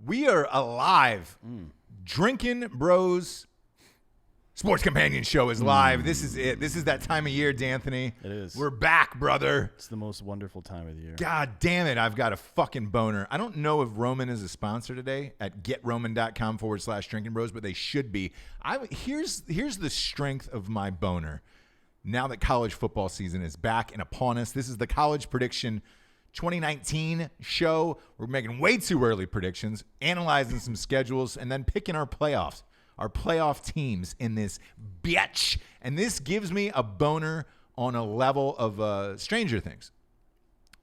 We are alive. Drinkin Bros Sports Companion Show is live. This is it. This is that time of year, D'Anthony. It is. We're back, brother. It's the most wonderful time of the year. God damn it. I've got a fucking boner. I don't know if Roman is a sponsor today at getroman.com/Drinkin Bros, but they should be. Here's the strength of my boner. Now that college football season is back and upon us, this is the College Prediction 2019 show. We're making way too early predictions, analyzing some schedules, and then picking our playoff teams in this bitch. And this gives me a boner on a level of Stranger Things.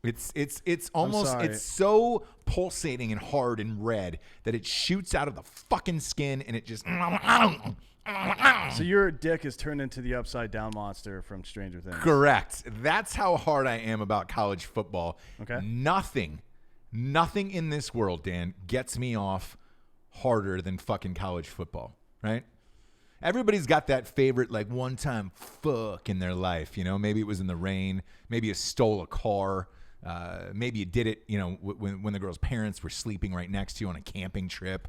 It's almost, it's so pulsating and hard and red that it shoots out of the fucking skin and it just... So your dick is turned into the upside down monster from Stranger Things. Correct. That's how hard I am about college football. Okay. Nothing in this world, Dan, gets me off harder than fucking college football, right? Everybody's got that favorite, like, one-time fuck in their life, you know? Maybe it was in the rain. Maybe you stole a car. Maybe you did it, you know, when the girl's parents were sleeping right next to you on a camping trip.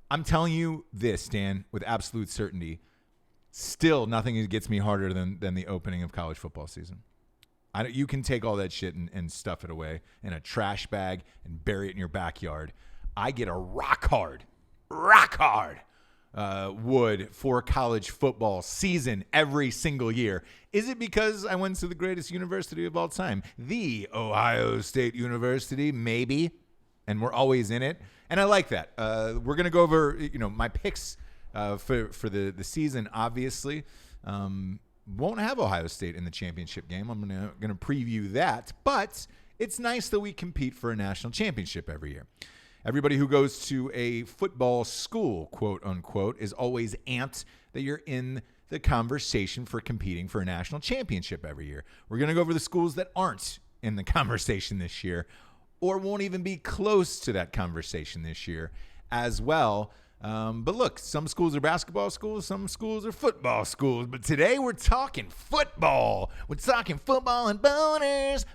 I'm telling you this, Dan, with absolute certainty. Still, nothing gets me harder than the opening of college football season. You can take all that shit and stuff it away in a trash bag and bury it in your backyard. I get a rock hard wood for college football season every single year. Is it because I went to the greatest university of all time? The Ohio State University, maybe. And we're always in it. And I like that. We're going to go over, you know, my picks for the season, obviously. Won't have Ohio State in the championship game. I'm going to preview that. But it's nice that we compete for a national championship every year. Everybody who goes to a football school, quote unquote, is always amped that you're in the conversation for competing for a national championship every year. We're going to go over the schools that aren't in the conversation this year, or won't even be close to that conversation this year as well. But look, some schools are basketball schools, some schools are football schools. But today we're talking football. We're talking football and boners.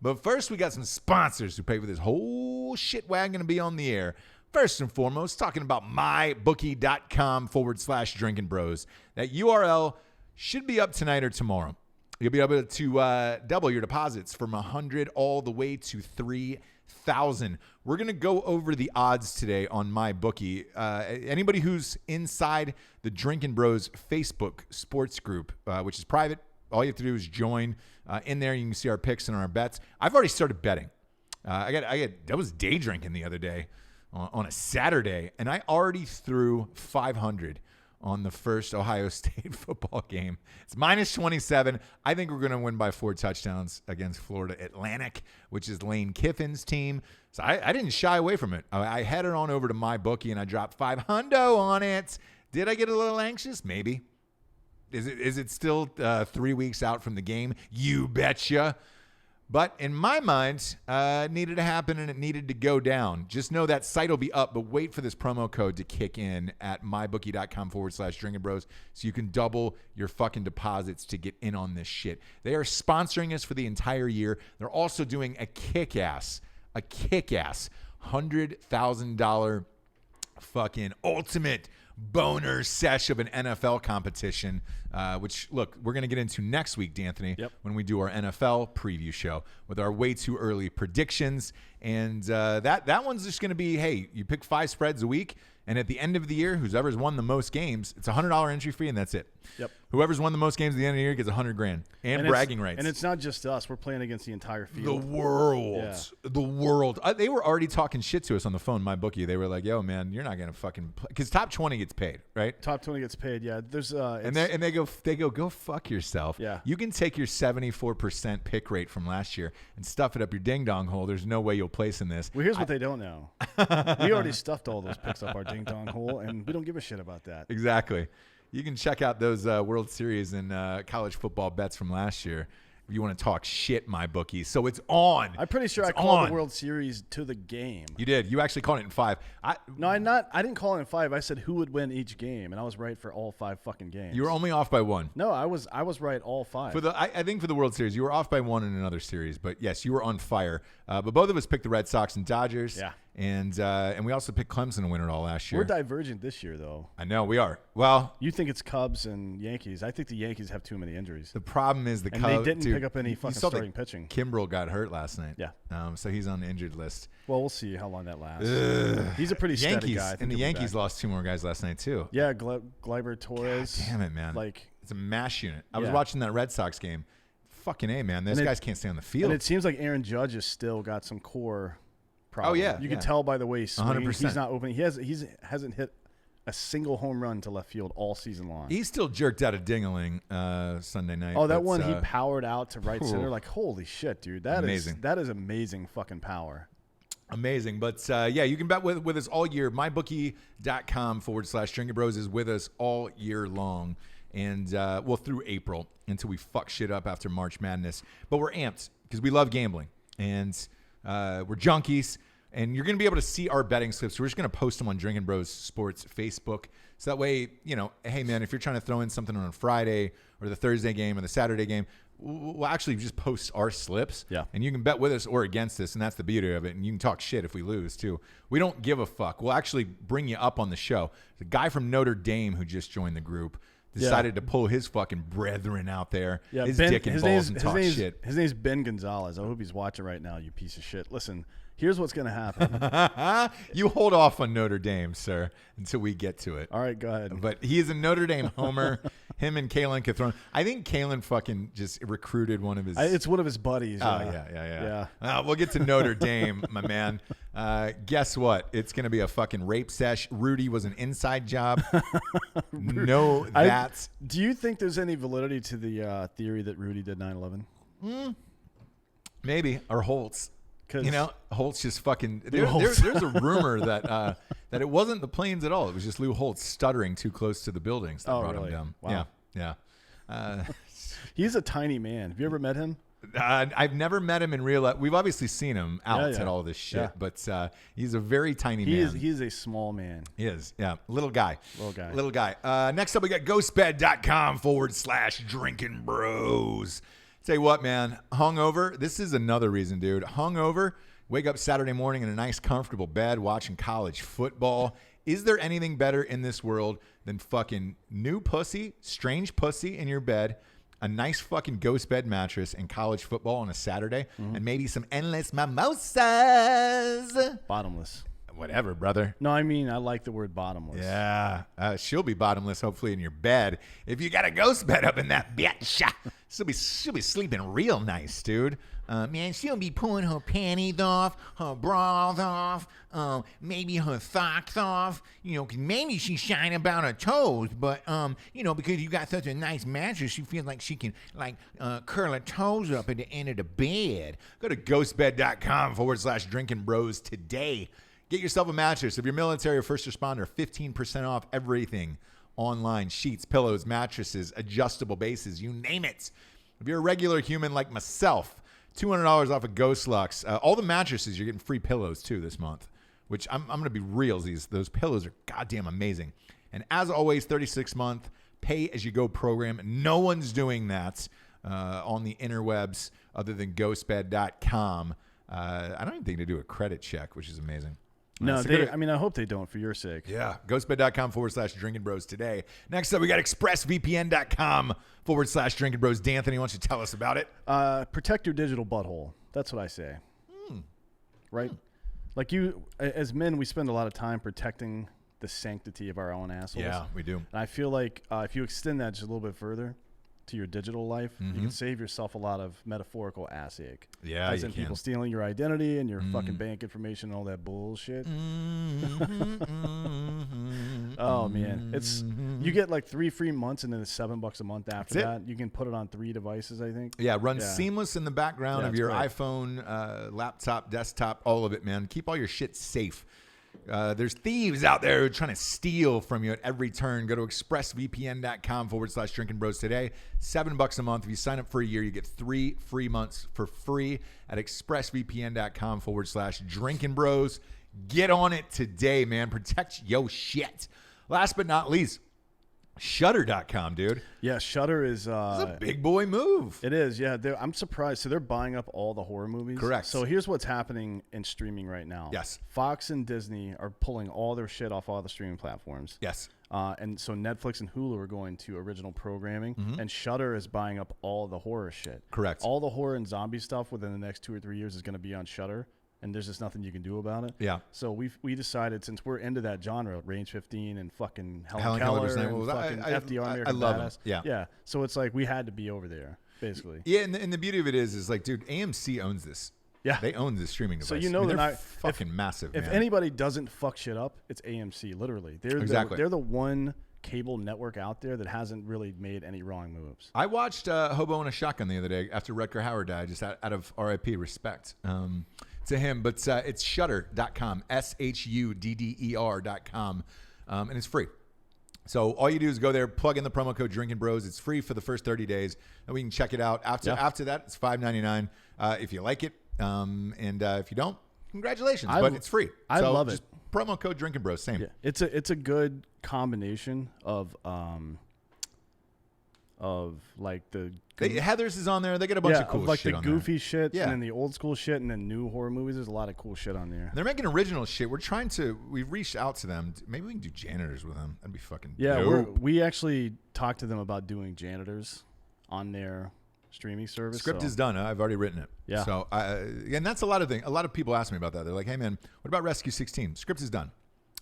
But first, we got some sponsors who pay for this whole shit wagon to be on the air. First and foremost, talking about mybookie.com/Drinkin Bros. That URL should be up tonight or tomorrow. You'll be able to double your deposits from $100 all the way to $3,000. We're going to go over the odds today on MyBookie. Anybody who's inside the Drinkin Bros Facebook sports group, which is private, all you have to do is join in there. You can see our picks and our bets. I've already started betting. I was day drinking the other day on a Saturday, and I already threw $500 on the first Ohio State football game. It's -27. I think we're going to win by 4 touchdowns against Florida Atlantic, which is Lane Kiffin's team. So I didn't shy away from it. I headed on over to MyBookie, and I dropped $500 on it. Did I get a little anxious? Maybe. Is it still 3 weeks out from the game? You betcha. But in my mind, it needed to happen and it needed to go down. Just know that site will be up, but wait for this promo code to kick in at mybookie.com/Drinkin Bros so you can double your fucking deposits to get in on this shit. They are sponsoring us for the entire year. They're also doing a kick-ass $100,000 fucking ultimate boner sesh of an NFL competition, which, look, we're going to get into next week, D'Anthony, when we do our NFL preview show with our way too early predictions. And that one's just going to be, hey, you pick 5 spreads a week, and at the end of the year, whoever's won the most games, it's a $100 entry fee, and that's it. Yep. Whoever's won the most games at the end of the year gets $100,000 and bragging rights. And it's not just us. We're playing against the entire field. The world. Yeah. The world. They were already talking shit to us on the phone, MyBookie. They were like, yo, man, you're not going to fucking play. Because top 20 gets paid, right? Top 20 gets paid, yeah. There's and they go, go fuck yourself. Yeah. You can take your 74% pick rate from last year and stuff it up your ding-dong hole. There's no way you'll place in this. Well, here's what they don't know. We already stuffed all those picks up our ding-dong hole, and we don't give a shit about that. Exactly. You can check out those World Series and college football bets from last year if you want to talk shit, MyBookie. So it's on. I'm pretty sure I called the World Series to the game. You did. You actually called it in 5. No, I didn't call it in 5. I said who would win each game, and I was right for all 5 fucking games. You were only off by 1. No, I was right all 5. I think for the World Series, you were off by 1 in another series. But, yes, you were on fire. But both of us picked the Red Sox and Dodgers. Yeah. And we also picked Clemson to win it all last year. We're divergent this year, though. I know we are. Well, you think it's Cubs and Yankees. I think the Yankees have too many injuries. The problem is and they didn't pick up any fucking starting pitching. Kimbrel got hurt last night. Yeah. So he's on the injured list. Well, we'll see how long that lasts. He's a pretty steady guy. And the Yankees lost 2 more guys last night, too. Yeah, Gleyber Torres. God damn it, man. Like, it's a mash unit. I was watching that Red Sox game. Fucking A, man. Those guys can't stay on the field. And it seems like Aaron Judge has still got some core problem. Oh, yeah. You can tell by the way he swings. 100%. He's not opening. He hasn't hit a single home run to left field all season long. He still jerked out a ding-a-ling Sunday night. Oh, that one he powered out to right center. Like, holy shit, dude. That is amazing fucking power. Amazing. But, yeah, you can bet with us all year. MyBookie.com/Drinkin Bros is with us all year long. And, through April until we fuck shit up after March Madness. But we're amped because we love gambling. And we're junkies. And you're going to be able to see our betting slips. We're just going to post them on Drinkin Bros Sports Facebook. So that way, hey, man, if you're trying to throw in something on a Friday or the Thursday game or the Saturday game, we'll actually just post our slips. Yeah. And you can bet with us or against us, and that's the beauty of it. And you can talk shit if we lose, too. We don't give a fuck. We'll actually bring you up on the show. The guy from Notre Dame who just joined the group decided to pull his fucking brethren out there, his dick and balls, and talk shit. His name's Ben Gonzalez. I hope he's watching right now, you piece of shit. Listen, here's what's going to happen. You hold off on Notre Dame, sir, until we get to it. All right, go ahead. But he is a Notre Dame homer. Him and Kalen Cathron. I think Kalen fucking just recruited one of his. It's one of his buddies. Oh, yeah. We'll get to Notre Dame, my man. Guess what? It's going to be a fucking rape sesh. Rudy was an inside job. No, that's. Do you think there's any validity to the theory that Rudy did 9/11? Maybe. Or Holtz. Holtz just fucking. There's a rumor that it wasn't the planes at all. It was just Lou Holtz stuttering too close to the buildings that brought him down. Wow. Yeah. He's a tiny man. Have you ever met him? I've never met him in real life. We've obviously seen him out at all this shit, but he's a very tiny man. He is a small man. He is, yeah. Little guy. Next up, we got ghostbed.com/Drinkin Bros. Tell you what, man, hungover. This is another reason, dude. Hungover, wake up Saturday morning in a nice, comfortable bed watching college football. Is there anything better in this world than fucking new pussy, strange pussy in your bed, a nice fucking ghost bed mattress, and college football on a Saturday, and maybe some endless mimosas? Bottomless. Whatever, brother. No, I mean, I like the word bottomless. Yeah. She'll be bottomless, hopefully, in your bed. If you got a ghost bed up in that bitch, she'll be sleeping real nice, dude. Man, she'll be pulling her panties off, her bras off, maybe her socks off. Maybe she's shying about her toes, but, because you got such a nice mattress, she feels like she can, curl her toes up at the end of the bed. Go to ghostbed.com/Drinkin Bros today. Get yourself a mattress. If you're military or first responder, 15% off everything online. Sheets, pillows, mattresses, adjustable bases, you name it. If you're a regular human like myself, $200 off of Ghost Lux. All the mattresses, you're getting free pillows too this month, which I'm going to be real. Those pillows are goddamn amazing. And as always, 36-month pay-as-you-go program. No one's doing that on the interwebs other than ghostbed.com. I don't even think they do a credit check, which is amazing. No, I hope they don't for your sake. Yeah. Ghostbed.com/Drinkin Bros today. Next up, we got expressvpn.com/Drinkin Bros. D'Anthony, why don't you tell us about it? Protect your digital butthole. That's what I say. Right? Like as men, we spend a lot of time protecting the sanctity of our own assholes. Yeah, we do. And I feel like if you extend that just a little bit further to your digital life, you can save yourself a lot of metaphorical ass ache. Yeah, as in people stealing your identity and your fucking bank information and all that bullshit. Oh man, you get like 3 free months and then it's $7 a month after that. You can put it on 3 devices, I think. Yeah, seamless in the background of your iPhone, laptop, desktop, all of it, man. Keep all your shit safe. There's thieves out there who are trying to steal from you at every turn. Go to expressvpn.com/Drinkin Bros today. $7 a month. If you sign up for a year, you get 3 free months for free at expressvpn.com/Drinkin Bros. Get on it today, man. Protect yo shit. Last but not least, Shudder.com, dude. Yeah, Shudder is It's a big boy move. It is, yeah. I'm surprised. So they're buying up all the horror movies. Correct. So here's what's happening in streaming right now. Yes. Fox and Disney are pulling all their shit off all the streaming platforms. Yes. And so Netflix and Hulu are going to original programming, and Shudder is buying up all the horror shit. Correct. All the horror and zombie stuff within the next 2 or 3 years is going to be on Shudder, and there's just nothing you can do about it. Yeah. So we decided, since we're into that genre, Range 15 and fucking Helen Helen Keller's Keller name and was- fucking FDR, I American love him. Badass. Yeah. Yeah. So it's like we had to be over there, basically. Yeah, and the beauty of it is like, dude, AMC owns this. Yeah. They own this streaming device. So you know they're they're not fucking massive. If man. anybody doesn't fuck shit up, it's AMC. Literally, Exactly. they're the one cable network out there that hasn't really made any wrong moves. I watched Hobo and a Shotgun the other day after Rutger Hauer died, just out of RIP respect to him. But it's Shudder.com, SHUDDER.com, and it's free. So all you do is go there, plug in the promo code Drinkin Bros. It's free for the first 30 days, and we can check it out. After that, it's $5.99 if you like it, and if you don't, congratulations. But it's free. I love it. Promo code Drinkin Bros. Same. Yeah, it's a good combination of like the Heather's is on there. They get a bunch of cool like shit the on goofy shit, Yeah. and then the old school shit, and then new horror movies. There's a lot of cool shit on there. And they're making original shit. We've reached out to them. Maybe we can do janitors with them. That'd be fucking dope. We actually talked to them about doing janitors on their streaming service. Script so. is done. I've already written it. Yeah. So, and that's a lot of things. A lot of people ask me about that. They're like, hey, man, what about Rescue 16? Script is done.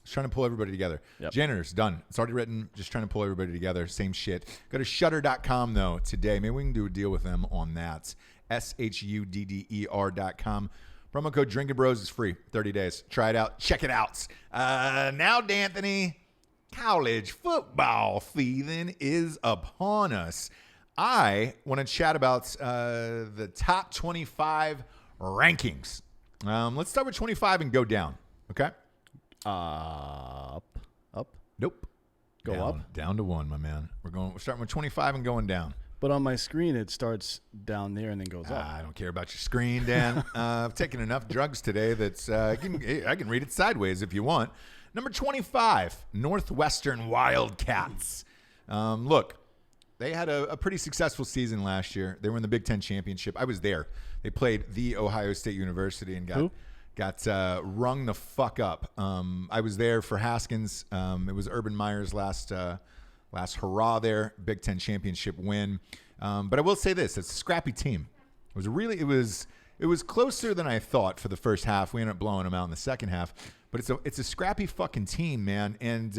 Just trying to pull everybody together. Yep. Janitors, done. It's already written. Just trying to pull everybody together. Same shit. Go to Shudder.com, though, today. Maybe we can do a deal with them on that. SHUDDER.com. Promo code Drinkin Bros is free. 30 days. Try it out. Check it out. Now, D'Anthony, college football season is upon us. I want to chat about the top 25 rankings. Let's start with 25 and go down. Okay? Up. Nope. Go Down. up? Down to 1, my man. We're starting with 25 and going down. But on my screen, it starts down there and then goes up. I don't care about your screen, Dan. I've taken enough drugs today that I can read it sideways if you want. Number 25, Northwestern Wildcats. Look, they had a pretty successful season last year. They were in the Big Ten Championship. I was there. They played the Ohio State University and got rung the fuck up. I was there for Haskins. It was Urban Meyer's last hurrah there, Big Ten championship win. But I will say this: it's a scrappy team. It was closer than I thought for the first half. We ended up blowing them out in the second half. But it's a scrappy fucking team, man. And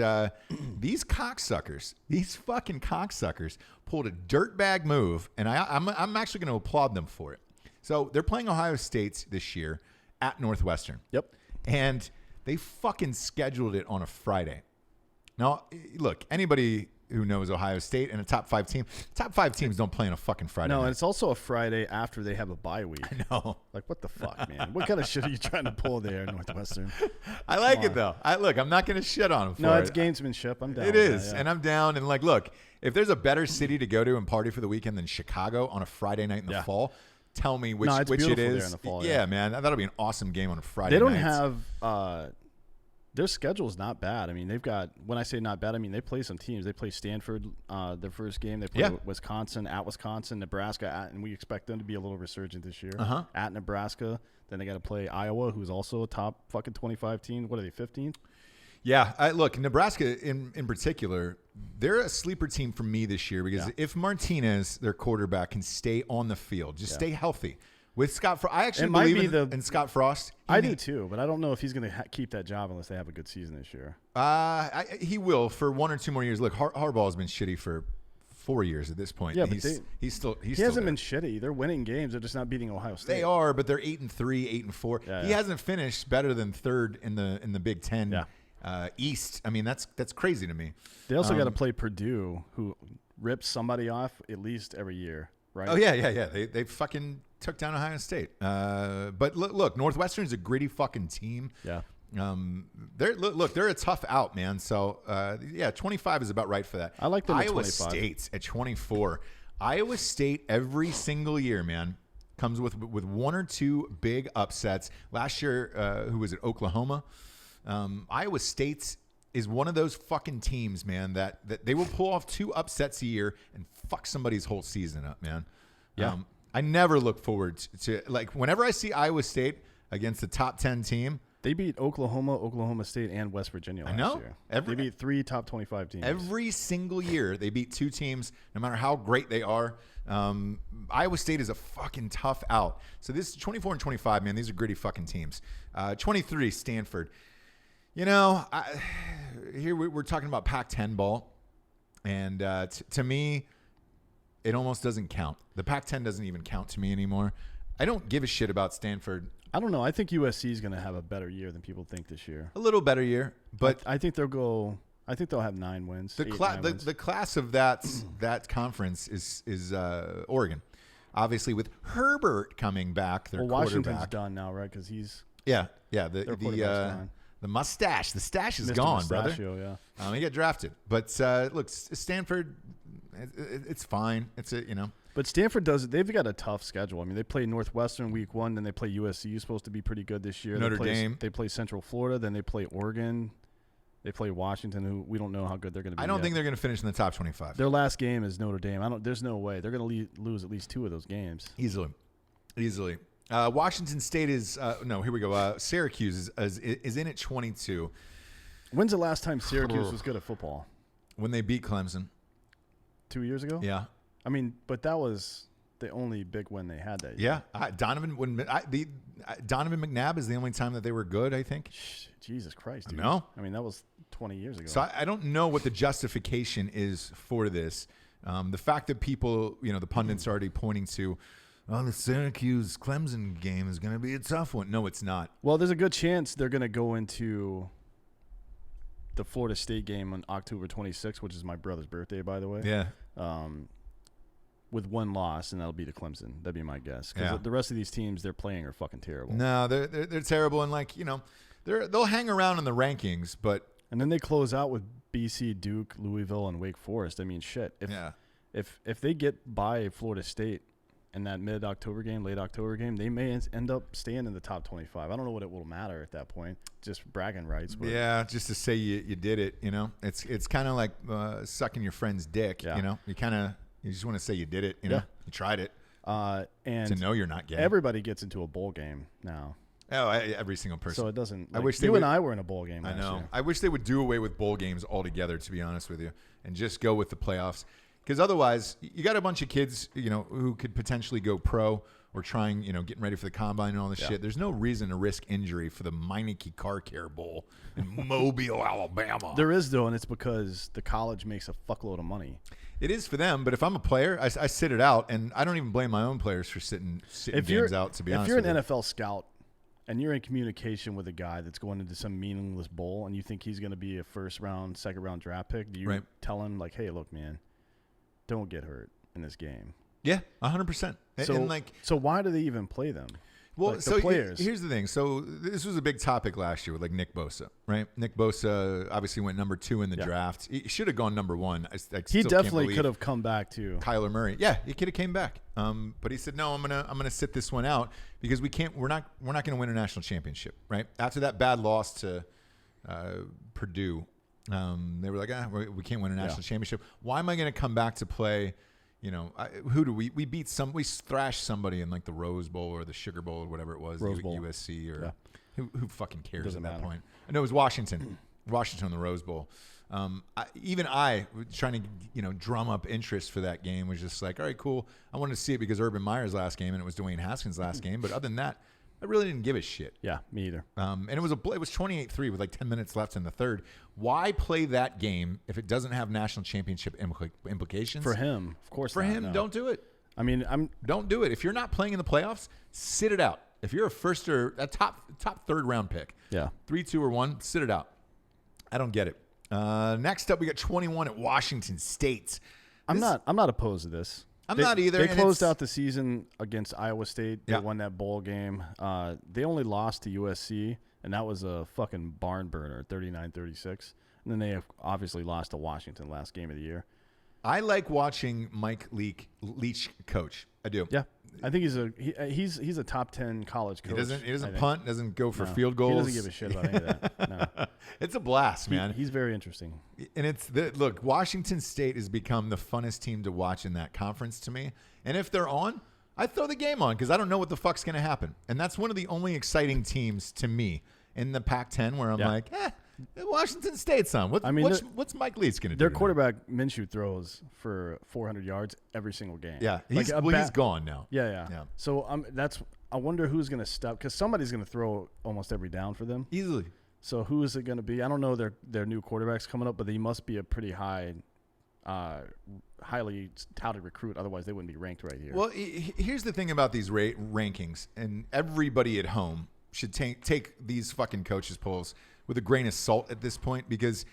these fucking cocksuckers, pulled a dirtbag move, and I'm actually going to applaud them for it. So they're playing Ohio State this year at Northwestern. Yep. And they fucking scheduled it on a Friday. Now, look, anybody who knows Ohio State and a top 5 team, top 5 teams don't play on a fucking Friday No, night. and it's also a Friday after they have a bye week. I know. Like, what the fuck, man? What kind of shit are you trying to pull there, Northwestern? I like it, though. I'm not going to shit on them for No, it. it's gamesmanship. I'm down. It with is, that, yeah. and I'm down. And look, if there's a better city to go to and party for the weekend than Chicago on a Friday night in the fall, tell me which it's it beautiful there is. in the fall, yeah, man, that'll be an awesome game on a Friday. They don't night. have their schedule's not bad. I mean, they've got, when I say not bad, I mean they play some teams. They play Stanford their first game. They play Wisconsin, Nebraska, and we expect them to be a little resurgent this year. At Nebraska, then they got to play Iowa, who's also a top fucking 25 team. What are they, 15th? Yeah, look, Nebraska in particular, they're a sleeper team for me this year because if Martinez, their quarterback, can stay on the field, just stay healthy. With Scott Frost, I actually believe in Scott Frost. I do too, but I don't know if he's going to keep that job unless they have a good season this year. He will for 1 or 2 more years. Look, Harbaugh has been shitty for 4 years at this point. Yeah, but he hasn't been shitty. They're winning games. They're just not beating Ohio State. They are, but they're 8-3, 8-4. Yeah, he hasn't finished better than third in the Big Ten East. I mean, that's crazy to me. They also got to play Purdue, who rips somebody off at least every year, right? Oh yeah. They fucking took down Ohio State. But look, Northwestern's a gritty fucking team. Yeah. They're a tough out, man. So 25 is about right for that. I like them at Iowa 25. State's at 24. Iowa State every single year, man, comes with 1 or 2 big upsets. Last year, who was it? Oklahoma. Iowa State's is one of those fucking teams, man, that they will pull off 2 upsets a year and fuck somebody's whole season up, man. Yeah. I never look forward to like whenever I see Iowa State against the top 10 team. They beat Oklahoma, Oklahoma State, and West Virginia last year. They beat 3 top 25 teams. Every single year they beat 2 teams, no matter how great they are. Iowa State is a fucking tough out. So this is 24 and 25, man. These are gritty fucking teams. 23, Stanford. You know, here we're talking about Pac-10 ball. And to me, it almost doesn't count. The Pac-10 doesn't even count to me anymore. I don't give a shit about Stanford. I don't know. I think USC is going to have a better year than people think this year. A little better year, but I think they'll have 9 wins. The class of that conference is Oregon, obviously with Herbert coming back. Their Washington's done now, right? Because he's the mustache, the stash is Mr. gone, Mustachio, brother. Yeah. He got drafted, but look, Stanford, it's fine. But Stanford they've got a tough schedule. I mean, they play Northwestern week 1, then they play USC, who's supposed to be pretty good this year. Notre Dame. They play Central Florida, then they play Oregon. They play Washington, who we don't know how good they're going to be. I don't think they're going to finish in the top 25. Their last game is Notre Dame. There's no way. They're going to lose at least 2 of those games. Easily. Washington State is here we go. Syracuse is in at 22. When's the last time Syracuse was good at football? When they beat Clemson 2 years ago. Yeah. I mean, but that was the only big win they had that year. Yeah, Donovan McNabb is the only time that they were good, I think. Jesus Christ, dude. No. I mean, that was 20 years ago. So I don't know what the justification is for this. The fact that people, the pundits are already pointing to, the Syracuse-Clemson game is going to be a tough one. No, it's not. Well, there's a good chance they're going to go into the Florida State game on October 26th, which is my brother's birthday, by the way. Yeah. With 1 loss, and that'll be to Clemson. That'd be my guess. Because the rest of these teams they're playing are fucking terrible. No, they're terrible, and they'll hang around in the rankings, but and then they close out with BC, Duke, Louisville, and Wake Forest. I mean, shit. If they get by Florida State in that late October game, they may end up staying in the top 25. I don't know what it will matter at that point. Just bragging rights. But yeah, just to say you did it. It's kind of like sucking your friend's dick. Yeah. You just want to say you did it. You tried it. And to know you're not gay. Everybody gets into a bowl game now. Oh, every single person. So it doesn't. I wish you and I were in a bowl game. I know. Last year. I wish they would do away with bowl games altogether, to be honest with you, and just go with the playoffs. Because otherwise, you got a bunch of kids, who could potentially go pro or trying, getting ready for the combine and all this shit. There's no reason to risk injury for the Meineke Car Care Bowl in Mobile, Alabama. There is, though, and it's because the college makes a fuckload of money. It is for them, but if I'm a player, I sit it out, and I don't even blame my own players for sitting games out, to be honest with you. If you're an NFL scout and you're in communication with a guy that's going into some meaningless bowl and you think he's going to be a first-round, second-round draft pick, do you tell him, hey, look, man, don't get hurt in this game? Yeah, 100%. So why do they even play them? Well, the players. Here's the thing. So this was a big topic last year with Nick Bosa, right? Nick Bosa obviously went number 2 in the draft. He should have gone number 1. He definitely could have come back too. Kyler Murray, yeah, he could have came back. But he said, no, I'm gonna sit this one out because we're not gonna win a national championship, right? After that bad loss to Purdue, they were like, we can't win a national championship. Why am I gonna come back to play? Who do we beat? We thrashed somebody in the Rose Bowl or the Sugar Bowl or whatever it was, USC or who fucking cares Doesn't at that matter. point? I know it was Washington in the Rose Bowl. I trying to drum up interest for that game was just like, all right, cool. I wanted to see it because Urban Meyer's last game and it was Dwayne Haskins' last game, but other than that, I really didn't give a shit. Yeah, me either. And it was 28-3 with 10 minutes left in the third. Why play that game if it doesn't have national championship implications? For him, of course. Don't do it. I mean, don't do it. If you're not playing in the playoffs, sit it out. If you're a first or a top 3rd round pick, 3, 2, or 1, sit it out. I don't get it. Next up, we got 21 at Washington State. I'm not opposed to this. I'm not either. They closed out the season against Iowa State. They Yeah. won that bowl game. They only lost to USC, and that was a fucking barn burner, 39-36. And then they obviously lost to Washington last game of the year. I like watching Mike Leach coach. I do. Yeah. I think he's a top 10 college coach. He doesn't punt, doesn't go for field goals. He doesn't give a shit about any of that. No. It's a blast, man. He's very interesting. And look, Washington State has become the funnest team to watch in that conference to me. And if they're on, I throw the game on because I don't know what the fuck's going to happen. And that's one of the only exciting teams to me in the Pac-10 where I'm like, Washington State's on. What's Mike Leach going to do? Their quarterback, Minshew, throws for 400 yards every single game. Yeah, he's gone now. Yeah. So I wonder who's going to stop because somebody's going to throw almost every down for them. Easily. So who is it going to be? I don't know their new quarterback's coming up, but he must be a pretty highly touted recruit. Otherwise, they wouldn't be ranked right here. Well, here's the thing about these rankings, and everybody at home should take these fucking coaches' polls with a grain of salt at this point because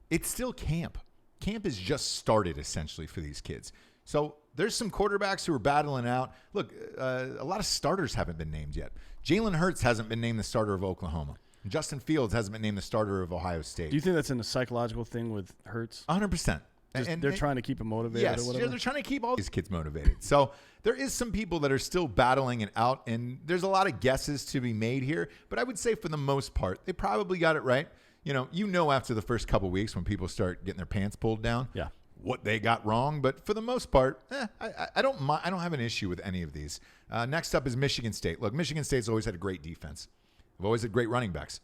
it's still camp. Camp has just started essentially for these kids. So there's some quarterbacks who are battling out. Look, a lot of starters haven't been named yet. Jalen Hurts hasn't been named the starter of Oklahoma. Justin Fields hasn't been named the starter of Ohio State. Do you think that's a psychological thing with Hurts? 100%. And they're trying to keep him motivated yes, or whatever? They're trying to keep all these kids motivated. So there is some people that are still battling it out, and there's a lot of guesses to be made here. But I would say for the most part, they probably got it right. You know after the first couple weeks when people start getting their pants pulled down what they got wrong. But for the most part, I don't have an issue with any of these. Next up is Michigan State. Look, Michigan State's always had a great defense. They've always had great running backs.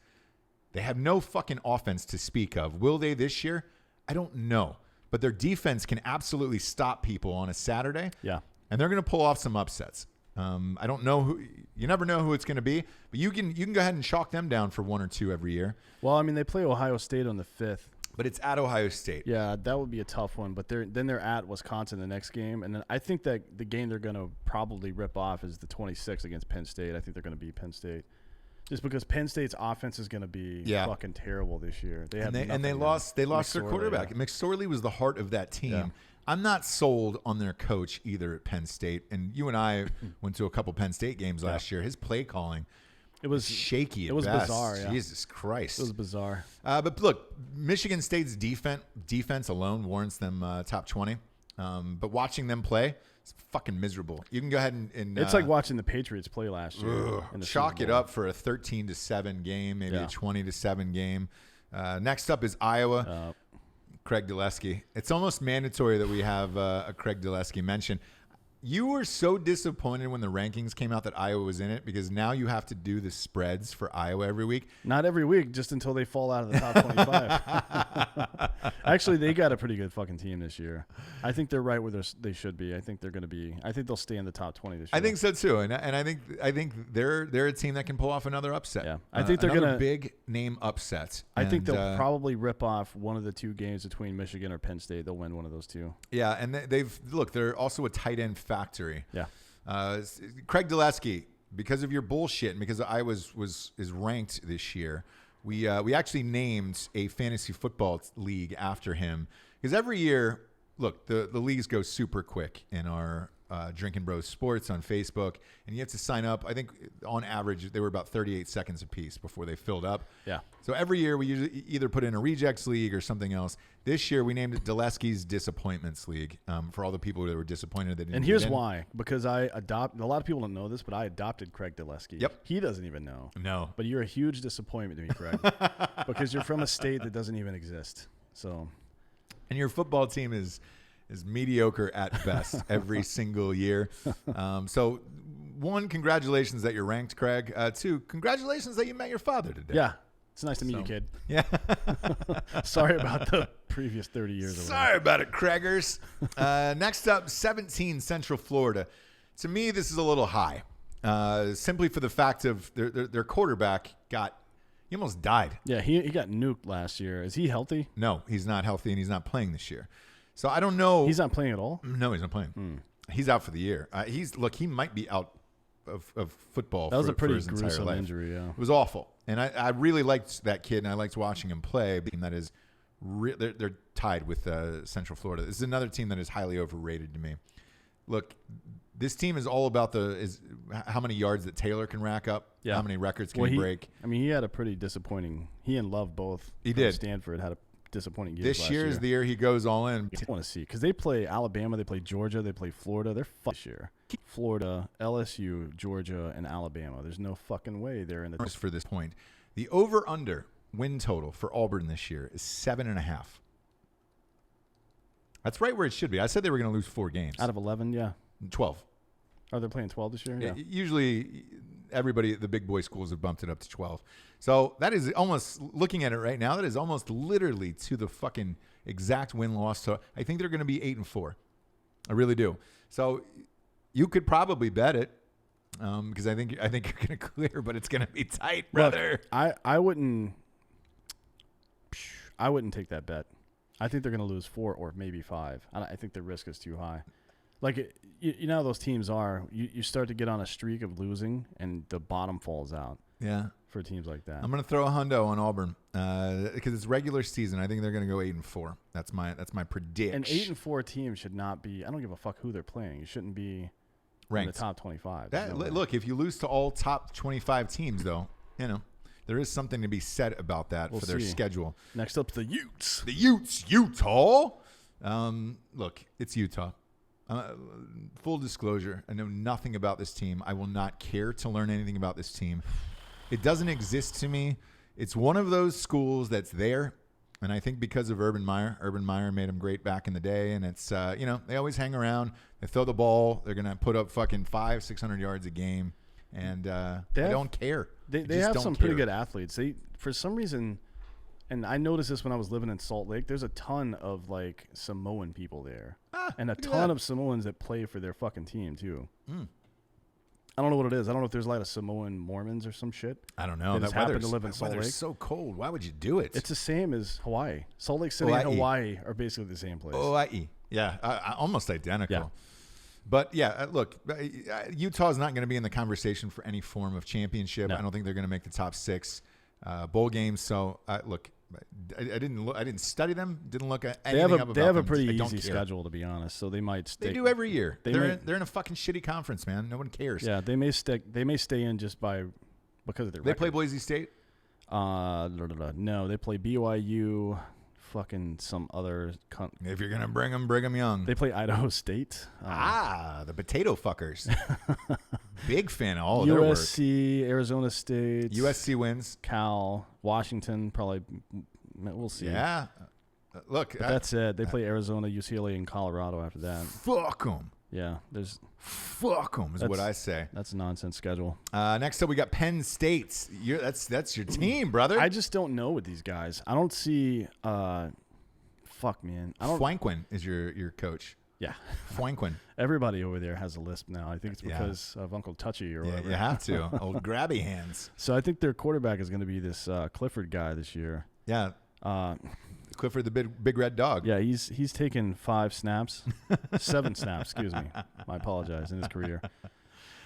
They have no fucking offense to speak of. Will they this year? I don't know. But their defense can absolutely stop people on a Saturday. Yeah. And they're going to pull off some upsets. I don't know who. You never know who it's going to be. But you can go ahead and chalk them down for 1 or 2 every year. Well, I mean, they play Ohio State on the 5th. But it's at Ohio State. Yeah, that would be a tough one. But they're at Wisconsin the next game. And then I think that the game they're going to probably rip off is the 26th against Penn State. I think they're going to beat Penn State. Just because Penn State's offense is going to be fucking terrible this year. They lost their quarterback. McSorley was the heart of that team. Yeah. I'm not sold on their coach either at Penn State. And you and I went to a couple Penn State games last year. His play calling, it was shaky. It was best. Bizarre. Yeah. Jesus Christ, it was bizarre. But look, Michigan State's defense alone warrants them top 20. But watching them play, it's fucking miserable. You can go ahead and it's like watching the Patriots play last year. Chalk it up for a 13-7 game, maybe a 20-7 game. Next up is Iowa. Craig Dulesky. It's almost mandatory that we have a Craig Dulesky mention. You were so disappointed when the rankings came out that Iowa was in it because now you have to do the spreads for Iowa every week. Not every week, just until they fall out of the top 25. Actually, they got a pretty good fucking team this year. I think they're right where they should be. I think they're going to be. I think they'll stay in the top 20 this year. I think so too, and I think they're a team that can pull off another upset. Yeah, I think they're going to big name upset. I think they'll probably rip off one of the 2 games between Michigan or Penn State. They'll win one of those 2. Yeah, and they're also a tight end factory. Yeah. Craig Dulesky, because of your bullshit and because Iowa is ranked this year, we actually named a fantasy football league after him because every year, look, the leagues go super quick in our Drinkin Bros Sports on Facebook, and you have to sign up. I think on average they were about 38 seconds apiece before they filled up. Yeah. So every year we usually either put in a rejects league or something else. This year we named it Dulesky's Disappointments League for all the people that were disappointed that didn't. And here's why: because a lot of people don't know this, but I adopted Craig Dulesky. Yep. He doesn't even know. No. But you're a huge disappointment to me, Craig, because you're from a state that doesn't even exist. So. And your football team is mediocre at best every single year. So, 1, congratulations that you're ranked, Craig. 2, congratulations that you met your father today. Yeah. It's nice to meet you, kid. Yeah. Sorry about the previous 30 years. Sorry about it, Craigers. Next up, 17, Central Florida. To me, this is a little high. Simply for the fact of their quarterback he almost died. Yeah, he got nuked last year. Is he healthy? No, he's not healthy, and he's not playing this year. So I don't know. He's not playing at all? No, he's not playing. He's out for the year. He might be out of football. That was a pretty his gruesome life. injury, yeah. It was awful. And I really liked that kid, and I liked watching him play. That is, they're tied with Central Florida. This is another team that is highly overrated to me. Look, this team is all about how many yards that Taylor can rack up, how many records can he break. I mean, he had a pretty disappointing. He and Love both. He did. Stanford had a disappointing years. This year is the year he goes all in. I want to see because they play Alabama, they play Georgia, they play Florida. They're fucked this year. Florida, LSU, Georgia, and Alabama. There's no fucking way they're in the for this point. The over/under win total for Auburn this year is 7.5. That's right where it should be. I said they were going to lose 4 games out of 11. Yeah, 12. Oh, they're playing 12 this year. Yeah. Usually, everybody, the big boy schools have bumped it up to 12. So that is almost, looking at it right now, that is almost literally to the fucking exact win-loss. So I think they're going to be 8-4. I really do. So you could probably bet it because I think you're going to clear, but it's going to be tight, brother. Look, I wouldn't take that bet. I think they're going to lose 4 or maybe 5. I think the risk is too high. Like, you know how those teams are. You start to get on a streak of losing, and the bottom falls out. Yeah. For teams like that. I'm going to throw a hundo on Auburn because it's regular season. I think they're going to go 8-4. That's my prediction. An 8-4 team should not be. I don't give a fuck who they're playing. You shouldn't be ranked in the top 25. Look, if you lose to all top 25 teams, though, there is something to be said about that for their schedule. Next up, the Utes. The Utes, Utah. Look, it's Utah. Full disclosure, I know nothing about this team. I will not care to learn anything about this team. It doesn't exist to me. It's one of those schools that's there, and I think because of Urban Meyer made him great back in the day, and it's, they always hang around. They throw the ball. They're going to put up fucking 500-600 yards a game, and I don't care. They have some pretty good athletes. For some reason, and I noticed this when I was living in Salt Lake, there's a ton of, like, Samoan people there. And a ton of Samoans that play for their fucking team, too. I don't know what it is. I don't know if there's a lot of Samoan Mormons or some shit. I don't know. That happen to live in Salt Lake. It's so cold. Why would you do it? It's the same as Hawaii. Salt Lake City and Hawaii are basically the same place. Hawaii. Yeah, almost identical. Yeah. But, yeah, look, Utah's not going to be in the conversation for any form of championship. No. I don't think they're going to make the top 6 bowl games. So, look, I didn't study them. Didn't look at anything up about them. They have a pretty easy schedule, to be honest. So they might stay. They do every year. They're in a fucking shitty conference, man. No one cares. Yeah, they may stay in just because of their. They play Boise State. No, they play BYU. Fucking some other. If you're gonna bring them young. They play Idaho State. The potato fuckers. Big fan of all of their work. USC, Arizona State. USC wins. Cal, Washington, probably. We'll see. Yeah. Look. But that's it. They play Arizona, UCLA, and Colorado after that. Fuck them. Yeah. Fuck them is what I say. That's a nonsense schedule. Next up, we got Penn State. That's your team, brother. I just don't know with these guys. I don't see. Fuck, man. Fwanquin is your coach. Yeah. Fwanquin. Everybody over there has a lisp now. I think it's because of Uncle Touchy or whatever. You have to. Old grabby hands. So I think their quarterback is going to be this Clifford guy this year. Yeah. Clifford, the big red dog. Yeah, he's taken 5 snaps. 7 snaps, excuse me. I apologize, in his career.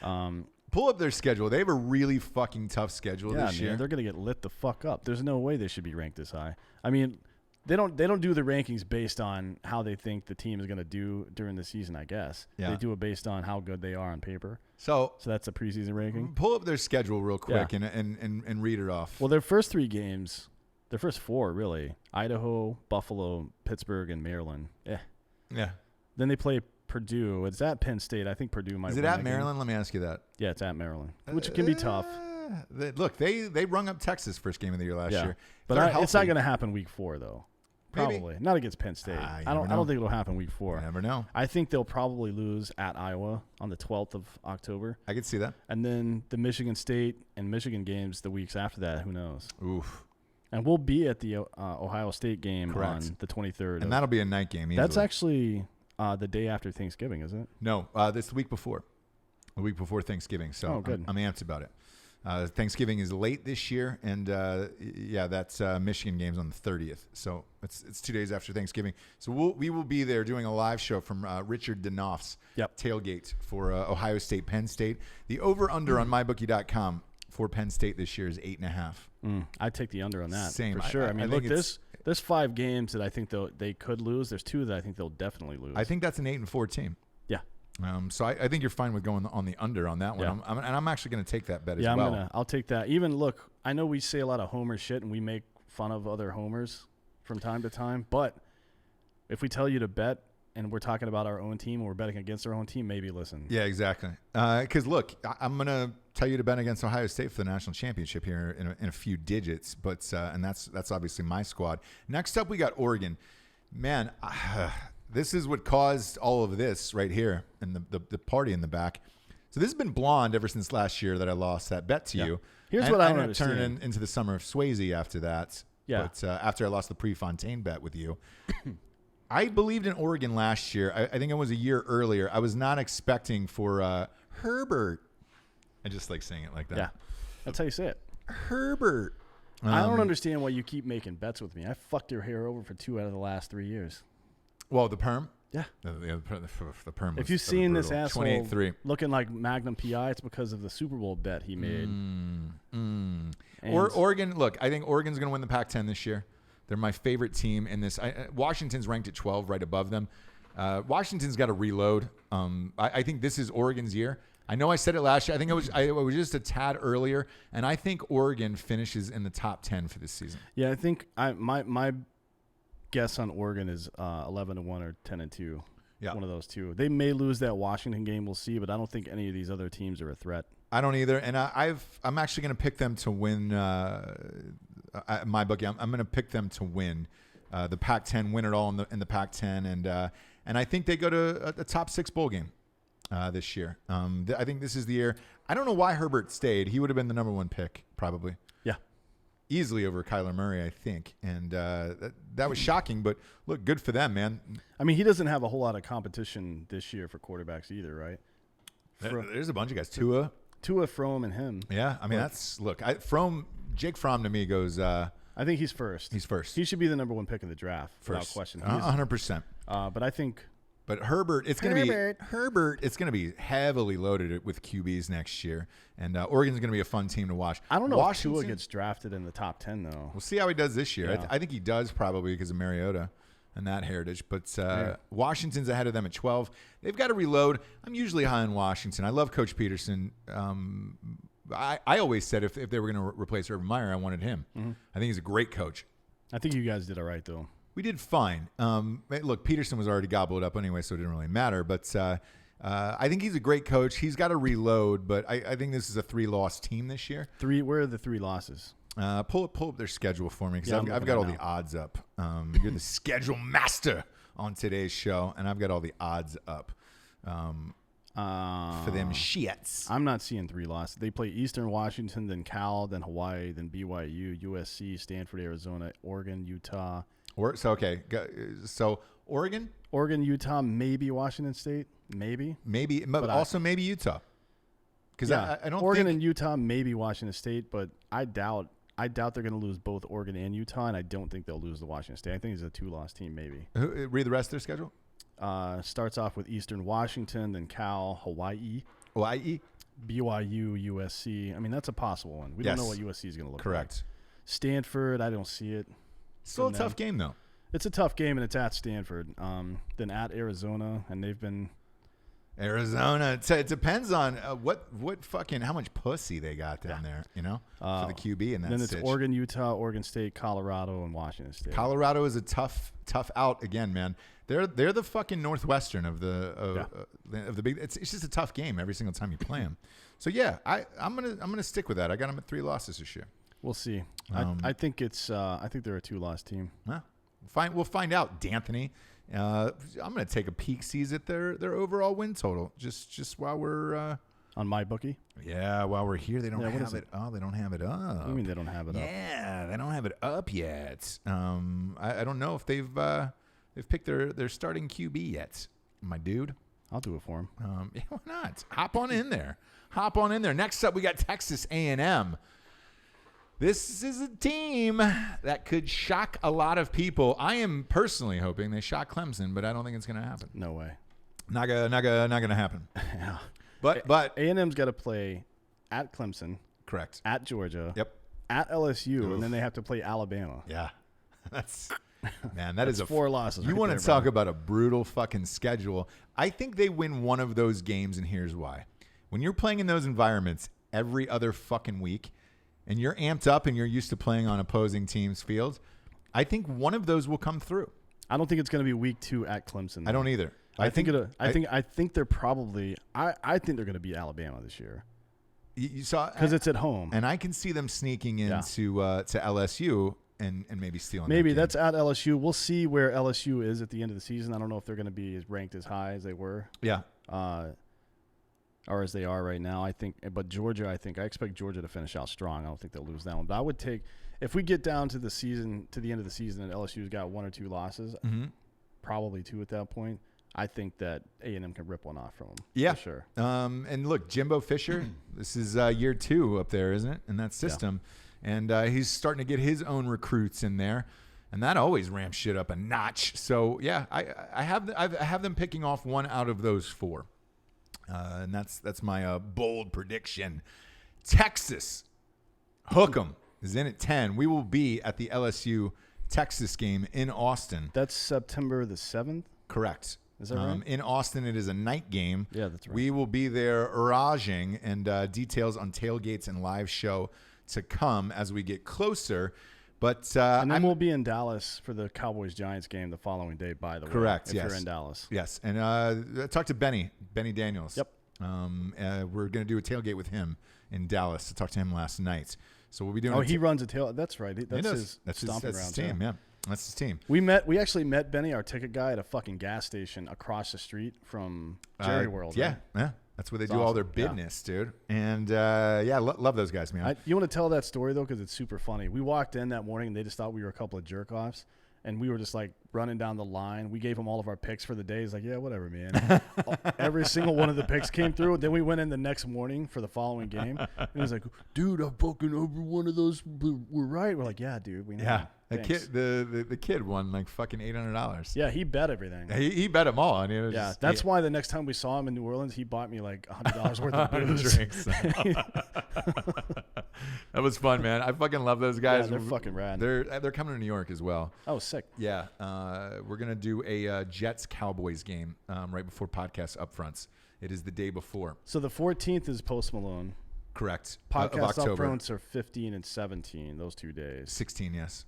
Pull up their schedule. They have a really fucking tough schedule this year. They're going to get lit the fuck up. There's no way they should be ranked this high. I mean, they don't do the rankings based on how they think the team is going to do during the season, I guess. Yeah. They do it based on how good they are on paper. So that's a preseason ranking. Pull up their schedule real quick and read it off. Well, their first 3 games, their first 4 really, Idaho, Buffalo, Pittsburgh, and Maryland. Yeah. Then they play Purdue. It's at Penn State. I think Purdue might win. Is it at Maryland? Let me ask you that. Yeah, it's at Maryland, which can be tough. Look, they rung up Texas first game of the year last year. But it's not going to happen week 4, though. Probably. Maybe. Not against Penn State. I don't think it'll happen week 4. You never know. I think they'll probably lose at Iowa on the 12th of October. I could see that. And then the Michigan State and Michigan games the weeks after that. Who knows? Oof. And we'll be at the Ohio State game on the 23rd. And that'll be a night game easily. That's actually the day after Thanksgiving, isn't it? No, this the week before. The week before Thanksgiving. So good. I'm amped about it. Thanksgiving is late this year, and that's Michigan game's on the 30th. So it's 2 days after Thanksgiving. So we will be there doing a live show from Richard Danoff's tailgate for Ohio State, Penn State. The over/under on mybookie.com for Penn State this year is 8.5. I'd take the under on that. Same. For sure. I mean, look, there's 5 games that I think they could lose. There's 2 that I think they'll definitely lose. I think that's an 8-4 team. Yeah. So I think you're fine with going on the under on that one. Yeah. I'm actually going to take that bet as well. I'll take that. Even look, I know we say a lot of homer shit and we make fun of other homers from time to time. But if we tell you to bet and we're talking about our own team or we're betting against our own team, maybe listen. Yeah, exactly. Because, look, I'm going to tell you to bet against Ohio State for the national championship here in a few digits. But and that's obviously my squad. Next up, we got Oregon. Man, this is what caused all of this right here and the party in the back. So this has been blonde ever since last year that I lost that bet to you. Here's what I don't understand. I understand. turned into the summer of Swayze after that. Yeah. But after I lost the Prefontaine bet with you. I believed in Oregon last year. I think it was a year earlier. I was not expecting for Herbert. I just like saying it like that. Yeah, that's how you say it. Herbert. I don't understand why you keep making bets with me. I fucked your hair over for 2 out of the last 3 years. Well, the perm? Yeah. The perm. If you've seen this brutal. asshole 28-3. looking like Magnum PI, it's because of the Super Bowl bet he made. Or Oregon. Look, I think Oregon's going to win the Pac-10 this year. They're my favorite team in this. Washington's ranked at 12, right above them. Washington's got to reload. I think this is Oregon's year. I know I said it last year. I think I was just a tad earlier, and I think Oregon finishes in the top 10 for this season. Yeah, I think my guess on Oregon is 11-1 or 10-2. Yeah. One of those two. They may lose that Washington game. We'll see, but I don't think any of these other teams are a threat. I don't either, and I'm actually going to pick them to win. My bookie, I'm going to pick them to win the Pac-10, win it all in the Pac-10, and I think they go to a top 6 bowl game this year. I think this is the year. I don't know why Herbert stayed. He would have been the number 1 pick probably. Yeah, easily over Kyler Murray, I think, and that was shocking. But look, good for them, man. I mean, he doesn't have a whole lot of competition this year for quarterbacks either, right? There's a bunch of guys. Tua, Fromm, and him. Yeah, I mean Jake Fromm to me goes. I think he's first. He's first. He should be the number 1 pick in the draft, without question. 100%. But I think. But Herbert, it's going to be heavily loaded with QBs next year, and Oregon's going to be a fun team to watch. I don't know if Tua gets drafted in the top 10 though. We'll see how he does this year. Yeah. I think he does probably because of Mariota and that heritage. But Washington's ahead of them at 12. They've got to reload. I'm usually high on Washington. I love Coach Peterson. I always said if they were going to replace Urban Meyer, I wanted him. Mm-hmm. I think he's a great coach. I think you guys did all right, though. We did fine. Look, Peterson was already gobbled up anyway, so it didn't really matter. But I think he's a great coach. He's got to reload, but I think this is a 3-loss team this year. Where are the 3 losses? Pull up their schedule for me because I've got all the odds up. You're the schedule master on today's show, and I've got all the odds up for them shits. I'm not seeing 3 losses. They play Eastern Washington, then Cal, then Hawaii, then BYU, USC, Stanford, Arizona, Oregon, Utah. So Oregon, Utah, maybe Washington State, maybe, but also maybe Utah. Because I don't Oregon think and Utah, maybe Washington State, but I doubt they're going to lose both Oregon and Utah, and I don't think they'll lose to Washington State. I think it's a 2-loss team, maybe. Read the rest of their schedule. Starts off with Eastern Washington, then Cal, Hawaii, BYU, USC. I mean, that's a possible one. We don't know what USC is going to look like. Correct. Stanford, I don't see it. Still a tough game, though. It's a tough game, and it's at Stanford. Then at Arizona, and they've been Arizona. It depends on how much pussy they got down there, for the QB and that. Then it's Oregon, Utah, Oregon State, Colorado, and Washington State. Colorado is a tough out again, man. They're the fucking Northwestern of the big. It's just a tough game every single time you play them. So yeah, I'm gonna stick with that. I got them at 3 losses this year. We'll see. I think they're a 2-loss team. We'll find out, D'Anthony. I'm going to take a peek, sees at their overall win total just while we're on my bookie. Yeah, while we're here, they don't have it. Oh, they don't have it up. What do you mean they don't have it up? Yeah, they don't have it up yet. I don't know if they've picked their starting QB yet, my dude. I'll do it for him. Yeah, why not? Hop on in there. Next up, we got Texas A&M. This is a team that could shock a lot of people. I am personally hoping they shock Clemson, but I don't think it's going to happen. No way. Not gonna happen. Yeah. But A&M's got to play at Clemson. Correct. At Georgia. Yep. At LSU, and then they have to play Alabama. Yeah. That is 4 losses. You want to talk about a brutal fucking schedule. I think they win one of those games, and here's why. When you're playing in those environments every other fucking week, and you're amped up and you're used to playing on opposing teams' fields, I think one of those will come through. I don't think it's going to be week 2 at Clemson. Though. I don't either. I think they're probably. I think they're going to beat Alabama this year. You saw because it's at home, and I can see them sneaking into to LSU and maybe stealing. Maybe that's at LSU. We'll see where LSU is at the end of the season. I don't know if they're going to be ranked as high as they were. Yeah. Or as they are right now. I think, but Georgia. I expect Georgia to finish out strong. I don't think they'll lose that one. But I would take if we get down to the season, to the end of the season, and LSU's got 1 or 2 losses, probably 2 at that point. I think that A&M can rip one off from them. Yeah, for sure. And look, Jimbo Fisher, this is year 2 up there, isn't it? In that system. Yeah. And he's starting to get his own recruits in there. And that always ramps shit up a notch. So, yeah, I have them picking off 1 out of those 4. And that's my bold prediction. Texas, hook 'em, is in at 10. We will be at the LSU-Texas game in Austin. That's September the 7th? Correct. Is that right? In Austin, it is a night game. Yeah, that's right. We will be there raging, and details on tailgates and live show to come as we get closer. But and then we'll be in Dallas for the Cowboys-Giants game the following day, by the way. Correct, if you're in Dallas. Yes, and I talked to Benny Daniels. Yep. We're going to do a tailgate with him in Dallas. I talked to him last night. So we'll be doing he runs a tail. That's right. That's his stomping ground. His team, yeah. That's his team. We actually met Benny, our ticket guy, at a fucking gas station across the street from Jerry World. Yeah, right? Yeah. That's where they do all their business, dude. And love those guys, man. You want to tell that story though, because it's super funny. We walked in that morning and they just thought we were a couple of jerk offs, and we were just like running down the line. We gave them all of our picks for the day. He's like, yeah, whatever, man. Every single one of the picks came through. Then we went in the next morning for the following game, and he was like, dude, I fucking every one of those were right. We're like, yeah, dude, we know. Yeah. The kid won like fucking $800. Yeah, he bet everything. He bet them all. And that's why the next time we saw him in New Orleans, he bought me like $100 worth of booze. Drinks. That was fun, man. I fucking love those guys. Yeah, they're fucking rad. They're coming to New York as well. Oh, sick. Yeah, we're gonna do a Jets Cowboys game right before podcast upfronts. It is the day before. So the 14th is Post Malone. Correct. Podcast upfronts are 15 and 17 those 2 days. 16, yes.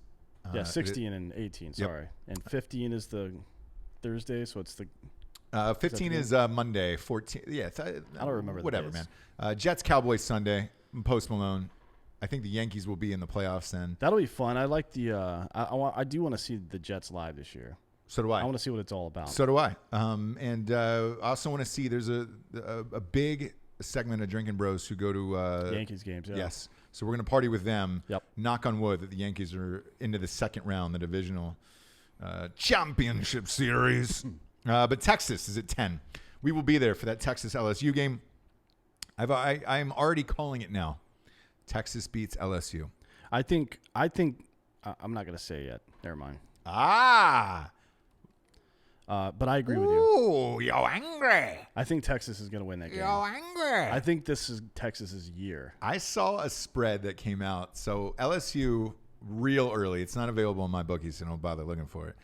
16 and 18, sorry. Yep. And 15 is the Thursday, so it's the 15 is Monday, 14. Yeah, I don't remember whatever, the days. Man. Jets Cowboys Sunday, Post Malone. I think the Yankees will be in the playoffs then. That'll be fun. I like the I do want to see the Jets live this year. So do I. I want to see what it's all about. So do I. And I also want to see there's a big segment of Drinkin Bros who go to Yankees games. Yeah. Yes. So we're going to party with them. Yep. Knock on wood that the Yankees are into the second round, the divisional championship series. But Texas is at 10. We will be there for that Texas LSU game. I'm already calling it now. Texas beats LSU. I think I'm not going to say it yet. Never mind. But I agree with you. Ooh, you're angry. I think Texas is going to win that game. You're angry. I think this is Texas's year. I saw a spread that came out. So LSU real early. It's not available on my bookies, so don't bother looking for it.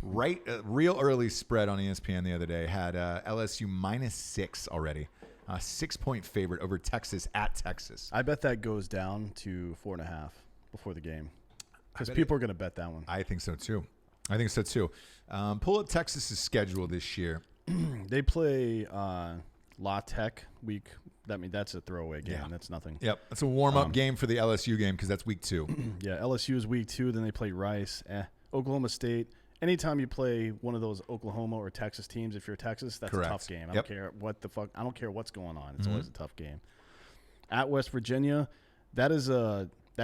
Real early spread on ESPN the other day had LSU -6 already. 6-point favorite over Texas at Texas. I bet that goes down to 4.5 before the game. Because people are going to bet that one. I think so too. Pull up Texas's schedule this year. They play La Tech week. That's a throwaway game. Yeah. That's nothing. Yep. That's a warm-up game for the LSU game because that's week 2. Yeah, LSU is week 2. Then they play Rice. Oklahoma State. Anytime you play one of those Oklahoma or Texas teams, if you're Texas, that's Correct. a tough game. I don't care what the fuck. I don't care what's going on. It's always a tough game. At West Virginia, that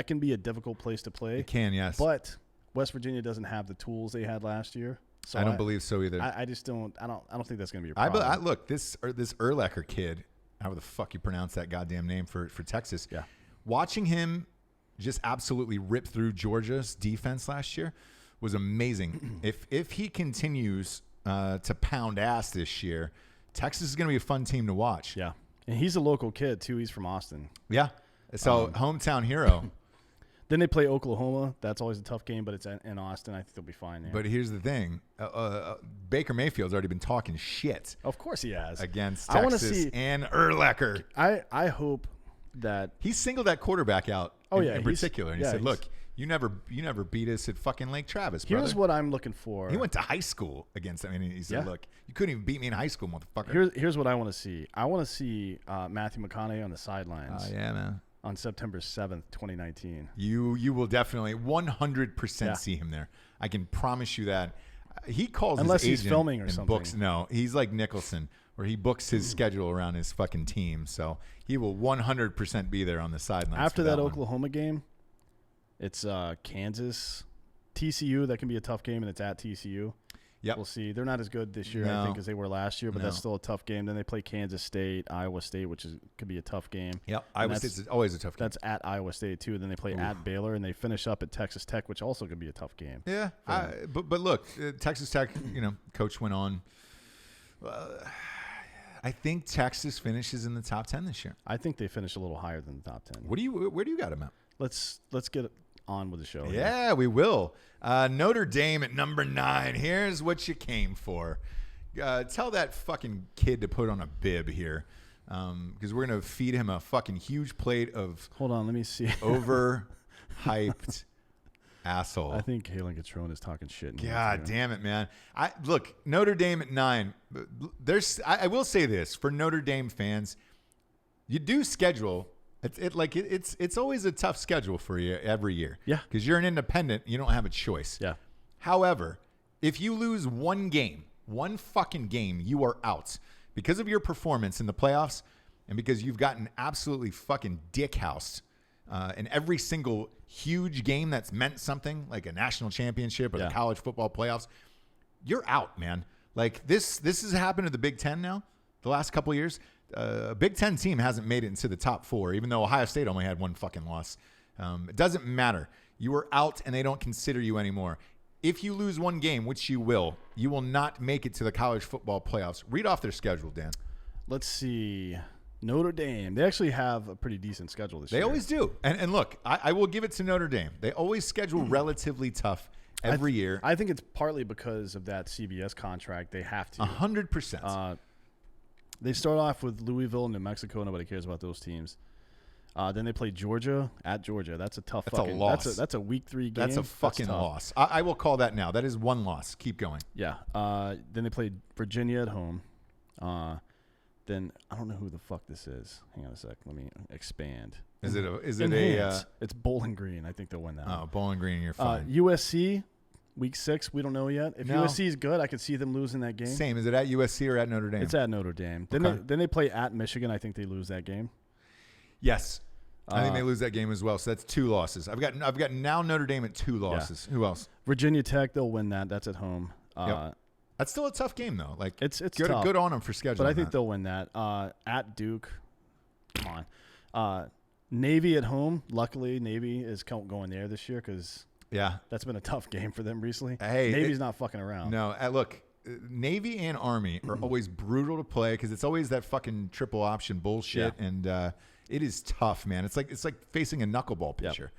can be a difficult place to play. It can, yes. But West Virginia doesn't have the tools they had last year. So I don't believe so either. I just don't. I don't think that's going to be a problem. Look, this Urlacher kid, however the fuck you pronounce that goddamn name for Texas. Yeah. Watching him just absolutely rip through Georgia's defense last year was amazing. If he continues to pound ass this year, Texas is going to be a fun team to watch. Yeah, and he's a local kid too. He's from Austin. Yeah. So hometown hero. Then they play Oklahoma. That's always a tough game, but it's in Austin. I think they'll be fine there. But here's the thing. Baker Mayfield's already been talking shit. Of course he has. Against Texas and Urlacher. I hope that... He singled that quarterback out in particular. And he said, look, You never beat us at fucking Lake Travis, brother. Here's what I'm looking for. He went to high school against him. I mean, he said, look, you couldn't even beat me in high school, motherfucker. Here's what I want to see. I want to see Matthew McConaughey on the sidelines. Oh, yeah, man. On September 7th, 2019. You will definitely 100% see him there. I can promise you that. He calls unless his he's agent filming or and something. books. No, he's like Nicholson, where he books his schedule around his fucking team. So he will 100% be there on the sidelines. After that Oklahoma game, it's Kansas, TCU. That can be a tough game, and it's at TCU. Yep. We'll see. They're not as good this year, I think, as they were last year, but that's still a tough game. Then they play Kansas State, Iowa State, which could be a tough game. Yep. Iowa State's always a tough game. That's at Iowa State, too. Then they play at Baylor, and they finish up at Texas Tech, which also could be a tough game. Yeah. But look, Texas Tech, coach went on. I think Texas finishes in the top 10 this year. I think they finish a little higher than the top 10. Where do you got them at? Let's get on with the show. Yeah, we will. Notre Dame at number 9. Here's what you came for. Tell that fucking kid to put on a bib here, because we're going to feed him a fucking huge plate of Hold on, let me see. overhyped asshole. I think Kalen Catrone is talking shit. God damn it, man. Look, Notre Dame at 9. I will say this, for Notre Dame fans, you do schedule. It's always a tough schedule for you every year. Yeah. Because you're an independent. You don't have a choice. Yeah. However, if you lose one fucking game, you are out. Because of your performance in the playoffs and because you've gotten absolutely fucking dickhoused in every single huge game that's meant something, like a national championship or the college football playoffs, you're out, man. Like this has happened to the Big Ten now the last couple of years. A Big Ten team hasn't made it into the top 4, even though Ohio State only had one fucking loss. It doesn't matter. You are out, and they don't consider you anymore. If you lose one game, which you will not make it to the college football playoffs. Read off their schedule, Dan. Let's see. Notre Dame. They actually have a pretty decent schedule this year. They always do. And look, I will give it to Notre Dame. They always schedule relatively tough every year. I think it's partly because of that CBS contract. They have to. 100%. They start off with Louisville, New Mexico. Nobody cares about those teams. Then they play Georgia at Georgia. That's a tough. That's a loss. That's a week 3 game. That's a fucking loss. I will call that now. That is one loss. Keep going. Yeah. Then they play Virginia at home. Then I don't know who the fuck this is. Hang on a sec. Let me expand. Is it a? It's Bowling Green. I think they'll win that. Oh, Bowling Green. You're fine. USC. Week 6, we don't know yet. If USC is good, I could see them losing that game. Same. Is it at USC or at Notre Dame? It's at Notre Dame. Then they play at Michigan. I think they lose that game. Yes, I think they lose that game as well. So that's 2 losses. I've got now Notre Dame at 2 losses. Yeah. Who else? Virginia Tech. They'll win that. That's at home. Yep. That's still a tough game though. Like it's tough. Good on them for scheduling. But I think they'll win that. At Duke. Come on. Navy at home. Luckily, Navy is going there this year because. Yeah. That's been a tough game for them recently. Hey, Navy's not fucking around. No, look, Navy and Army are always brutal to play because it's always that fucking triple option bullshit, and it is tough, man. It's like facing a knuckleball pitcher. Yep.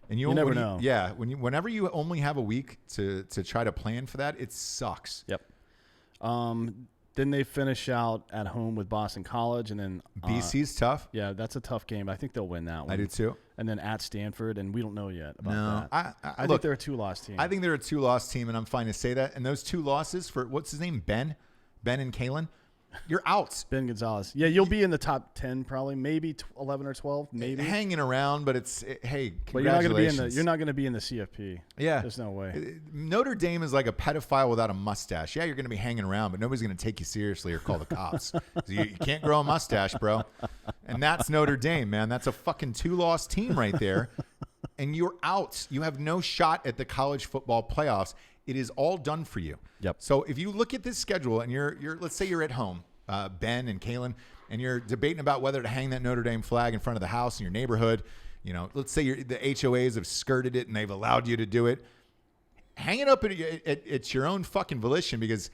And you never know. Whenever you only have a week to try to plan for that, it sucks. Yep. Then they finish out at home with Boston College, and then BC's tough. Yeah, that's a tough game. I think they'll win that one. I do too. And then at Stanford, and we don't know yet about that. I think they're a 2-loss team. I think they're a 2-loss team, and I'm fine to say that. And those 2 losses for what's his name, Ben and Kalen, you're out. Ben Gonzalez. Yeah, you'll be in the top 10 probably, maybe 11 or 12, maybe hanging around. But hey, congratulations. But you're not going to be in the CFP. Yeah, there's no way. Notre Dame is like a pedophile without a mustache. Yeah, you're going to be hanging around, but nobody's going to take you seriously or call the cops. You can't grow a mustache, bro. And that's Notre Dame, man. That's a fucking 2-loss team right there. And you're out. You have no shot at the college football playoffs. It is all done for you. Yep. So if you look at this schedule and you're let's say you're at home, Ben and Kalen, and you're debating about whether to hang that Notre Dame flag in front of the house in your neighborhood, let's say the HOAs have skirted it and they've allowed you to do it. Hang it up at your own fucking volition because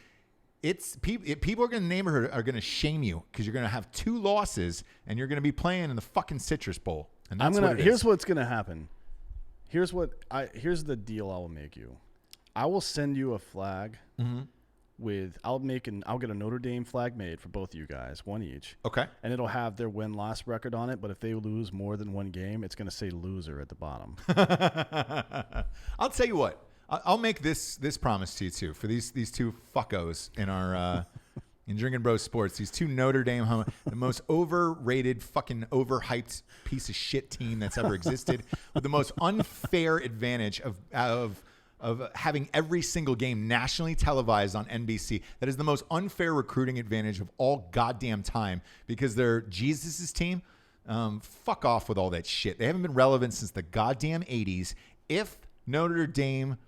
people are going to neighborhood are going to shame you because you're going to have 2 losses and you're going to be playing in the fucking Citrus Bowl. And that's here's what's going to happen. Here's the deal I will make you. I will send you a flag I'll get a Notre Dame flag made for both of you guys, one each. Okay. And it'll have their win-loss record on it, but if they lose more than one game, it's going to say loser at the bottom. I'll tell you what. I'll make this promise to you too for these two fuckos in our in Drinkin' Bros Sports. These two Notre Dame, the most overrated, fucking overhyped piece of shit team that's ever existed, with the most unfair advantage of having every single game nationally televised on NBC. That is the most unfair recruiting advantage of all goddamn time because they're Jesus' team. Fuck off with all that shit. They haven't been relevant since the goddamn 80s. If Notre Dame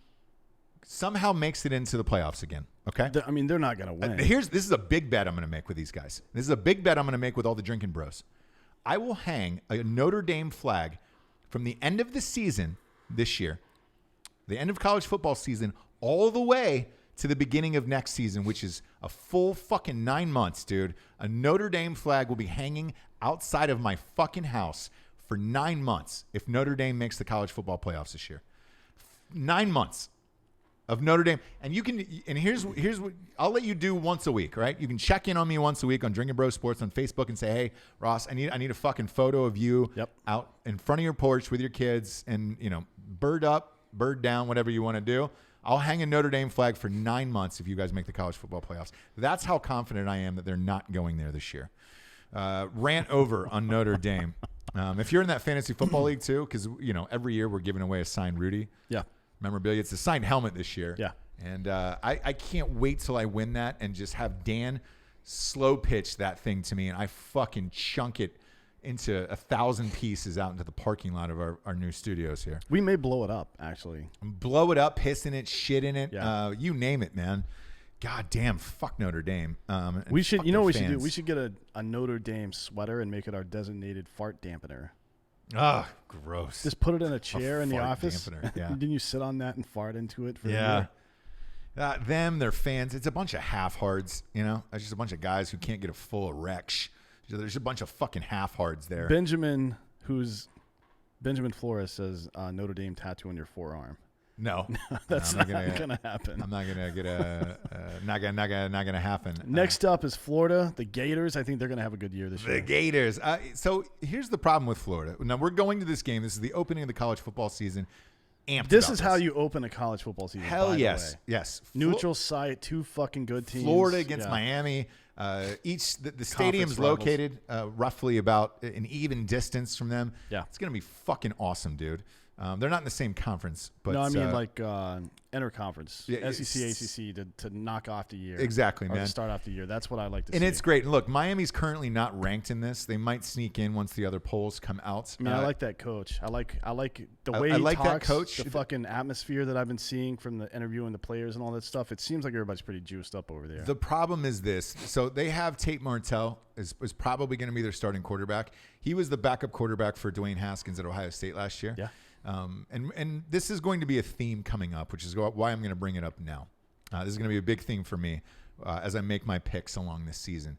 somehow makes it into the playoffs again, okay? I mean, they're not going to win. This is a big bet I'm going to make with these guys. This is a big bet I'm going to make with all the Drinkin' Bros. I will hang a Notre Dame flag from the end of the season this year, the end of college football season, all the way to the beginning of next season, which is a full fucking 9 months, dude. A Notre Dame flag will be hanging outside of my fucking house for 9 months if Notre Dame makes the college football playoffs this year. 9 months of Notre Dame. And you can, and here's what I'll let you do once a week, right? You can check in on me once a week on Drinkin' Bros Sports on Facebook and say, hey, Ross, I need a fucking photo of you out in front of your porch with your kids and, bird up, bird down, whatever you want to do. I'll hang a Notre Dame flag for 9 months if you guys make the college football playoffs. That's how confident I am that they're not going there this year. Rant over on Notre Dame. If you're in that fantasy football league too, because, every year we're giving away a signed Rudy. Yeah. Memorabilia. It's a signed helmet this year. Yeah. And I can't wait till I win that and just have Dan slow pitch that thing to me and I fucking chunk it into 1,000 pieces out into the parking lot of our new studios here. We may blow it up, actually. Blow it up, piss in it, shit in it. Yeah. You name it, man. God damn, fuck Notre Dame. We should, what we should do? We should get a Notre Dame sweater and make it our designated fart dampener. Ah, gross. Just put it in a chair in the office. Yeah. Didn't you sit on that and fart into it for a yeah. year? Them, their fans. It's a bunch of half-hards, It's just a bunch of guys who can't get a full erection. There's a bunch of fucking half-hards there. Benjamin Flores says Notre Dame tattoo on your forearm. No, that's not gonna happen. I'm not gonna get not gonna happen. Next up is Florida, the Gators. I think they're gonna have a good year this year. The Gators. So here's the problem with Florida. Now we're going to this game. This is the opening of the college football season. This is how you open a college football season. Hell by yes, the way. yes. Neutral site, two fucking good teams. Florida against Miami. The stadium's located roughly about an even distance from them. Yeah, it's gonna be fucking awesome, dude. They're not in the same conference, but no, I mean interconference, SEC, ACC to knock off the year. Exactly, man. To start off the year. That's what I like to see. And it's great. Look, Miami's currently not ranked in this. They might sneak in once the other polls come out. I mean, I like that coach. I like the way he talks, that coach. The fucking atmosphere that I've been seeing from the interviewing the players and all that stuff. It seems like everybody's pretty juiced up over there. The problem is this. So they have Tate Martell is probably going to be their starting quarterback. He was the backup quarterback for Dwayne Haskins at Ohio State last year. Yeah. And this is going to be a theme coming up, which is why I'm going to bring it up now. This is going to be a big thing for me as I make my picks along this season.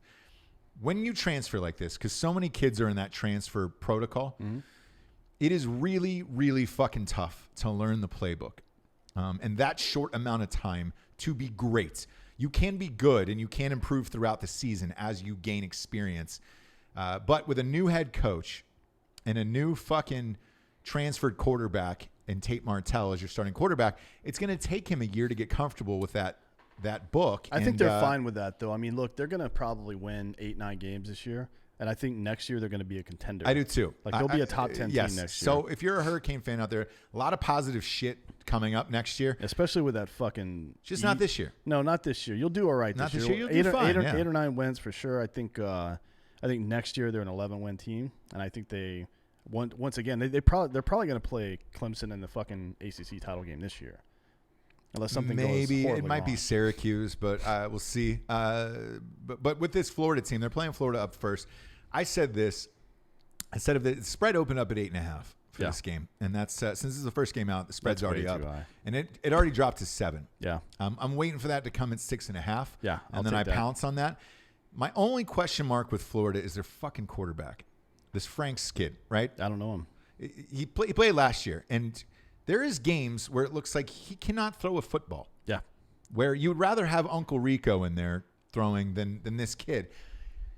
When you transfer like this, because so many kids are in that transfer protocol, it is really, really fucking tough to learn the playbook. And that short amount of time to be great. You can be good and you can improve throughout the season as you gain experience. But with a new head coach and a new fucking transferred quarterback and Tate Martell as your starting quarterback, it's going to take him a year to get comfortable with that book. I think they're fine with that, though. I mean, look, they're going to probably win 8-9 games this year, and I think next year they're going to be a contender. I do too. Like they'll be a top 10 team next year. So if you're a Hurricane fan out there, a lot of positive shit coming up next year, especially with that fucking. Just not this year. No, not this year. You'll do all right. Not this year. You'll do fine. 8 or 9 wins for sure. I think next year they're an 11-win team, and I think they. Once again, they're probably going to play Clemson in the fucking ACC title game this year, unless something goes horribly it might wrong. Be Syracuse, but we'll see. But with this Florida team, they're playing Florida up first. I said this. I said if the spread opened up at 8.5 for this game, and that's since this is the first game out, the spread's already up, and it already dropped to 7. Yeah, I'm waiting for that to come at 6.5. Yeah, and then I pounce on that. My only question mark with Florida is their fucking quarterback. This Frank Skid, right? I don't know him. He played last year, and there is games where it looks like he cannot throw a football. Yeah. where you would rather have Uncle Rico in there throwing than this kid.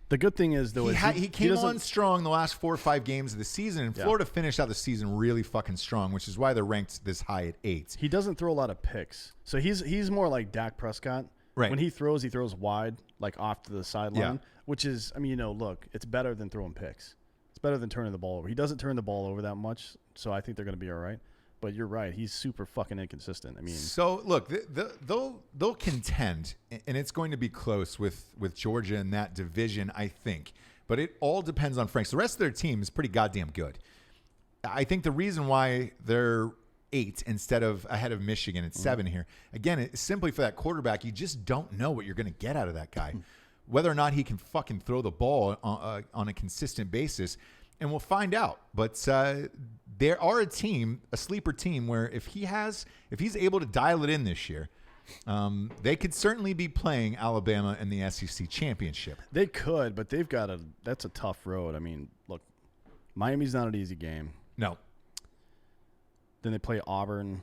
The good thing is, though, he came on strong the last 4 or 5 games of the season, and Florida finished out the season really fucking strong, which is why they're ranked this high at 8. He doesn't throw a lot of picks, so he's more like Dak Prescott. Right. When he throws wide, like off to the sideline, which is, I mean, look, it's better than throwing picks. It's better than turning the ball over. He doesn't turn the ball over that much, so I think they're going to be all right. But you're right. He's super fucking inconsistent. I mean, so look, they'll contend, and it's going to be close with Georgia in that division, I think. But it all depends on Franks. The rest of their team is pretty goddamn good. I think the reason why they're 8 instead of ahead of Michigan at 7 here, again, it's simply for that quarterback. You just don't know what you're going to get out of that guy, whether or not he can fucking throw the ball on a consistent basis. And we'll find out. But there are a sleeper team where if he's able to dial it in this year, they could certainly be playing Alabama in the SEC championship. They could, but that's a tough road. I mean, look, Miami's not an easy game. No. Then they play Auburn.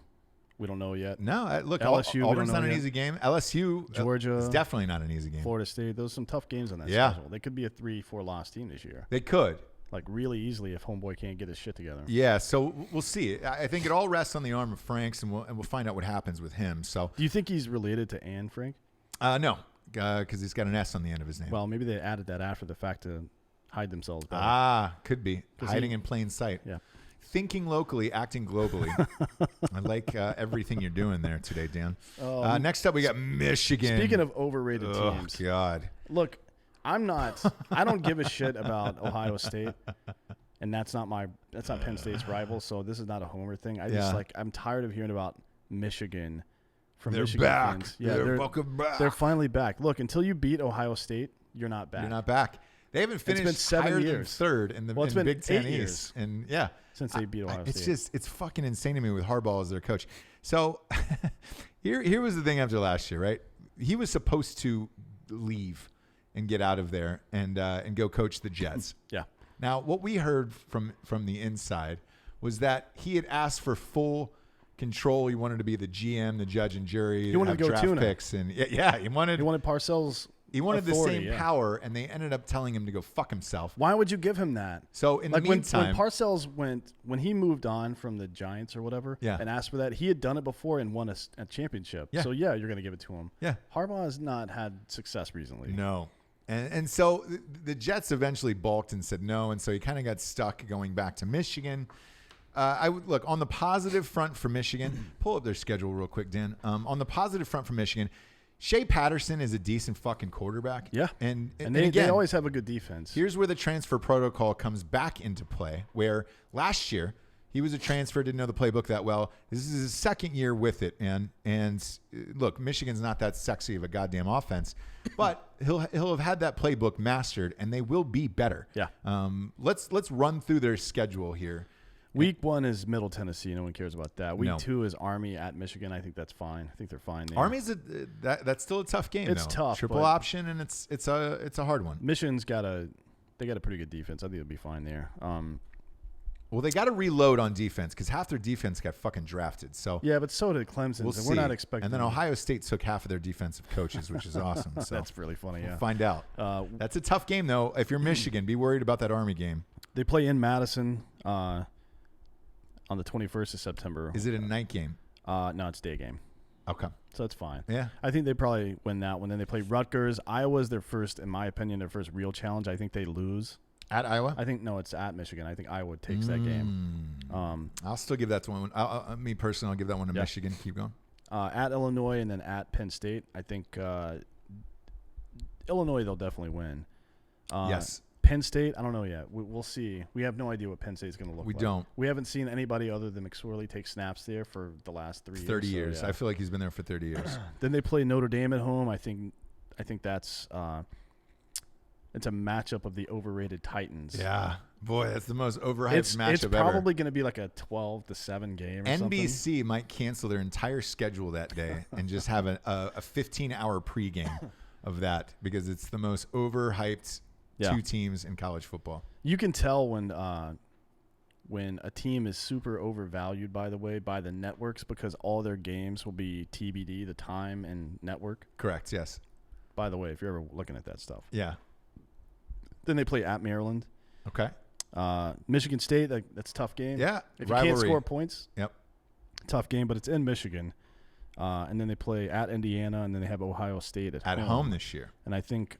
We don't know yet. No, look, LSU, Auburn's not an easy game. LSU, Georgia, is definitely not an easy game. Florida State, those are some tough games on that schedule. They could be a 3-4 loss team this year. They could. Like really easily if homeboy can't get his shit together. Yeah, so we'll see. I think it all rests on the arm of Franks, and we'll find out what happens with him. So, do you think he's related to Anne Frank? No, because he's got an S on the end of his name. Well, maybe they added that after the fact to hide themselves better. Could be hiding in plain sight. Yeah. Thinking locally, acting globally. I like everything you're doing there today, Dan. Next up, we got Michigan. Speaking of overrated teams. Oh, God. Look, I don't give a shit about Ohio State, and that's not Penn State's rival, so this is not a homer thing. I'm tired of hearing about Michigan from Michigan back. fans. Yeah, they're fucking back. They're finally back. Look, until you beat Ohio State, you're not back. You're not back. They haven't finished it's been 7 higher years. than third in the Well, it's been Big Ten 8 East. years. And since they beat Ohio State. It's fucking insane to me with Harbaugh as their coach. So here was the thing after last year, right? He was supposed to leave and get out of there and go coach the Jets. Yeah. Now, what we heard from the inside was that he had asked for full control. He wanted to be the GM, the judge and jury. He wanted to go draft tuna. picks, and he wanted Parcells. He wanted authority, the same power, and they ended up telling him to go fuck himself. Why would you give him that? So in the meantime, when Parcells when he moved on from the Giants or whatever, and asked for that, he had done it before and won a championship. Yeah. So you're going to give it to him. Yeah. Harbaugh has not had success recently. No. And so the Jets eventually balked and said no, and so he kind of got stuck going back to Michigan. I would look on the positive front for Michigan. Pull up their schedule real quick, Dan. On the positive front for Michigan, Shea Patterson is a decent fucking quarterback. Yeah. And again, they always have a good defense. Here's where the transfer protocol comes back into play, where last year he was a transfer, didn't know the playbook that well. This is his second year with it, man. And look, Michigan's not that sexy of a goddamn offense, but he'll have had that playbook mastered, and they will be better. Yeah. Let's run through their schedule here. Week 1 is Middle Tennessee. No one cares about that. Week 2 is Army at Michigan. I think that's fine. I think they're fine there. Army's that's still a tough game. It's though. tough. Triple option, and it's a hard one. Michigan's got a pretty good defense. I think it'll be fine there. Well, they got to reload on defense because half their defense got fucking drafted. So yeah, but so did Clemson. We'll see. see. We're not expecting. And then Ohio State took half of their defensive coaches, which is awesome. So that's really funny. We'll find out. That's a tough game, though. If you're Michigan, be worried about that Army game. They play in Madison on the 21st of September. Is it a night game? No, it's day game. Okay. So that's fine. Yeah. I think they probably win that one. Then they play Rutgers. Iowa's their first, in my opinion, their first real challenge. I think they lose. At Iowa? I think, no, it's at Michigan. I think Iowa takes that game. I'll still give that to one. Me personally, I'll give that one to Michigan. Keep going. At Illinois and then at Penn State. I think Illinois, they'll definitely win. Yes. Penn State, I don't know yet. We'll see. We have no idea what Penn State's going to look like. We don't. We haven't seen anybody other than McSorley take snaps there for the last 30 years. So, I feel like he's been there for 30 years. Then they play Notre Dame at home. I think that's it's a matchup of the overrated Titans. Yeah. Boy, that's the most overhyped matchup ever. It's probably going to be like a 12-7 game or something. NBC might cancel their entire schedule that day and just have a 15-hour pregame of that because it's the most overhyped two teams in college football. You can tell when when a team is super overvalued, by the way, by the networks because all their games will be TBD, the time and network. Correct, yes. By the way, if you're ever looking at that stuff. Yeah. Then they play at Maryland. Okay. Michigan State, that's a tough game. Yeah, if you rivalry. can't score points, yep, tough game, but it's in Michigan. And then they play at Indiana, and then they have Ohio State at home this year. And I think,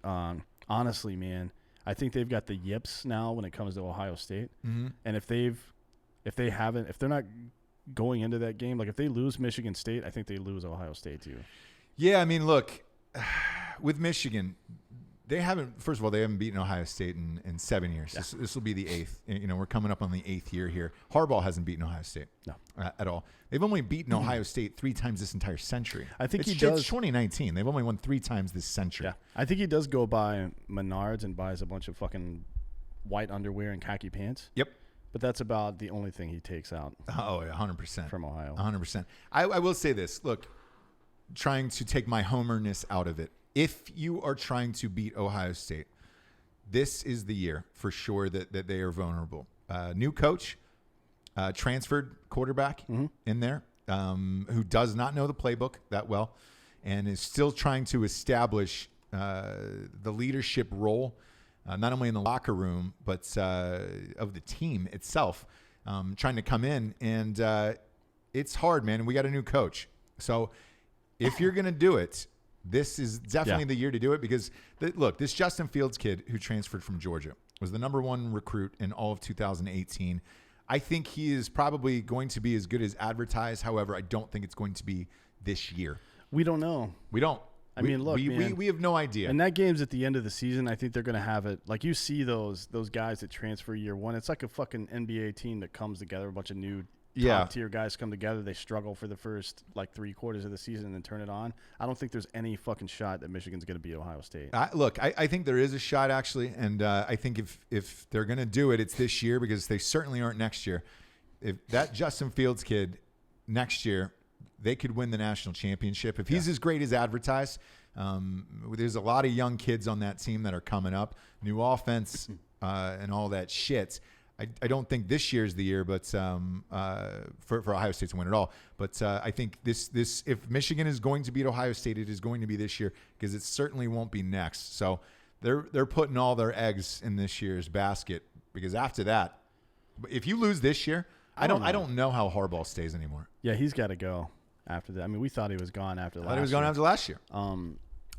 honestly, man, I think they've got the yips now when it comes to Ohio State. Mm-hmm. And if they're not going into that game, like if they lose Michigan State, I think they lose Ohio State too. Yeah, I mean, look, with Michigan, they haven't beaten Ohio State in 7 years. Yeah. This will be the 8th. We're coming up on the 8th year here. Harbaugh hasn't beaten Ohio State at all. They've only beaten Ohio State 3 times this entire century. I think it's 2019. They've only won 3 times this century. Yeah, I think he does go by Menards and buys a bunch of fucking white underwear and khaki pants. Yep. But that's about the only thing he takes out. Oh, 100%. From Ohio. 100%. I will say this. Look, trying to take my homerness out of it. If you are trying to beat Ohio State, this is the year for sure that they are vulnerable. New coach, transferred quarterback in there who does not know the playbook that well and is still trying to establish the leadership role, not only in the locker room, but of the team itself, trying to come in. And it's hard, man. We got a new coach. So if you're going to do it, this is definitely the year to do it because, look, this Justin Fields kid who transferred from Georgia was the '1 recruit in all of 2018. I think he is probably going to be as good as advertised. However, I don't think it's going to be this year. We don't know. We don't. I mean, look, man, we have no idea. And that game's at the end of the season. I think they're going to have it. Like you see those guys that transfer year one. It's like a fucking NBA team that comes together, a bunch of new top-tier guys come together. They struggle for the first, 3 quarters of the season and then turn it on. I don't think there's any fucking shot that Michigan's going to beat Ohio State. I think there is a shot, actually. And I think if they're going to do it, it's this year because they certainly aren't next year. If that Justin Fields kid next year, they could win the national championship. If he's as great as advertised, there's a lot of young kids on that team that are coming up. New offense and all that shit. I don't think this year's the year, but for Ohio State to win it all. But I think this if Michigan is going to beat Ohio State, it is going to be this year because it certainly won't be next. So they're putting all their eggs in this year's basket because after that, if you lose this year, I don't know how Harbaugh stays anymore. Yeah, he's got to go after that. I mean, we thought he was gone after last year. He was gone after last year.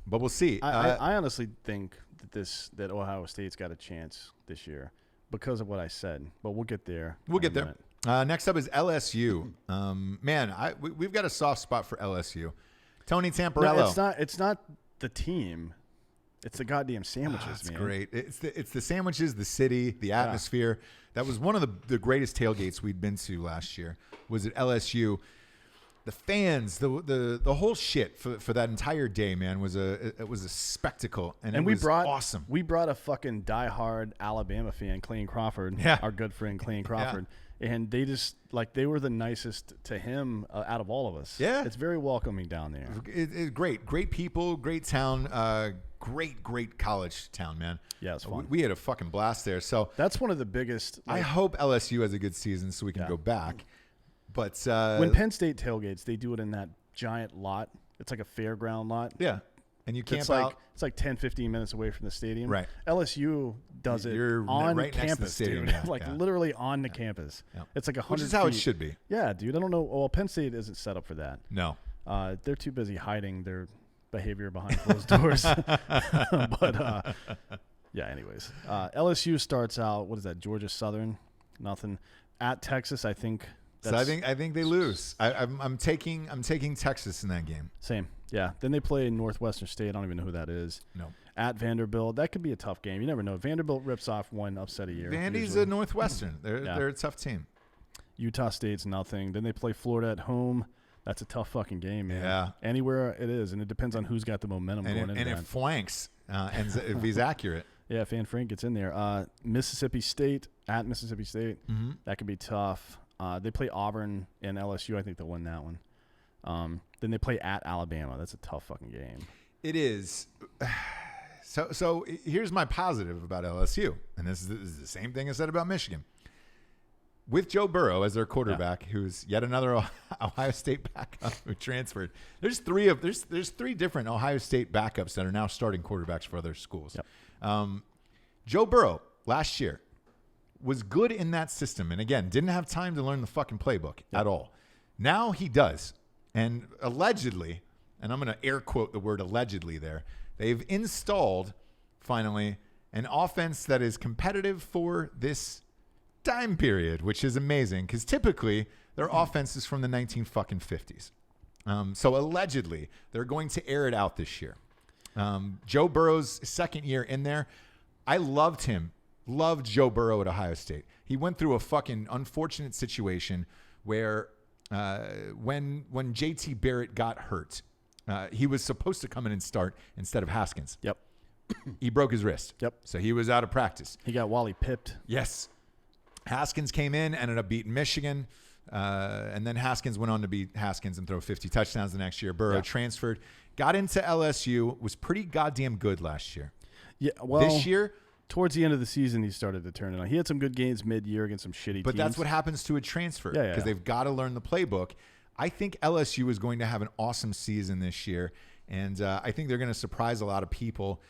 But we'll see. I honestly think that Ohio State's got a chance this year. Because of what I said, but we'll get there. We'll get there. Next up is LSU. Man, we've got a soft spot for LSU. Tony Tamparello. No, it's not the team. It's the goddamn sandwiches, man. It's great. It's the sandwiches, the city, the atmosphere. That was one of the greatest tailgates we'd been to last year. Was at LSU. The fans, the whole shit for that entire day, man, was a spectacle, and it was awesome. We brought a fucking diehard Alabama fan, Clayton Crawford, our good friend Clayton Crawford, and they just they were the nicest to him out of all of us. Yeah, it's very welcoming down there. It's great people, great town, great college town, man. Yeah, it's fun. We had a fucking blast there. So that's one of the biggest. I hope LSU has a good season so we can go back. But when Penn State tailgates, they do it in that giant lot. It's like a fairground lot. Yeah. And you camp out. It's like 10, 15 minutes away from the stadium. Right. LSU does it on right campus, next to the stadium, dude. Literally on the campus. Yeah. It's like 100 Which is how it should be. Yeah, dude. I don't know. Well, Penn State isn't set up for that. No. They're too busy hiding their behavior behind closed doors. But, anyways. LSU starts out, what is that, Georgia Southern? Nothing. At Texas, I think. So I think they lose. I'm taking Texas in that game. Same. Yeah. Then they play Northwestern State. I don't even know who that is. No. At Vanderbilt. That could be a tough game. You never know. Vanderbilt rips off one upset a year. Vandy's a Northwestern. They're a tough team. Utah State's nothing. Then they play Florida at home. That's a tough fucking game, man. Yeah. Anywhere it is, and it depends on who's got the momentum going into that. And it flanks if he's accurate. Yeah, if Van Frank gets in there. Mississippi State at Mississippi State. Mm-hmm. That could be tough. They play Auburn and LSU. I think they'll win that one. Then they play at Alabama. That's a tough fucking game. It is. So here's my positive about LSU, and this is the same thing I said about Michigan. with Joe Burrow as their quarterback, who's yet another Ohio State backup who transferred. There's three different Ohio State backups that are now starting quarterbacks for other schools. Yep. Joe Burrow last year was good in that system, and again, didn't have time to learn the fucking playbook at all. Now he does, and allegedly, and I'm going to air quote the word allegedly there, they've installed finally an offense that is competitive for this time period, which is amazing because typically their offense is from the 1950s. So allegedly, they're going to air it out this year. Joe Burrow's second year in there, I loved him. Loved Joe Burrow at Ohio State. He went through a fucking unfortunate situation where when J.T. Barrett got hurt, he was supposed to come in and start instead of Haskins. Yep. He broke his wrist. Yep. So he was out of practice. He got Wally pipped. Yes. Haskins came in, ended up beating Michigan. And then Haskins went on to beat Haskins and throw 50 touchdowns the next year. Burrow transferred, got into LSU, was pretty goddamn good last year. Yeah. Well, this year, towards the end of the season, he started to turn it on. He had some good games mid-year against some shitty teams. But that's what happens to a transfer because they've got to learn the playbook. I think LSU is going to have an awesome season this year, and I think they're going to surprise a lot of people.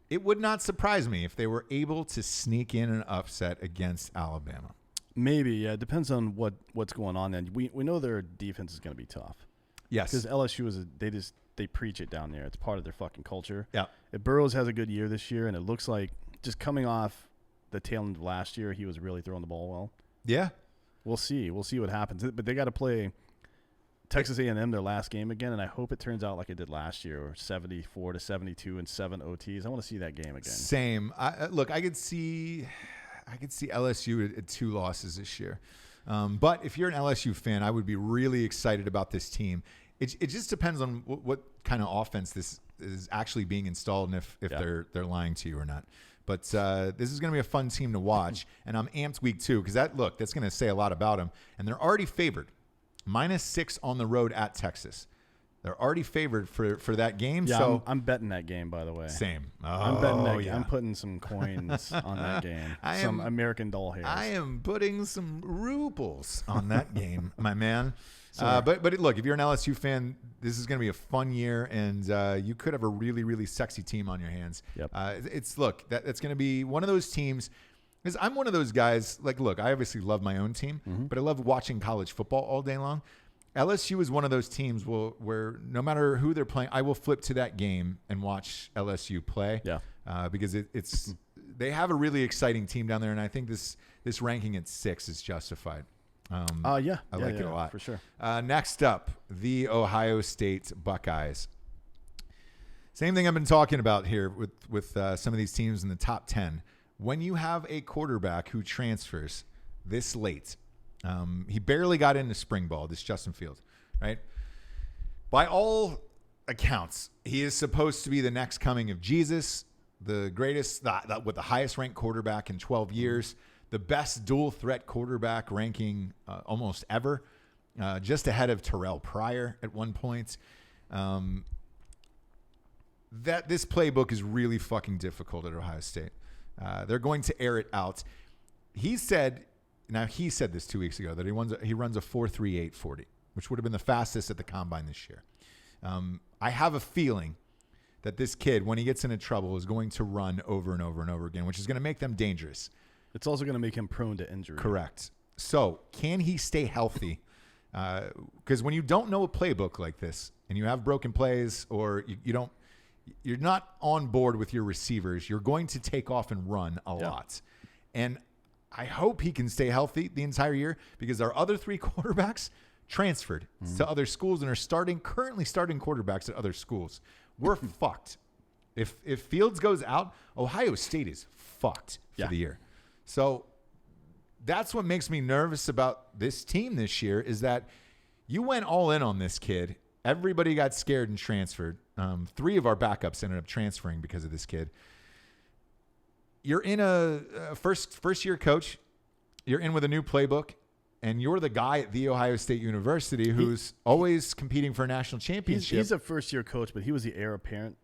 It would not surprise me if they were able to sneak in an upset against Alabama. Maybe, yeah. It depends on what's going on then. We know their defense is going to be tough. Yes. Because LSU they preach it down there. It's part of their fucking culture. Yeah. If Burrows has a good year this year, and it looks like just coming off the tail end of last year, he was really throwing the ball well. Yeah. We'll see. We'll see what happens. But they got to play Texas A&M their last game again, and I hope it turns out like it did last year, or 74-72 and 7 OTs. I want to see that game again. Same. I could see LSU at 2 losses this year. But if you're an LSU fan, I would be really excited about this team. It just depends on what kind of offense this is actually being installed and if they're lying to you or not. But this is going to be a fun team to watch, and I'm amped week 2 because that's going to say a lot about them. And they're already favored, -6 on the road at Texas. They're already favored for that game. Yeah, so I'm betting that game, by the way. Same. I'm betting that game. I'm putting some coins on that game. Some American doll hairs. I am putting some rubles on that game, my man. But look, if you're an LSU fan, this is going to be a fun year, and you could have a really, really sexy team on your hands. Yep. That's going to be one of those teams. Because I'm one of those guys. Like, look, I obviously love my own team, but I love watching college football all day long. LSU is one of those teams where no matter who they're playing, I will flip to that game and watch LSU play. Yeah. Because they have a really exciting team down there, and I think this ranking at 6 is justified. I like it a lot. For sure. Next up, the Ohio State Buckeyes. Same thing I've been talking about here with some of these teams in the top 10. When you have a quarterback who transfers this late, he barely got into spring ball, this Justin Fields, right? By all accounts, he is supposed to be the next coming of Jesus, the greatest, with the highest ranked quarterback in 12 years, the best dual threat quarterback ranking almost ever, just ahead of Terrell Pryor at one point. That this playbook is really fucking difficult at Ohio State. They're going to air it out. He said this 2 weeks ago that he runs a 4.38 40, which would have been the fastest at the combine this year. I have a feeling that this kid, when he gets into trouble, is going to run over and over and over again, which is going to make them dangerous. It's also going to make him prone to injury. Correct. So can he stay healthy? Because when you don't know a playbook like this and you have broken plays or you're not on board with your receivers, you're going to take off and run a lot. And I hope he can stay healthy the entire year because our other 3 quarterbacks transferred to other schools and are currently starting quarterbacks at other schools. We're fucked. If Fields goes out, Ohio State is fucked for the year. So that's what makes me nervous about this team this year is that you went all in on this kid. Everybody got scared and transferred. 3 of our backups ended up transferring because of this kid. You're in a first year coach. You're in with a new playbook, and you're the guy at The Ohio State University who's always competing for a national championship. He's a first year coach, but he was the heir apparent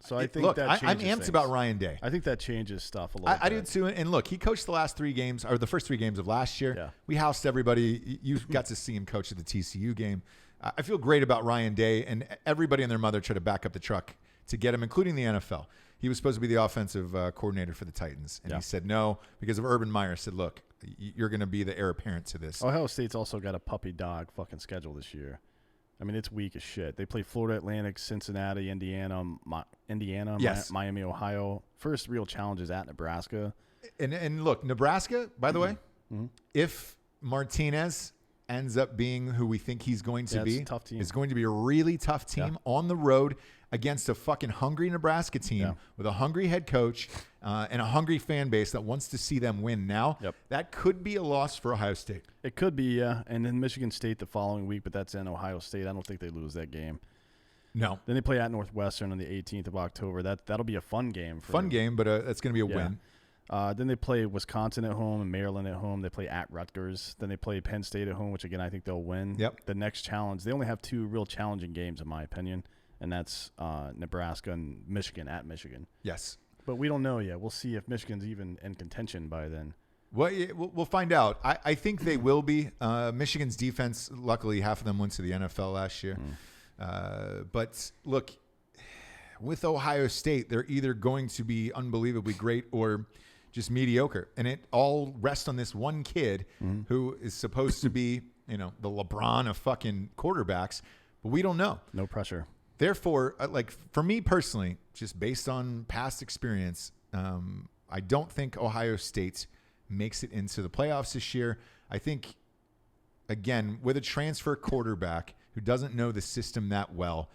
So I think look, I'm amped about Ryan Day. I think that changes stuff a little bit. I do too. And look, he coached the first 3 games of last year. Yeah. We housed everybody. You got to see him coach at the TCU game. I feel great about Ryan Day, and everybody and their mother tried to back up the truck to get him, including the NFL. He was supposed to be the offensive coordinator for the Titans, and he said no because of Urban Meyer. Said, look, you're going to be the heir apparent to this. Ohio State's also got a puppy dog fucking schedule this year. I mean, it's weak as shit. They play Florida Atlantic, Cincinnati, Indiana, Miami, Ohio. First real challenge is at Nebraska. And look, Nebraska, by the way, if Martinez ends up being who we think he's going to be, tough team. is going to be a really tough team on the road against a fucking hungry Nebraska team with a hungry head coach and a hungry fan base that wants to see them win now. That could be a loss for Ohio State. It could be, yeah. And then Michigan State the following week, but that's in Ohio State. I don't think they lose that game. No. Then they play at Northwestern on the 18th of October. That'll be a fun game. But that's going to be a win. Then they play Wisconsin at home and Maryland at home. They play at Rutgers. Then they play Penn State at home, which, again, I think they'll win. The next challenge, they only have 2 real challenging games, in my opinion, and that's Nebraska and Michigan at Michigan. Yes. But we don't know yet. We'll see if Michigan's even in contention by then. Well, we'll find out. I think they will be. Michigan's defense, luckily, half of them went to the NFL last year. But look, with Ohio State, they're either going to be unbelievably great or just mediocre. And it all rests on this one kid who is supposed to be, the LeBron of fucking quarterbacks. But we don't know. No pressure. Therefore, for me personally, just based on past experience, I don't think Ohio State makes it into the playoffs this year. I think, again, with a transfer quarterback who doesn't know the system that well,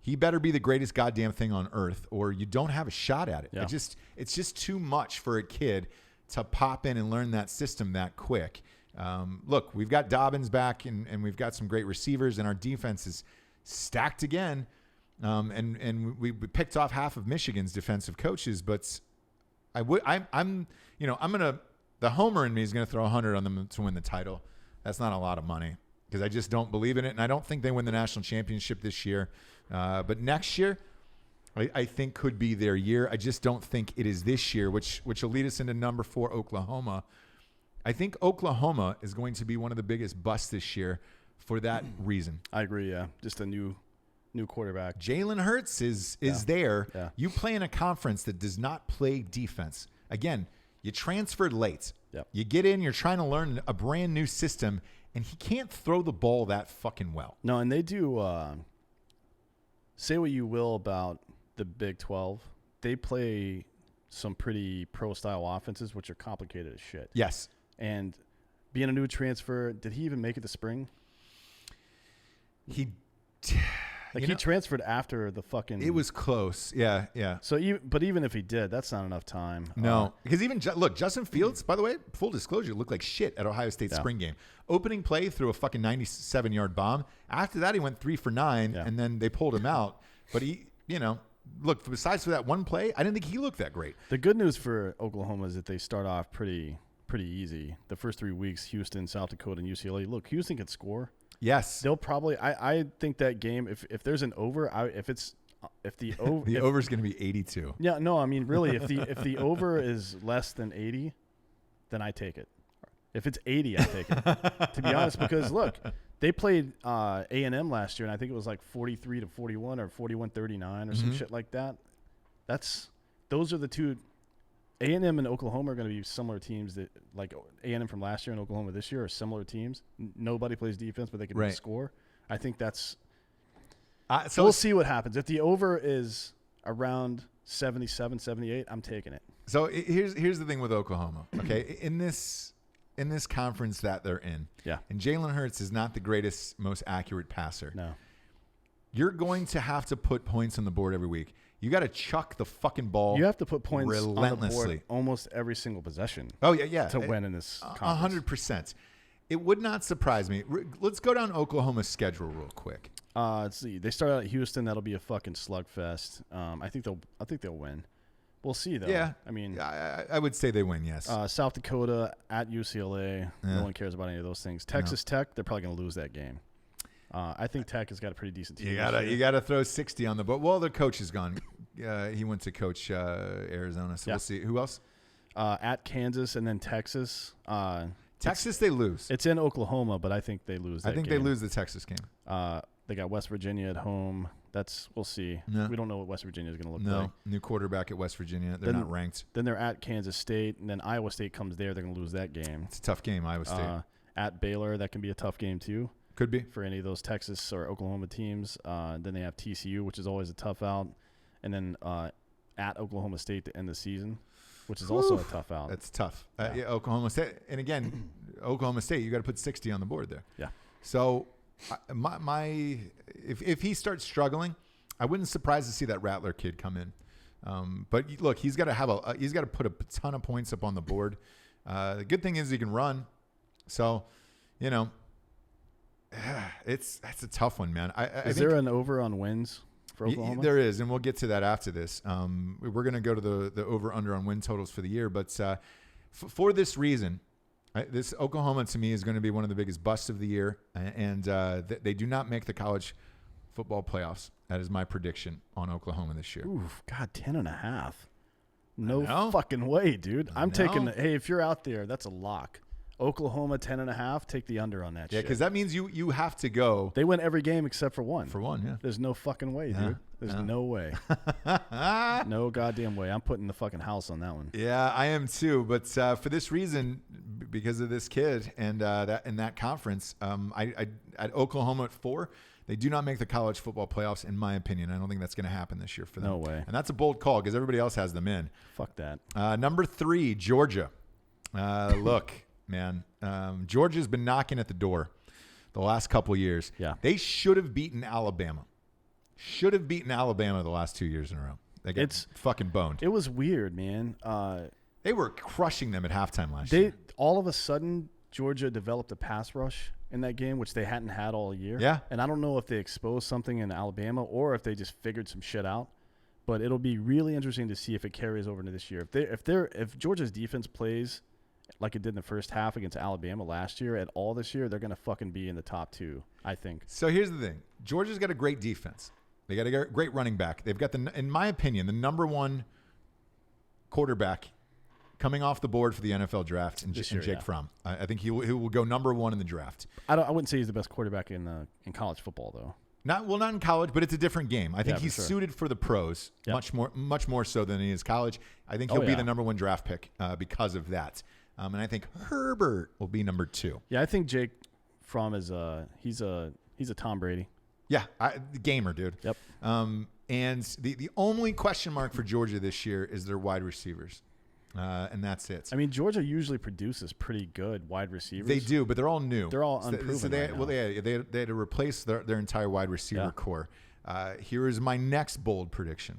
he better be the greatest goddamn thing on earth, or you don't have a shot at it. Yeah. It's just too much for a kid to pop in and learn that system that quick. Look, we've got Dobbins back, and we've got some great receivers, and our defense is stacked again. And we picked off half of Michigan's defensive coaches, but the homer in me is going to throw 100 on them to win the title. That's not a lot of money because I just don't believe in it, and I don't think they win the national championship this year. But next year, I think could be their year. I just don't think it is this year, which will lead us into number 4, Oklahoma. I think Oklahoma is going to be one of the biggest busts this year for that reason. I agree, yeah. Just a new quarterback. Jalen Hurts is there. Yeah. You play in a conference that does not play defense. Again, you transferred late. Yep. You get in, you're trying to learn a brand new system, and he can't throw the ball that fucking well. No, and they do say what you will about the Big 12. They play some pretty pro-style offenses, which are complicated as shit. Yes. And being a new transfer, did he even make it to spring? He transferred after the fucking. It was close, yeah. So, even if he did, that's not enough time. No, because Justin Fields, by the way, full disclosure, looked like shit at Ohio State's spring game. Opening play threw a fucking 97-yard bomb. After that, he went 3 for 9, and then they pulled him out. But he, look. Besides for that one play, I didn't think he looked that great. The good news for Oklahoma is that they start off pretty easy. The first 3 weeks, Houston, South Dakota, and UCLA. Look, Houston can score. Yes, they'll probably. I think that game. If there's an over, if the over is going to be 82. Yeah, no, I mean really, if the over is less than 80, then I take it. If it's 80, I take it. To be honest, because look, they played A&M last year, and I think it was like 43-41 or 41-39 or some shit like that. Those are the two. A&M and Oklahoma are going to be similar teams that, like A&M from last year and Oklahoma this year, are similar teams. Nobody plays defense, but they can score. I think that's. So we'll see what happens. If the over is around 77, 78, I'm taking it. So here's the thing with Oklahoma. Okay, in this conference that they're in, and Jalen Hurts is not the greatest, most accurate passer. No, you're going to have to put points on the board every week. You got to chuck the fucking ball. You have to put points relentlessly on the board almost every single possession. Oh yeah, to win in this conference. 100%. It would not surprise me. Let's go down Oklahoma's schedule real quick. Let's see. They start out at Houston. That'll be a fucking slugfest. I think they'll win. We'll see though. Yeah. I mean, I would say they win. Yes. South Dakota at UCLA. No one cares about any of those things. Texas Tech. They're probably going to lose that game. I think Tech has got a pretty decent team. You gotta throw 60 on the board. Well, their coach is gone. he went to coach Arizona, so Yeah. we'll see. Who else? At Kansas and then Texas. Texas, they lose. It's in Oklahoma, but I think they lose that I think game. they lose the Texas game. They got West Virginia at home. We'll see. No. We don't know what West Virginia is going to look No, like. new quarterback at West Virginia. They're not ranked. Then they're at Kansas State, and then Iowa State comes there. They're going to lose that game. It's a tough game, Iowa State. At Baylor, that can be a tough game too. Could be. For any of those Texas or Oklahoma teams. Then they have TCU, which is always a tough out. And then at Oklahoma State to end the season, which is also a tough out. That's tough. Yeah, Oklahoma State. And again, Oklahoma State, you got to put 60 on the board there. Yeah. So if he starts struggling, I wouldn't surprise to see that Rattler kid come in. But look, he's got to he's got to put a ton of points up on the board. The good thing is he can run. So, that's a tough one, man. Is there an over on wins for Oklahoma? There is, and we'll get to that after this. We're going to go to the over-under on win totals for the year. But for this reason, this Oklahoma, to me, is going to be one of the biggest busts of the year. And they do not make the college football playoffs. That is my prediction on Oklahoma this year. Oof, God, 10.5. No fucking way, dude. I'm taking hey, if you're out there, that's a lock. Oklahoma 10.5. Take the under on that. Yeah, shit. because that means you have to go. They win every game except for one. For one, yeah. There's no fucking way, dude. There's no way. No goddamn way. I'm putting the fucking house on that one. Yeah, I am too. But for this reason, because of this kid and that in that conference, I at Oklahoma at 4. They do not make the college football playoffs, in my opinion. I don't think that's going to happen this year for them. No way. And that's a bold call because everybody else has them in. Fuck that. Number 3, Georgia. Look, man, Georgia's been knocking at the door the last couple years. Yeah. They should have beaten Alabama. Should have beaten Alabama the last 2 years in a row. They got fucking boned. It was weird, man. They were crushing them at halftime last year. All of a sudden, Georgia developed a pass rush in that game, which they hadn't had all year. Yeah. And I don't know if they exposed something in Alabama or if they just figured some shit out. But it'll be really interesting to see if it carries over into this year. If Georgia's defense plays like it did in the first half against Alabama last year at all this year, they're going to fucking be in the top 2, I think. So here's the thing. Georgia's got a great defense. They got a great running back. They've got, in my opinion, the number 1 quarterback coming off the board for the NFL draft in Jake Fromm. I think he will go number 1 in the draft. I wouldn't say he's the best quarterback in college football, though. Not in college, but it's a different game. I think he's suited for the pros much more so than he is college. I think he'll be the number 1 draft pick because of that. And I think Herbert will be number 2. Yeah, I think Jake Fromm is he's a Tom Brady. Yeah, the gamer, dude. Yep. And the only question mark for Georgia this year is their wide receivers. And that's it. I mean, Georgia usually produces pretty good wide receivers. They do, but they're all new. They're all unproven. So they had to replace their entire wide receiver core. Here is my next bold prediction.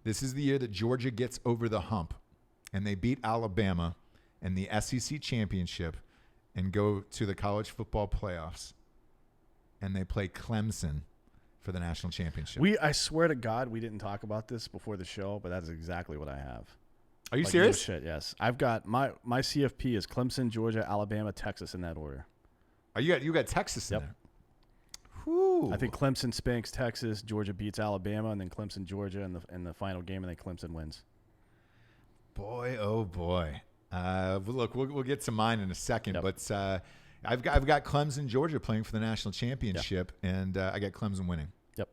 This is the year that Georgia gets over the hump, and they beat Alabama in the SEC championship and go to the college football playoffs, and they play Clemson for the national championship. I swear to God, we didn't talk about this before the show, but that's exactly what I have. Are you serious? No shit, yes. I've got my CFP is Clemson, Georgia, Alabama, Texas in that order. You got Texas in there. Whew. I think Clemson spanks Texas, Georgia beats Alabama, and then Clemson, Georgia in the final game, and then Clemson wins. Boy, oh boy. Look, we'll get to mine in a second, but I've got Clemson, Georgia playing for the national championship, and I got Clemson winning. Yep.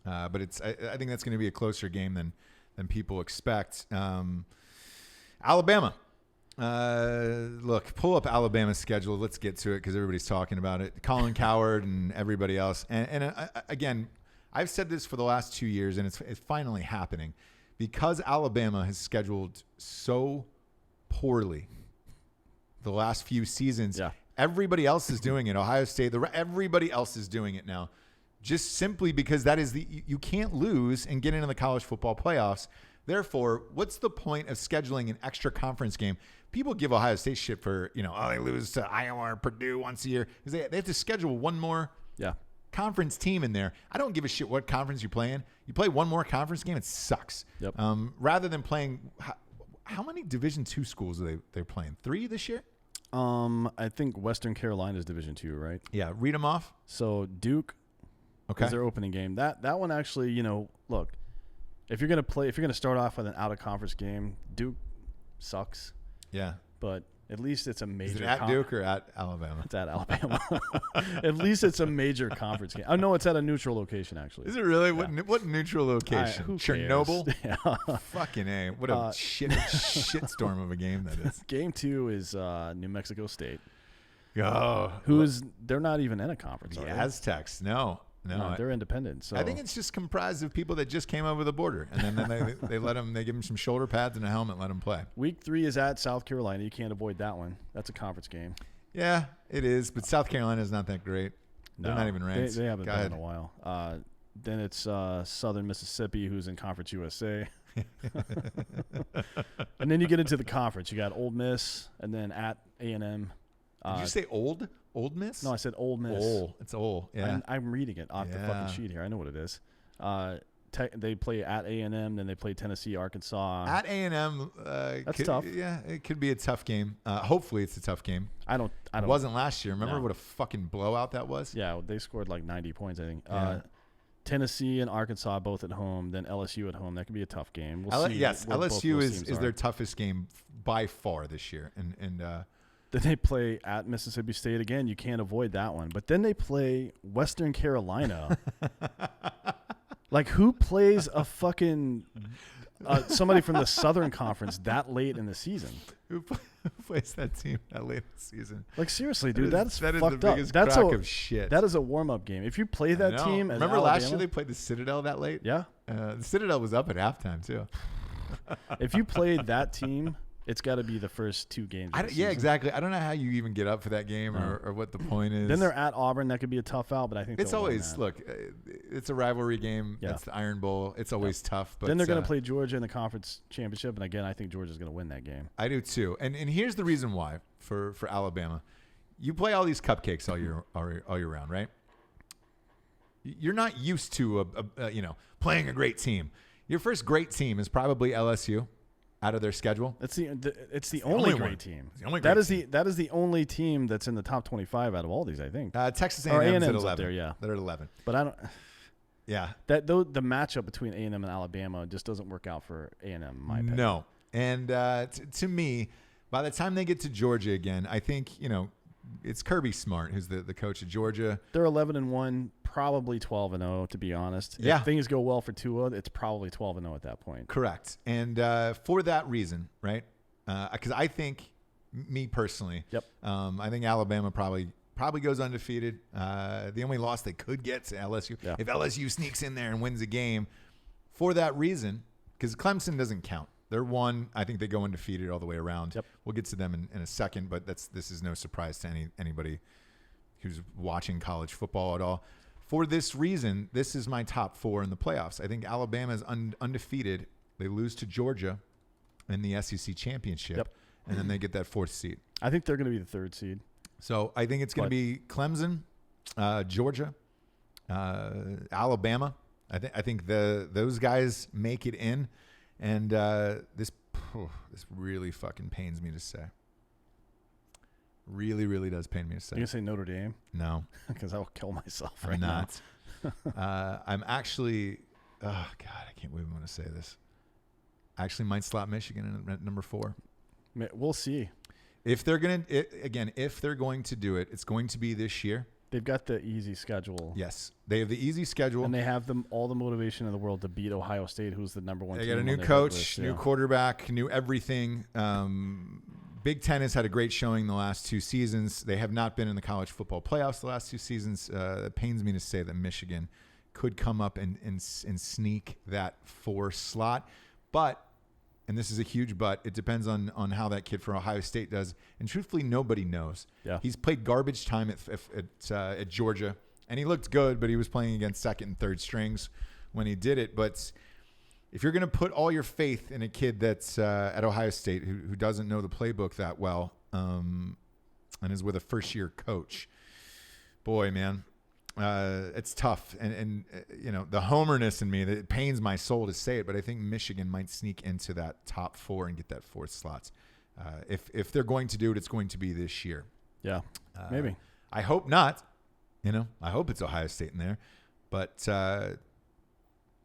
But I think that's going to be a closer game than people expect. Alabama. Look, pull up Alabama's schedule. Let's get to it because everybody's talking about it. Colin Cowherd and everybody else. And again, I've said this for the last 2 years, and it's finally happening. Because Alabama has scheduled so poorly the last few seasons, everybody else is doing it. Ohio State, everybody else is doing it now. Just simply because that is you can't lose and get into the college football playoffs. Therefore, what's the point of scheduling an extra conference game? People give Ohio State shit for, they lose to Iowa or Purdue once a year because they have to schedule one more conference team in there. I don't give a shit what conference you play in. You play one more conference game, it sucks. Yep. Rather than playing, how many Division II schools are they're playing? 3 this year? I think Western Carolina is Division II, right? Yeah, read them off. So Duke is their opening game. That one actually, look, If you're gonna start off with an out of conference game, Duke sucks. Yeah. But at least it's a major. Is it at Duke or at Alabama? It's at Alabama. At least it's a major conference game. Oh no, it's at a neutral location actually. Is it really? Yeah. What neutral location? Who Chernobyl? cares? Yeah. Fucking A. What a shitstorm of a game that is. Game 2 is New Mexico State. Oh. They're not even in a conference. The are they? Aztecs. No, they're independent. So I think it's just comprised of people that just came over the border, and then they give them some shoulder pads and a helmet, let them play. Week 3 is at South Carolina. You can't avoid that one. That's a conference game. Yeah, it is, but South Carolina is not that great. They're not even ranked. They haven't been in a while. Then it's Southern Mississippi, who's in Conference USA. And then you get into the conference. You got Ole Miss, and then at A&M. Did you say Old Miss? No, I said Ole Miss. It's Ole. Yeah, I'm reading it off the fucking sheet here. I know what it is. They play at A&M, then they play Tennessee, Arkansas. At A&M, that's tough. Yeah, it could be a tough game. Hopefully, it's a tough game. I don't. It wasn't last year. Remember what a fucking blowout that was? Yeah, they scored like 90 points, I think. Yeah. Tennessee and Arkansas both at home, then LSU at home. That could be a tough game. We'll see. Yes, LSU is their toughest game by far this year, and then they play at Mississippi State again. You can't avoid that one. But then they play Western Carolina. Like, who plays a fucking somebody from the Southern Conference that late in the season? Who plays that team that late in the season? Like, seriously, dude, that is the fucked biggest up. crock of shit. That is a warm-up game. If you play that team, as remember Alabama, last year they played the Citadel that late? Yeah, the Citadel was up at halftime too. If you played that team, it's got to be the first 2 games. Yeah, exactly. I don't know how you even get up for that game or what the point is. Then they're at Auburn. That could be a tough out, but I think it's always it's a rivalry game. Yeah. It's the Iron Bowl. It's always tough. But then they're going to play Georgia in the conference championship, and again, I think Georgia's going to win that game. I do too. And here's the reason why for Alabama. You play all these cupcakes all year round, right? You're not used to playing a great team. Your first great team is probably LSU. Out of their schedule, it's the only great team. That is the only team that's in the top 25 out of all these. I think Texas A&M's at 11. Up there, yeah, they're at 11. But I don't. Yeah, the matchup between A&M and Alabama just doesn't work out for A&M. In my opinion. No, and to me, by the time they get to Georgia again, I think it's Kirby Smart who's the coach of Georgia. They're 11-1, probably 12-0 to be honest. Yeah. If things go well for Tua, it's probably 12-0 at that point. Correct. And for that reason, right? Because I think, me personally, yep. I think Alabama probably goes undefeated. The only loss they could get to LSU, if LSU sneaks in there and wins a game, for that reason, because Clemson doesn't count. They're one. I think they go undefeated all the way around. Yep. We'll get to them in a second, but this is no surprise to anybody who's watching college football at all. For this reason, this is my top 4 in the playoffs. I think Alabama is undefeated. They lose to Georgia in the SEC championship, and then they get that 4th seed. I think they're going to be the 3rd seed. So I think it's going to be Clemson, Georgia, Alabama. I think those guys make it in. And this really fucking pains me to say. Really, really does pain me to say. You gonna say Notre Dame? No, because I will kill myself I'm not. I'm actually. Oh God, I can't believe I'm going to say this. I actually might slot Michigan in at number 4. We'll see. If they're going to do it, it's going to be this year. They've got the easy schedule. Yes, they have the easy schedule, and they have all the motivation in the world to beat Ohio State, who's the number 1 team. They got a new coach, new quarterback, new everything. Big Ten has had a great showing the last 2 seasons. They have not been in the college football playoffs the last 2 seasons. It pains me to say that Michigan could come up and sneak that 4 slot, but. And this is a huge but. It depends on how that kid from Ohio State does. And truthfully, nobody knows. Yeah. He's played garbage time at Georgia, and he looked good, but he was playing against 2nd and 3rd strings when he did it. But if you're going to put all your faith in a kid that's at Ohio State who doesn't know the playbook that well and is with a first-year coach, boy, man. It's tough, and the homerness in me, that it pains my soul to say it, but I think Michigan might sneak into that top 4 and get that 4th slot. If they're going to do it, it's going to be this year. Yeah, maybe. I hope not. I hope it's Ohio State in there, but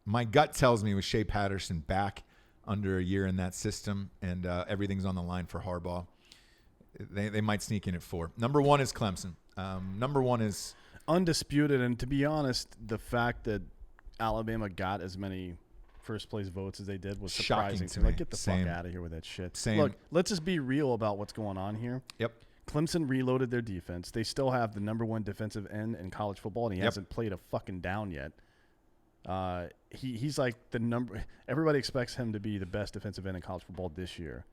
My gut tells me with Shea Patterson back under a year in that system and everything's on the line for Harbaugh, they might sneak in at 4. Number 1 is Clemson. Number 1 is undisputed. And to be honest, the fact that Alabama got as many first place votes as they did was surprising to me. Like, get the fuck out of here with that shit. Look, let's just be real about what's going on here. Yep. Clemson reloaded their defense. They still have the number 1 defensive end in college football, and he hasn't played a fucking down yet. He's like the number. Everybody expects him to be the best defensive end in college football this year,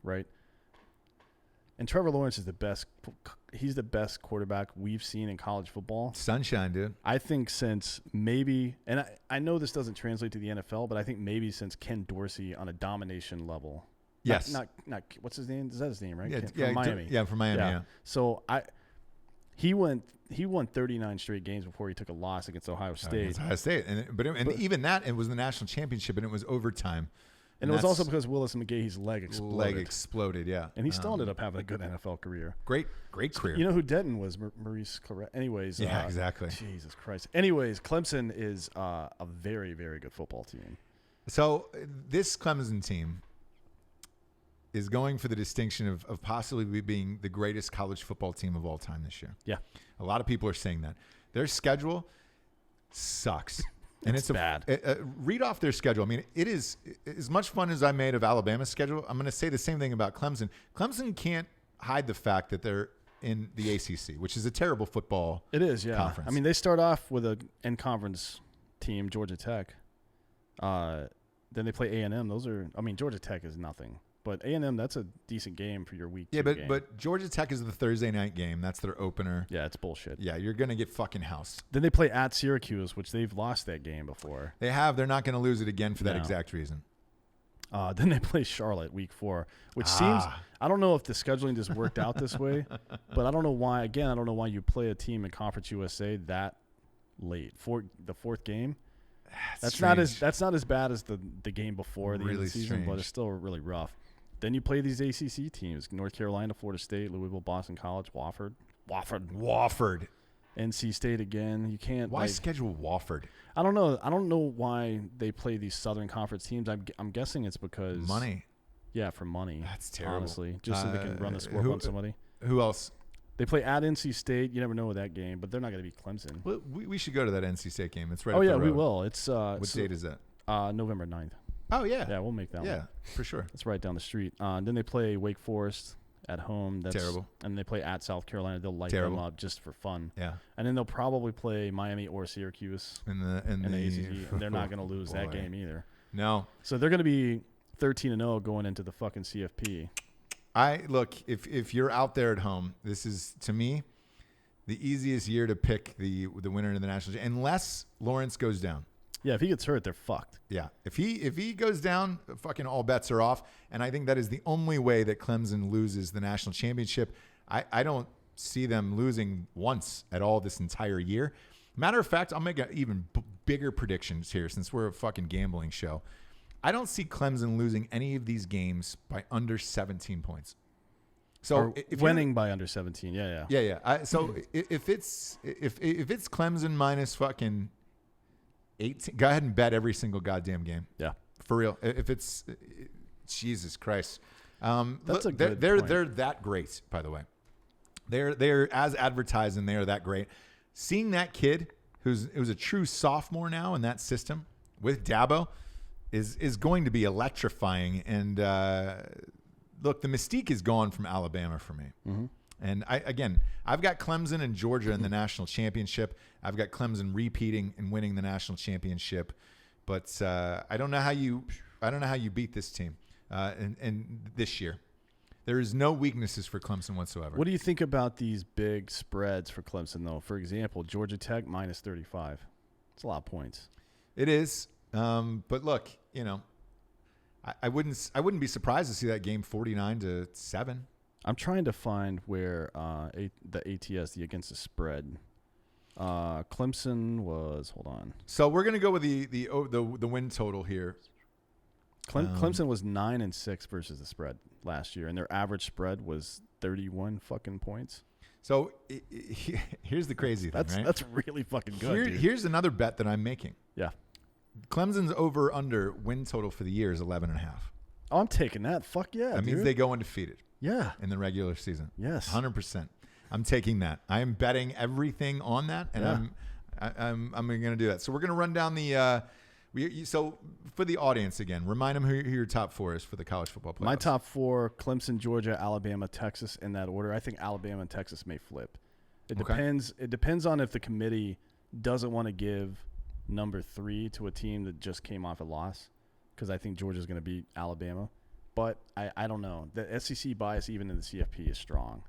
right? And Trevor Lawrence is the best. He's the best quarterback we've seen in college football. Sunshine, dude. I think since maybe, and I know this doesn't translate to the NFL, but I think maybe since Ken Dorsey on a domination level. Yes. Not what's his name? Is that his name, right? Yeah, from Miami. Yeah, from Miami. Yeah. So he won 39 straight games before he took a loss against Ohio State. Against Ohio State, but even that, it was the national championship, and it was overtime. And it was also because Willis McGahee's leg exploded, yeah. And he still ended up having a good NFL career. Great career. You know who Denton was? Maurice Claret. Anyways. Yeah, exactly. Jesus Christ. Anyways, Clemson is a very, very good football team. So this Clemson team is going for the distinction of possibly being the greatest college football team of all time this year. Yeah. A lot of people are saying that. Their schedule sucks. And it's bad. Read off their schedule. I mean, it is as much fun as I made of Alabama's schedule. I'm going to say the same thing about Clemson. Clemson can't hide the fact that they're in the ACC, which is a terrible football It is, yeah. conference. I mean, they start off with an in-conference team, Georgia Tech. Then they play A&M. Georgia Tech is nothing. But A&M, that's a decent game for your week 2 game. But Georgia Tech is the Thursday night game. That's their opener. Yeah, it's bullshit. Yeah, you're going to get fucking housed. Then they play at Syracuse, which they've lost that game before. They have. They're not going to lose it again for that exact reason. Then they play Charlotte week 4, which seems – I don't know if the scheduling just worked out this way, but I don't know why – again, I don't know why you play a team in Conference USA that late. For the 4th game. That's not as bad as the game before the end of the season, but it's still really rough. Then you play these ACC teams: North Carolina, Florida State, Louisville, Boston College, Wofford, NC State again. You can't. Why schedule Wofford? I don't know. I don't know why they play these Southern Conference teams. I'm guessing it's because money. Yeah, for money. That's terrible. Honestly, just so they can run the score on somebody. Who else? They play at NC State. You never know with that game, but they're not going to beat Clemson. Well, we should go to that NC State game. It's right. Oh up yeah, the road. we will. It's what date is that? November 9th. Oh, yeah. Yeah, we'll make that one. Yeah, for sure. It's right down the street. Then they play Wake Forest at home. That's terrible. And they play at South Carolina. They'll light them up just for fun. Yeah. And then they'll probably play Miami or Syracuse in the ACC. And they're not going to lose that game either. No. So they're going to be 13-0 going into the fucking CFP. Look, if you're out there at home, this is, to me, the easiest year to pick the winner in the national, unless Lawrence goes down. Yeah, if he gets hurt, they're fucked. Yeah, if he goes down, fucking all bets are off. And I think that is the only way that Clemson loses the national championship. I don't see them losing once at all this entire year. Matter of fact, I'll make an even bigger predictions here since we're a fucking gambling show. I don't see Clemson losing any of these games by under 17 points. So if winning by under 17, yeah. So if it's Clemson minus fucking 18, go ahead and bet every single goddamn game. Yeah, for real. If it's Jesus Christ, that's a good they're point. They're that great, by the way. They're as advertised, and they are that great. Seeing that kid who's a true sophomore now in that system with Dabo is going to be electrifying. And look, the mystique is gone from Alabama for me. Mm-hmm. And I've got Clemson and Georgia in the national championship. I've got Clemson repeating and winning the national championship. But I don't know how you beat this team and this year. There is no weaknesses for Clemson whatsoever. What do you think about these big spreads for Clemson, though? For example, Georgia Tech minus 35. It's a lot of points. It is. But look, I wouldn't be surprised to see that game 49-7. I'm trying to find where the ATS, the against the spread. Clemson was, hold on. So we're gonna go with the win total here. Clemson was 9-6 versus the spread last year, and their average spread was 31 fucking points. So here's the crazy thing, right? That's really fucking good. Here's another bet that I'm making. Yeah. Clemson's over/under win total for the year is 11.5. Oh, I'm taking that. Fuck yeah, That means they go undefeated. Yeah. In the regular season. Yes. 100%. I'm taking that. I am betting everything on that, and I'm going to do that. So we're going to run down the so for the audience again, remind them who your top 4 is for the college football playoffs. My top 4: Clemson, Georgia, Alabama, Texas, in that order. I think Alabama and Texas may flip. It depends. It depends on if the committee doesn't want to give number 3 to a team that just came off a loss, because I think Georgia's going to beat Alabama. But I don't know. The SEC bias even in the CFP is strong.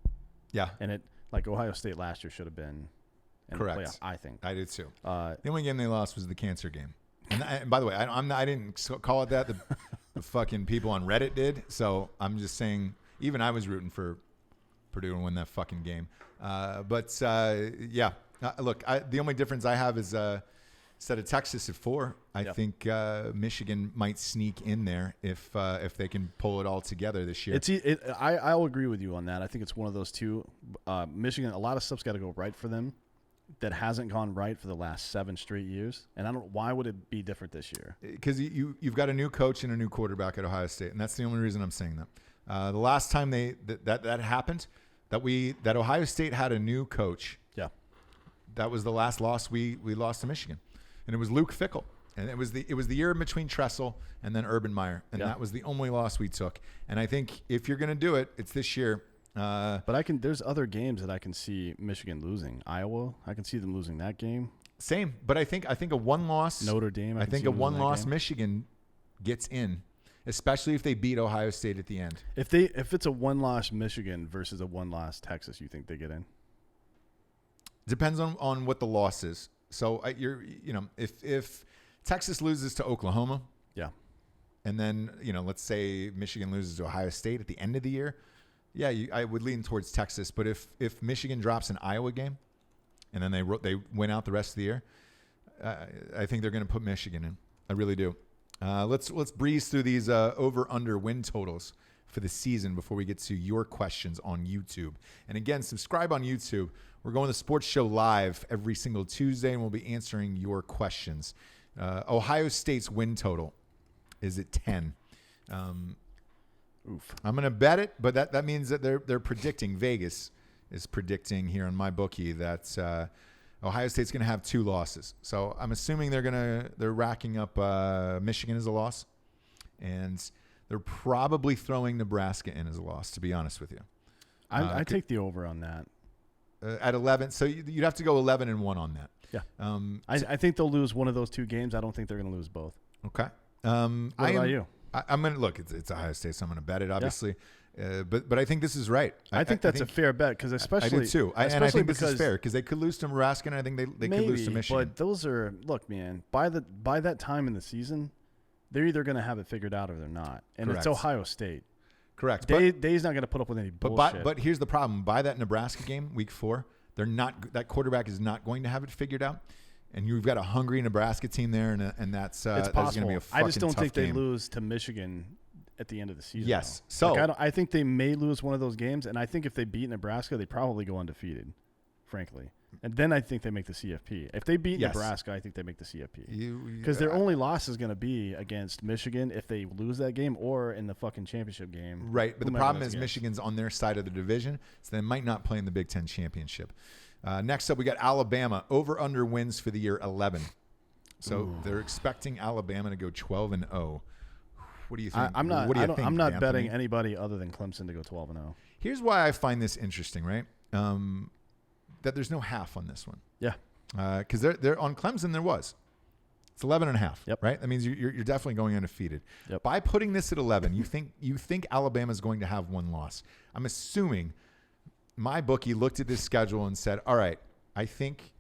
Yeah. And it, like Ohio State last year, should have been in the playoff, I think. I did too. The only game they lost was the cancer game. And by the way, I didn't call it that. The fucking people on Reddit did. So I'm just saying, even I was rooting for Purdue to win that fucking game. Look, the only difference I have is instead of Texas at 4, I think Michigan might sneak in there if they can pull it all together this year. I'll agree with you on that. I think it's one of those two. Michigan, a lot of stuff's got to go right for them that hasn't gone right for the last 7 straight years. And why would it be different this year? Because you've got a new coach and a new quarterback at Ohio State, and that's the only reason I'm saying that. The last time that happened, that Ohio State had a new coach, that was the last loss we lost to Michigan. And it was Luke Fickell, and it was the year in between Tressel and then Urban Meyer, and that was the only loss we took. And I think if you're going to do it, it's this year. But there's other games that I can see Michigan losing. Iowa, I can see them losing that game. Same, but I think a one-loss Notre Dame. I think a one-loss Michigan gets in, especially if they beat Ohio State at the end. If it's a one-loss Michigan versus a one-loss Texas, you think they get in? Depends on what the loss is. So if Texas loses to Oklahoma, and then let's say Michigan loses to Ohio State at the end of the year, I would lean towards Texas. But if Michigan drops an Iowa game, and then they win out the rest of the year, I think they're going to put Michigan in. I really do. Let's breeze through these over/under win totals for the season before we get to your questions on YouTube. And again, subscribe on YouTube. We're going to Sports Show Live every single Tuesday, and we'll be answering your questions. Ohio State's win total is at 10. Oof. I'm going to bet it, but that means that they're predicting, Vegas is predicting here on my bookie that Ohio State's going to have 2 losses. So I'm assuming they're racking up Michigan as a loss, and they're probably throwing Nebraska in as a loss, to be honest with you. I take the over on that. At 11, so you'd have to go 11-1 on that. Yeah. I think they'll lose one of those 2 games. I don't think they're going to lose both. Okay. What about you? I'm going to look. It's Ohio State, so I'm going to bet it, obviously. Yeah. But I think this is right. I think that's a fair bet because especially I do too. And I think this is fair because they could lose to Nebraska, and I think they could lose to Michigan. But those are man. By that time in the season, they're either going to have it figured out or they're not. And Correct. It's Ohio State. Correct. Day's not going to put up with any bullshit. But here's the problem. By that Nebraska game, week 4, that quarterback is not going to have it figured out. And you've got a hungry Nebraska team there, and that's going to be a fucking tough game. I just don't think they lose to Michigan at the end of the season. Yes. Though. So I think they may lose one of those games, and I think if they beat Nebraska, they probably go undefeated, frankly. And then I think they make the CFP. If they beat Nebraska, I think they make the CFP. Because their only loss is going to be against Michigan if they lose that game or in the fucking championship game. Right, but the problem is Michigan's on their side of the division, so they might not play in the Big Ten championship. Next up, we got Alabama. Over/under wins for the year 11. So they're expecting Alabama to go 12-0. What do you think? I'm not betting anybody other than Clemson to go 12-0. Here's why I find this interesting, right? That there's no half on this one. Yeah. Because they're on Clemson there was. It's 11.5. Yep. Right? That means you're definitely going undefeated. Yep. By putting this at 11, you think Alabama's going to have 1 loss. I'm assuming my bookie looked at this schedule and said, all right, I think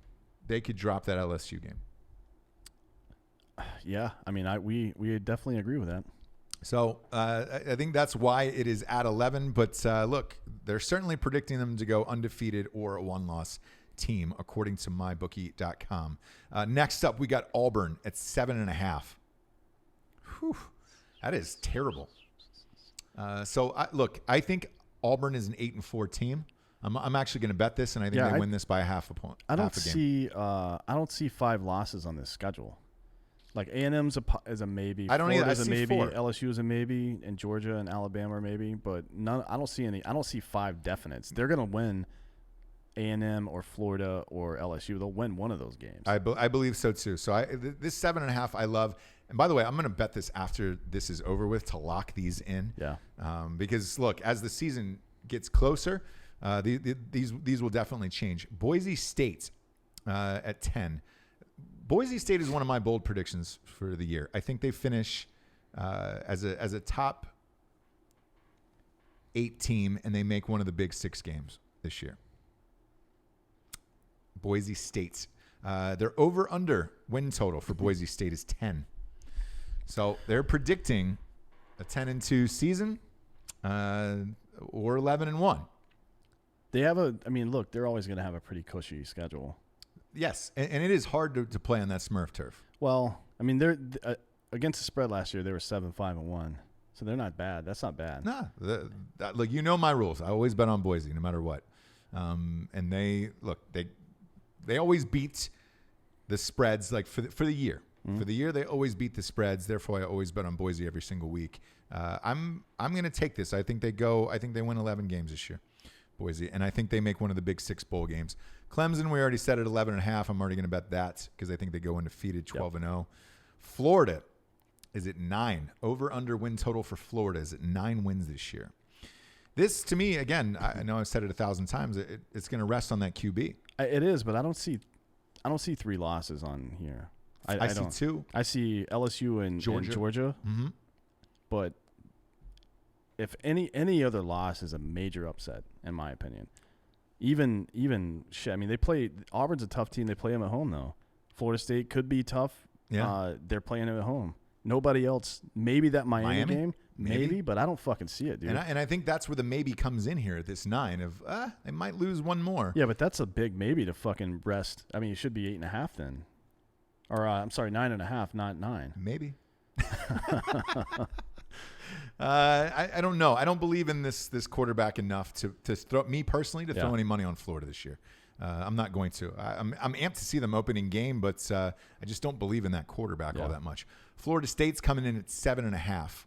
they could drop that LSU game. Yeah. I mean, we definitely agree with that. So I think that's why it is at 11. But look, they're certainly predicting them to go undefeated or a 1-loss team, according to mybookie.com. Next up, we got Auburn at 7.5. Whew, that is terrible. I think Auburn is an 8-4 team. I'm actually going to bet this, and I think they win this by half a point. I don't see 5 losses on this schedule. Like A&M's is a maybe. I don't either. I Florida's a see maybe. 4. LSU is a maybe, and Georgia and Alabama are maybe. But none. I don't see any. I don't see 5 definites. They're gonna win A&M or Florida or LSU. They'll win one of those games. I believe so too. So this 7.5 I love. And by the way, I'm going to bet this after this is over with to lock these in. Yeah. Because look, as the season gets closer, these will definitely change. Boise State at 10. Boise State is one of my bold predictions for the year. I think they finish as a top 8 team, and they make one of the big 6 games this year. Boise State. Their over-under win total for Boise State is 10. So they're predicting a 10-2 season or 11-1. They have look, they're always going to have a pretty cushy schedule. Yes, and it is hard to play on that Smurf turf. Well, I mean, they're against the spread last year. They were 7-5-1, so they're not bad. That's not bad. Nah, look, you know my rules. I always bet on Boise, no matter what. And they always beat the spreads, like for the year. Mm-hmm. For the year, they always beat the spreads. Therefore, I always bet on Boise every single week. I'm going to take this. I think they win 11 games this year, Boise, and I think they make one of the big 6 bowl games. Clemson, we already said at 11.5. I'm already going to bet that because I think they go undefeated 12-0. Florida is at 9. Over/under win total for Florida is at 9 wins this year. This, to me, again, I know I've said it 1,000 times. It's going to rest on that QB. It is, but I don't see 3 losses on here. I see 2. I see LSU and Georgia. Mm-hmm. But if any other loss is a major upset, in my opinion. Even they play Auburn's a tough team. They play them at home though. Florida State could be tough. Yeah. They're playing them at home. Nobody else. Maybe that Miami game. Maybe, but I don't fucking see it, dude. And I think that's where the maybe comes in here at this 9 of they might lose one more. Yeah, but that's a big maybe to fucking rest. I mean, it should be 8.5 then. Or I'm sorry, 9.5, not 9. Maybe. I don't know. I don't believe in this quarterback enough to throw me personally to throw any money on Florida this year. I'm not going to. I'm amped to see them opening game, but I just don't believe in that quarterback all that much. Florida State's coming in at 7.5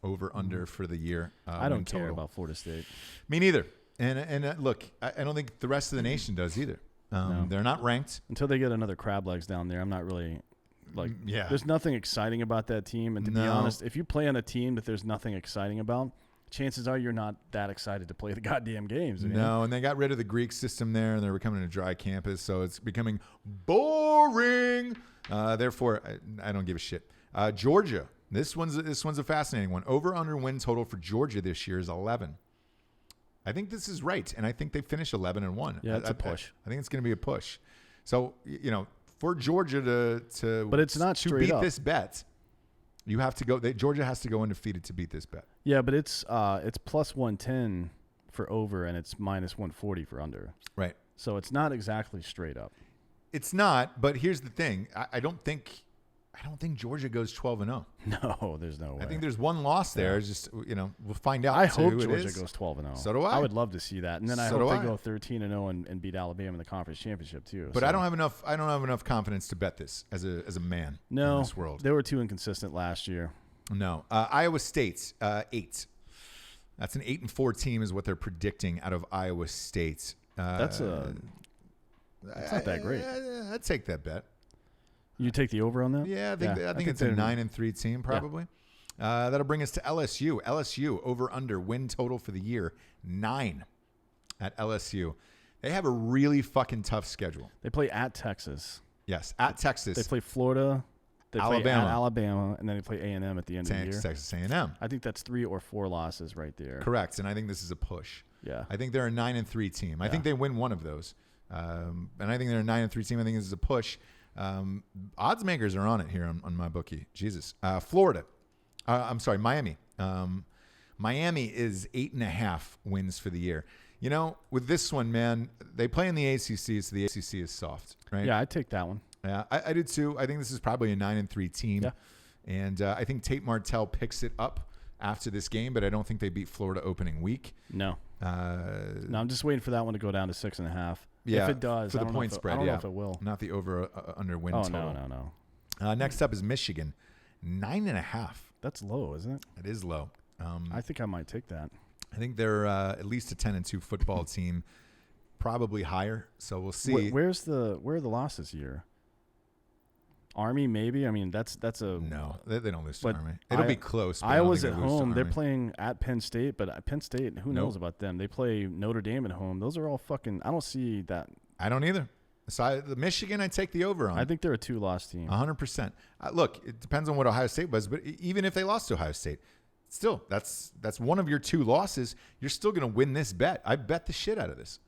over/under for the year. I don't care about Florida State. Me neither. And look, I don't think the rest of the nation does either. No. They're not ranked until they get another crab legs down there. I'm not really. There's nothing exciting about that team. And to be honest, if you play on a team that there's nothing exciting about, chances are you're not that excited to play the goddamn games. No, and they got rid of the Greek system there, and they're becoming a dry campus, so it's becoming boring. Therefore, I don't give a shit. Georgia, this one's a fascinating one. Over/under win total for Georgia this year is 11. I think this is right, and I think they finish 11-1. Yeah, it's a push. I think it's going to be a push. So, for Georgia to but it's not to beat this bet, you have to go. Georgia has to go undefeated to beat this bet. Yeah, but it's plus 110 for over and it's minus 140 for under. Right. So it's not exactly straight up. It's not. But here's the thing: I don't think Georgia goes 12-0. No, there's no way. I think there's one loss there. It's just we'll find out. I hope Georgia goes 12-0. So do I. I would love to see that, and then I hope they go 13-0 and beat Alabama in the conference championship too. But I don't have enough confidence to bet this as a man in this world. They were too inconsistent last year. No, Iowa State 8. That's an 8-4 team is what they're predicting out of Iowa State. That's not that great. I'd take that bet. You take the over on that? Yeah, I think it's a 9-3 team probably. Yeah. That'll bring us to LSU. LSU over/under win total for the year 9 at LSU. They have a really fucking tough schedule. They play at Texas. Yes, at Texas. They play Florida. They Alabama. play at Alabama, and then they play A&M at the end of the year. Texas A&M. I think that's 3 or 4 losses right there. Correct, and I think this is a push. Yeah. I think they're a 9-3 team. I think they win one of those. And I think they're a 9-3 team. I think this is a push. Odds makers are on it here on my bookie. Jesus. Florida. I'm sorry, Miami. Miami is 8.5 wins for the year. With this one, man, they play in the ACC, so the ACC is soft, right? Yeah, I'd take that one. Yeah, I do too. I think this is probably a 9-3 team. Yeah. And I think Tate Martell picks it up after this game, but I don't think they beat Florida opening week. No. No, I'm just waiting for that one to go down to 6.5. Yeah, if it does, for the point spread. I don't know if it will. Not the over/under win total. No. Next up is Michigan, 9.5. That's low, isn't it? It is low. I think I might take that. I think they're at least a 10-2 football team, probably higher. So we'll see. Where are the losses here? Army, maybe. I mean, that's a no. They don't lose to Army. It'll be close. But Iowa's at home. They're playing at Penn State, but Penn State, who knows about them? They play Notre Dame at home. Those are all fucking. I don't see that. I don't either. So the Michigan, I take the over on. I think they're a 2-loss team. 100%. Look, it depends on what Ohio State was, but even if they lost to Ohio State, still, that's one of your 2 losses. You're still going to win this bet. I bet the shit out of this.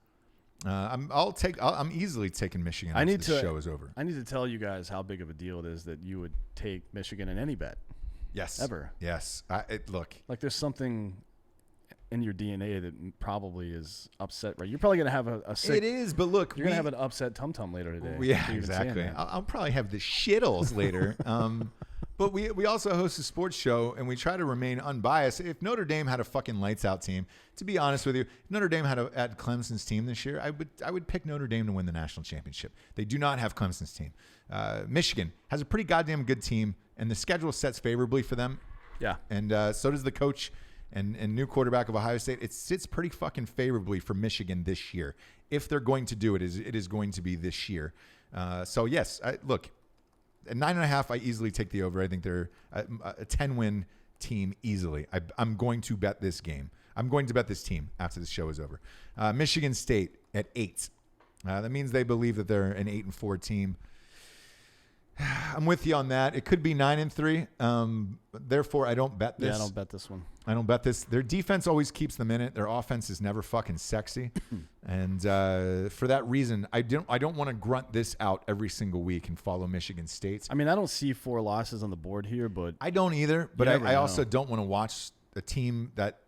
I'm easily taking Michigan after the show is over. I need to tell you guys how big of a deal it is that you would take Michigan in any bet. Yes. Ever. Yes. Look. Like there's something in your DNA that probably is upset, right? You're probably going to have a sick... It is, but look... You're going to have an upset tum-tum later today. Yeah, exactly. I'll probably have the shittles later. But we also host a sports show, and we try to remain unbiased. If Notre Dame had a fucking lights-out team, to be honest with you, if Notre Dame had Clemson's team this year, I would pick Notre Dame to win the national championship. They do not have Clemson's team. Michigan has a pretty goddamn good team, and the schedule sets favorably for them. Yeah. And so does the coach and new quarterback of Ohio State. It sits pretty fucking favorably for Michigan this year. If they're going to do it, it is going to be this year. So, yes, look, at 9.5, I easily take the over. I think they're a 10-win team easily. I'm going to bet this game. I'm going to bet this team after the show is over. Michigan State at 8. That means they believe that they're an 8-4 team. I'm with you on that. It could be 9-3. Therefore, I don't bet this. Yeah, I don't bet this one. I don't bet this. Their defense always keeps them in it. Their offense is never fucking sexy. And for that reason, I don't want to grunt this out every single week and follow Michigan State. I mean, I don't see 4 losses on the board here, but I don't either. But I also don't want to watch a team that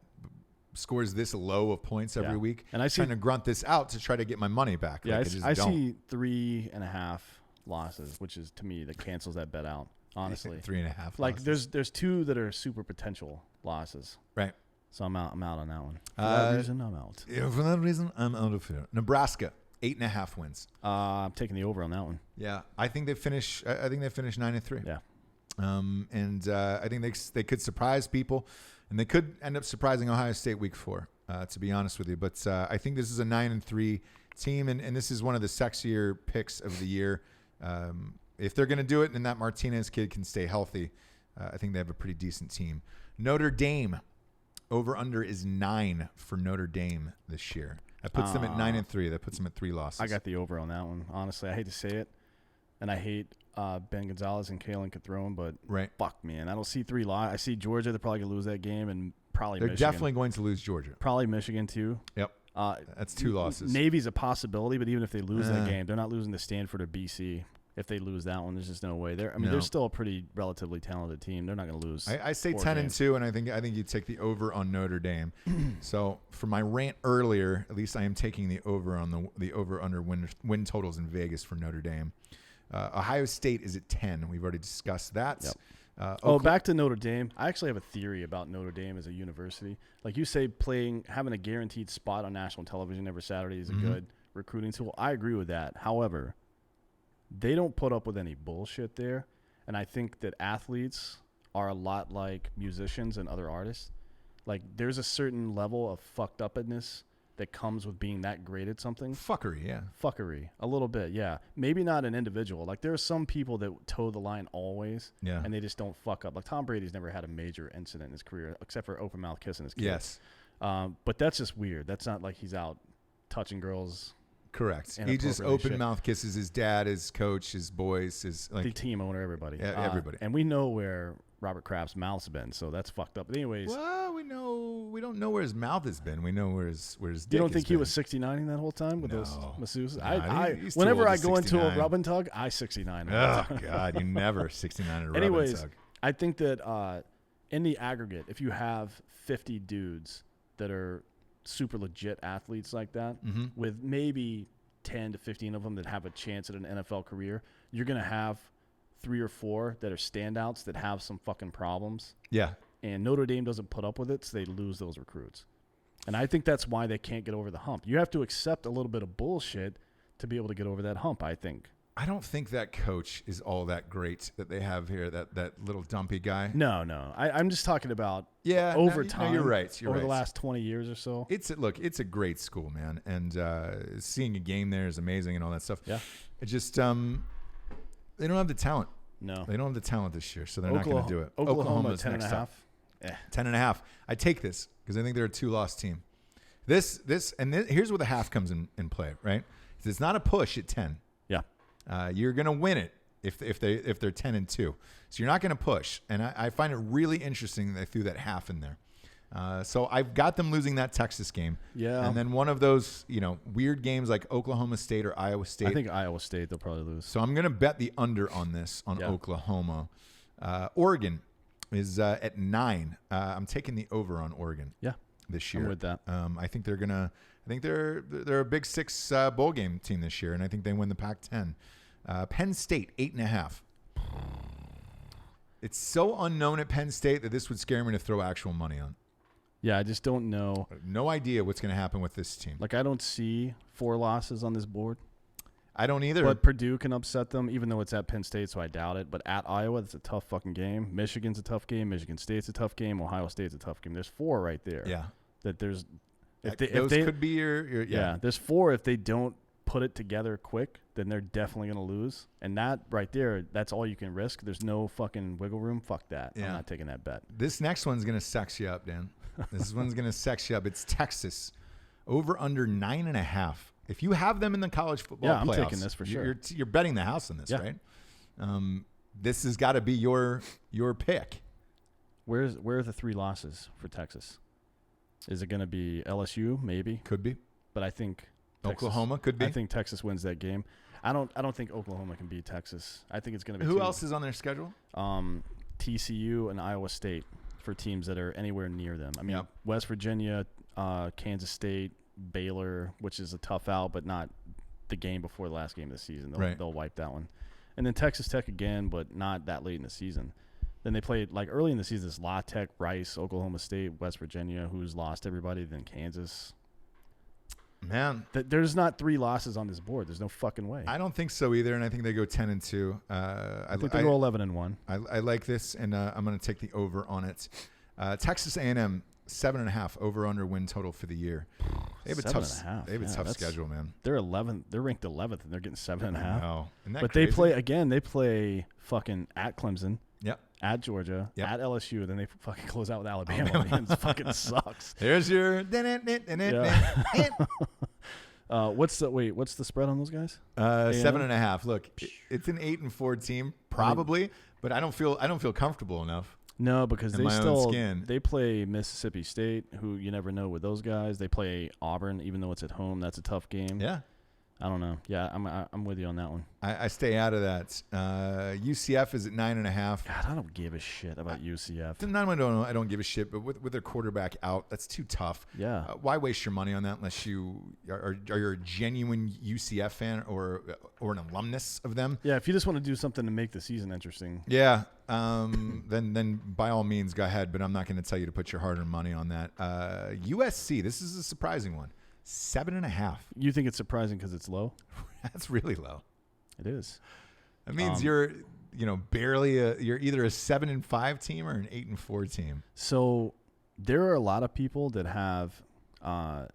scores this low of points every week. And I see trying to grunt this out to try to get my money back. Yeah, I see 3.5 losses, which is to me that cancels that bet out. Honestly, 3.5. Like there's 2 that are super potential losses. Right. So I'm out on that one. For that reason, I'm out. Yeah, for that reason, I'm out of here. Nebraska, 8.5 wins. I'm taking the over on that one. Yeah, I think they finish. I think they finish 9-3. Yeah. And I think they could surprise people, and they could end up surprising Ohio State week 4. To be honest with you, but I think this is a 9-3 team, and this is one of the sexier picks of the year. If they're going to do it and that Martinez kid can stay healthy, I think they have a pretty decent team. Notre Dame, over-under is 9 for Notre Dame this year. That puts them at 9-3. That puts them at 3 losses. I got the over on that one. Honestly, I hate to say it, and I hate Ben Gonzalez and Kalen could throw him, but fuck, man. I don't see 3 losses. I see Georgia. They're probably going to lose that game, and probably They're Michigan. definitely going to lose Georgia. Probably Michigan, too. Yep. That's 2 losses. Navy's a possibility, but even if they lose that game, they're not losing to Stanford or BC. If they lose that one, there's just no way. They're still a pretty relatively talented team. They're not going to lose. I say 10-2, and I think you take the over on Notre Dame. So for my rant earlier, at least I am taking the over on the over under win totals in Vegas for Notre Dame. Ohio State is at 10. We've already discussed that. Yep. Back to Notre Dame. I actually have a theory about Notre Dame as a university. Like you say, having a guaranteed spot on national television every Saturday is a good recruiting tool. I agree with that. However, they don't put up with any bullshit there. And I think that athletes are a lot like musicians and other artists. Like there's a certain level of fucked upness that comes with being that great at something. Fuckery, yeah. Fuckery, a little bit, yeah. Maybe not an individual. Like there are some people that toe the line always, and they just don't fuck up. Like Tom Brady's never had a major incident in his career except for open mouth kissing his kids. Yes. But that's just weird. That's not like he's out touching girls. Correct. He just open mouth kisses his dad, his coach, his boys, the team owner, everybody. Yeah, everybody. And we know where Robert Kraft's mouth's been, so that's fucked up. But anyways, well, we don't know where his mouth has been. We know where his dick. You don't think has he been. was 69ing that whole time with those masseuses? He's whenever I go into a rub and tug, I 69. Oh God, you never 69 at a rub Anyways, and tug. I think that in the aggregate, if you have 50 dudes that are super legit athletes like that, with maybe 10 to 15 of them that have a chance at an NFL career, you're going to have 3 or 4 that are standouts that have some fucking problems. Yeah. And Notre Dame doesn't put up with it, so they lose those recruits. And I think that's why they can't get over the hump. You have to accept a little bit of bullshit to be able to get over that hump, I think. I don't think that coach is all that great that they have here. That little dumpy guy. No. I'm just talking about over time. No, you're right. The last 20 years or so. It's a great school, man, and seeing a game there is amazing and all that stuff. Yeah. It just they don't have the talent. No, they don't have the talent this year, so they're not going to do it. Oklahoma's 10.5. 10.5. I take this because I think they're a 2-loss team. This here's where the half comes in play, right? It's not a push at 10. Yeah. You're going to win it if they're 10-2. So you're not going to push. And I find it really interesting that they threw that half in there. So I've got them losing that Texas game. Yeah. And then one of those, weird games like Oklahoma State or Iowa State. I think Iowa State they'll probably lose. So I'm going to bet the under on this on Oklahoma. Oregon is at 9. I'm taking the over on Oregon. Yeah. This year. I'm with that. I think they're a Big 6 bowl game team this year, and I think they win the Pac-10. Penn State 8.5. It's so unknown at Penn State that this would scare me to throw actual money on. Yeah, I just don't know. No idea what's going to happen with this team. Like, I don't see 4 losses on this board. I don't either. But Purdue can upset them, even though it's at Penn State, so I doubt it. But at Iowa, it's a tough fucking game. Michigan's a tough game. Michigan State's a tough game. Ohio State's a tough game. There's 4 right there. Yeah. That there's those could be your yeah. There's 4 if they don't put it together quick, then they're definitely going to lose. And that right there, that's all you can risk. There's no fucking wiggle room. Fuck that. Yeah. I'm not taking that bet. This next one's going to sex you up, Dan. This one's going to sex you up. It's Texas. Over under 9.5. If you have them in the college football playoffs, I'm taking this for sure. You're betting the house on this, right? This has got to be your pick. Where are the 3 losses for Texas? Is it going to be LSU? Maybe. Could be. But I think Oklahoma could be. I think Texas wins that game. I don't think Oklahoma can beat Texas. I think it's going to be. Who else is on their schedule? TCU and Iowa State for teams that are anywhere near them. I mean, West Virginia, Kansas State, Baylor, which is a tough out, but not the game before the last game of the season. They'll wipe that one. And then Texas Tech again, but not that late in the season. Then they played like early in the season. It's La Tech, Rice, Oklahoma State, West Virginia, who's lost everybody. Then Kansas. Man, there's not 3 losses on this board. There's no fucking way. I don't think so either, and I think they go 10-2. I think they go 11-1. I like this, and I'm going to take the over on it. Texas A&M 7.5 over/under win total for the year. They have a tough schedule, man. They're 11th. They're ranked 11th, and they're getting 7.5. Wow. But crazy? They play fucking at Clemson. Yep. At Georgia, at LSU, then they fucking close out with Alabama. Man, it fucking sucks. There's your. What's the spread on those guys? 7.5. Look, it's an 8-4 team, probably, but I don't feel comfortable enough. No, because they play Mississippi State, who you never know with those guys. They play Auburn, even though it's at home. That's a tough game. Yeah. I don't know. Yeah, I'm with you on that one. I stay out of that. UCF is at 9.5. God, I don't give a shit about UCF. I don't give a shit, but with their quarterback out, that's too tough. Yeah. Why waste your money on that unless you are a genuine UCF fan or an alumnus of them? Yeah, if you just want to do something to make the season interesting. Yeah. Then by all means go ahead, but I'm not going to tell you to put your hard-earned money on that. USC, this is a surprising one. 7.5. You think it's surprising because it's low? That's really low. It is. That means you're barely you're either a 7-5 team or an 8-4 team. So there are a lot of people that have that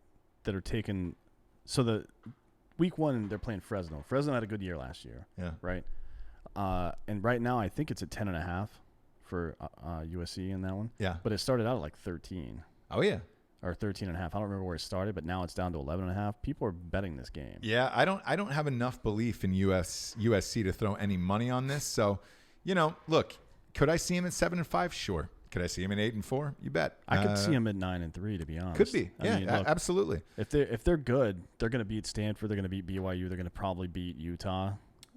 are taking. So the week 1 they're playing Fresno. Fresno had a good year last year. Yeah. Right. And right now I think it's at 10.5 for USC in that one. Yeah. But it started out at like 13. Oh yeah. Or 13.5. I don't remember where it started, but now it's down to 11.5. People are betting this game. Yeah, I don't have enough belief in USC to throw any money on this. So, look, could I see him at 7-5? Sure. Could I see him at 8-4? You bet. I could see him at 9-3, to be honest. Could be. Look, absolutely. If they're good, they're going to beat Stanford. They're going to beat BYU. They're going to probably beat Utah.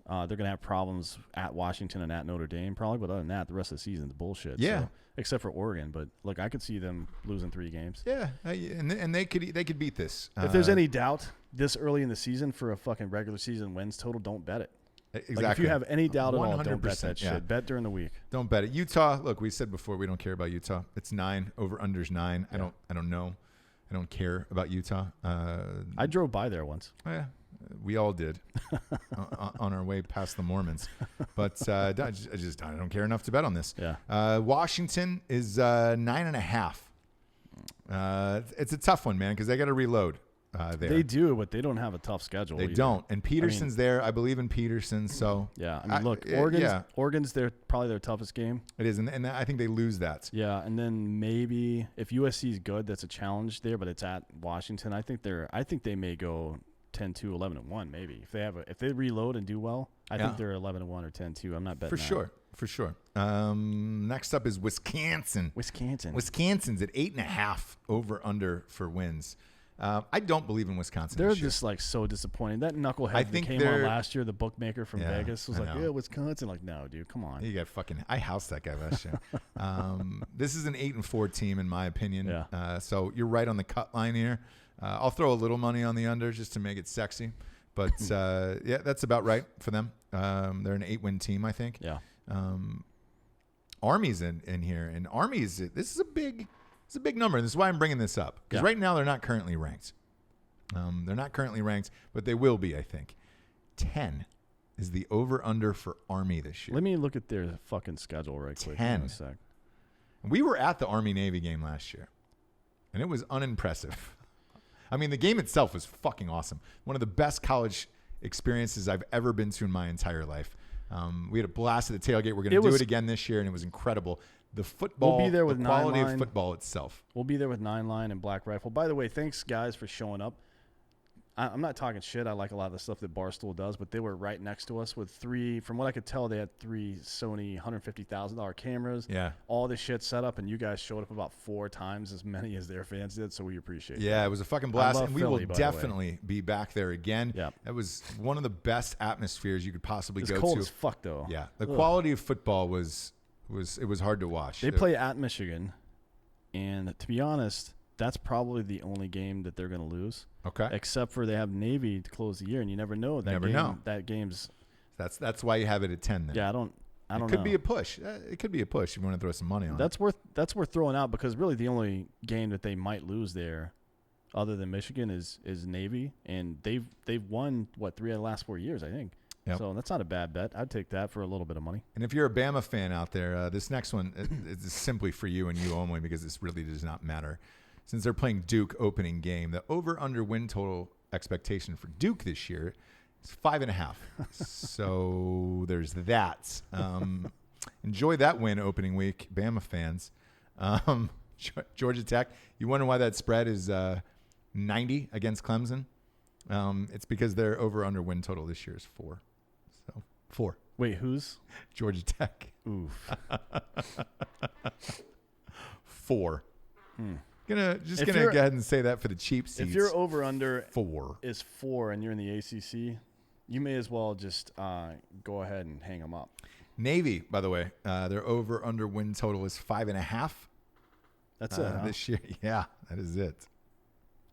They're going to have problems at Washington and at Notre Dame, probably. But other than that, the rest of the season's bullshit. Yeah. So, except for Oregon. But look, I could see them losing 3 games. Yeah, and they could beat this. If there's any doubt this early in the season for a fucking regular season wins total, don't bet it. Exactly. Like if you have any doubt at all, 100%, don't bet that shit. Bet during the week. Don't bet it. Utah. Look, we said before we don't care about Utah. It's 9 over unders 9. Yeah. I don't know. I don't care about Utah. I drove by there once. Oh, yeah. We all did on our way past the Mormons. But I don't care enough to bet on this. Yeah. Washington is 9.5. It's a tough one, man, because they got to reload there. They do, but they don't have a tough schedule. They either. don't. And Peterson's there. I believe in Peterson. So yeah. I mean, look, Oregon's probably their toughest game. It is, and I think they lose that. Yeah, and then maybe if USC is good, that's a challenge there, but it's at Washington. I think they may go 10-2, 11-1, maybe if they reload and do well. I think they're 11-1 or 10-2. I'm not betting for sure. Next up is Wisconsin. Wisconsin's at 8.5 over under for wins. I don't believe in Wisconsin. They're just like so disappointing. That knucklehead that came on last year, the bookmaker from Vegas, was like, yeah, Wisconsin. Like, no, dude, come on. You got I housed that guy last year. This is an 8-4 team, in my opinion. Yeah. So you're right on the cut line here. I'll throw a little money on the under just to make it sexy. But, yeah, that's about right for them. They're an 8-win team, I think. Yeah. Army's in here. And this is a big number. And this is why I'm bringing this up. Because right now they're not currently ranked. But they will be, I think. 10 is the over-under for Army this year. Let me look at their fucking schedule right quick. 10. In a sec. We were at the Army-Navy game last year. And it was unimpressive. I mean, the game itself was fucking awesome. One of the best college experiences I've ever been to in my entire life. We had a blast at the tailgate. We're going to do it again this year, and it was incredible. The football, we'll be there with the quality 9 line. of football itself. We'll be there with 9 line and Black Rifle. By the way, thanks, guys, for showing up. I'm not talking shit. I like a lot of the stuff that Barstool does, but they were right next to us with 3. From what I could tell, they had 3 Sony $150,000 cameras. Yeah. All this shit set up, and you guys showed up about 4 times as many as their fans did, so we appreciate it. Yeah, it was a fucking blast, and we will Philly, definitely be back there again. Yeah. That was one of the best atmospheres you could possibly go to. It's cold as fuck, though. Yeah. The quality of football was hard to watch. They play at Michigan, and to be honest, that's probably the only game that they're going to lose. Okay. Except for they have Navy to close the year, and you never know. That game's. That's why you have it at 10. Then. Yeah, I don't know. It could be a push. It could be a push if you want to throw some money on it. That's worth throwing out because really the only game that they might lose there, other than Michigan, is Navy, and they've won 3 out of the last 4 years, I think. Yep. So that's not a bad bet. I'd take that for a little bit of money. And if you're a Bama fan out there, this next one is simply for you and you only because this really does not matter. Since they're playing Duke opening game, the over-under win total expectation for Duke this year is 5.5. So there's that. Enjoy that win opening week, Bama fans. Georgia Tech, you wonder why that spread is 90 against Clemson? It's because their over-under win total this year is 4. So 4. Wait, who's? Georgia Tech. Oof. 4. Gonna go ahead and say that for the cheap seats. If your over-under 4 is 4 and you're in the ACC, you may as well just go ahead and hang them up. Navy, by the way, their over-under win total is 5.5. That's it, huh? This year. Yeah, that is it.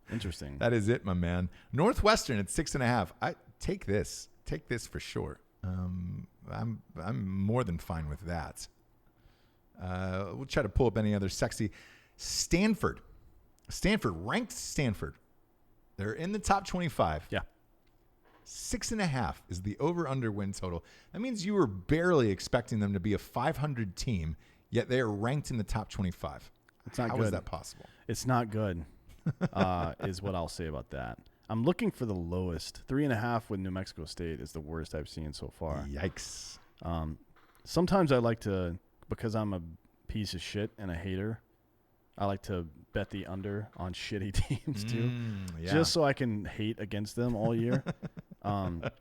Interesting. That is it, my man. Northwestern at 6.5. I take this. Take this for sure. I'm more than fine with that. We'll try to pull up any other sexy. Stanford, ranked Stanford. They're in the top 25. Yeah. 6.5 is the over-under win total. That means you were barely expecting them to be a 500 team, yet they are ranked in the top 25. It's not good. How is that possible? It's not good, is what I'll say about that. I'm looking for the lowest. 3.5 with New Mexico State is the worst I've seen so far. Yikes. Sometimes I like to, because I'm a piece of shit and a hater, I like to bet the under on shitty teams too, just so I can hate against them all year. And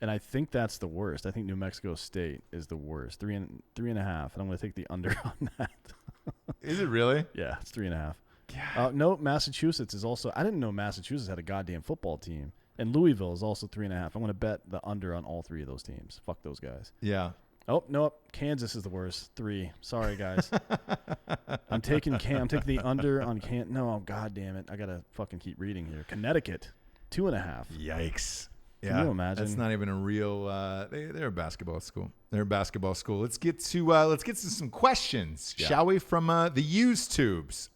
I think that's the worst. I think New Mexico State is the worst. 3.5, and I'm going to take the under on that. Is it really? Yeah, it's 3.5. No, Massachusetts is also. I didn't know Massachusetts had a goddamn football team, and Louisville is also 3.5. I'm going to bet the under on all 3 of those teams. Fuck those guys. Yeah. Oh, no, Kansas is the worst. 3. Sorry, guys. I'm taking the under on No, God damn it. I got to fucking keep reading here. Connecticut, 2.5. Yikes. Can you imagine? That's not even a real they're a basketball school. Let's get to some questions, shall we, from the used tubes.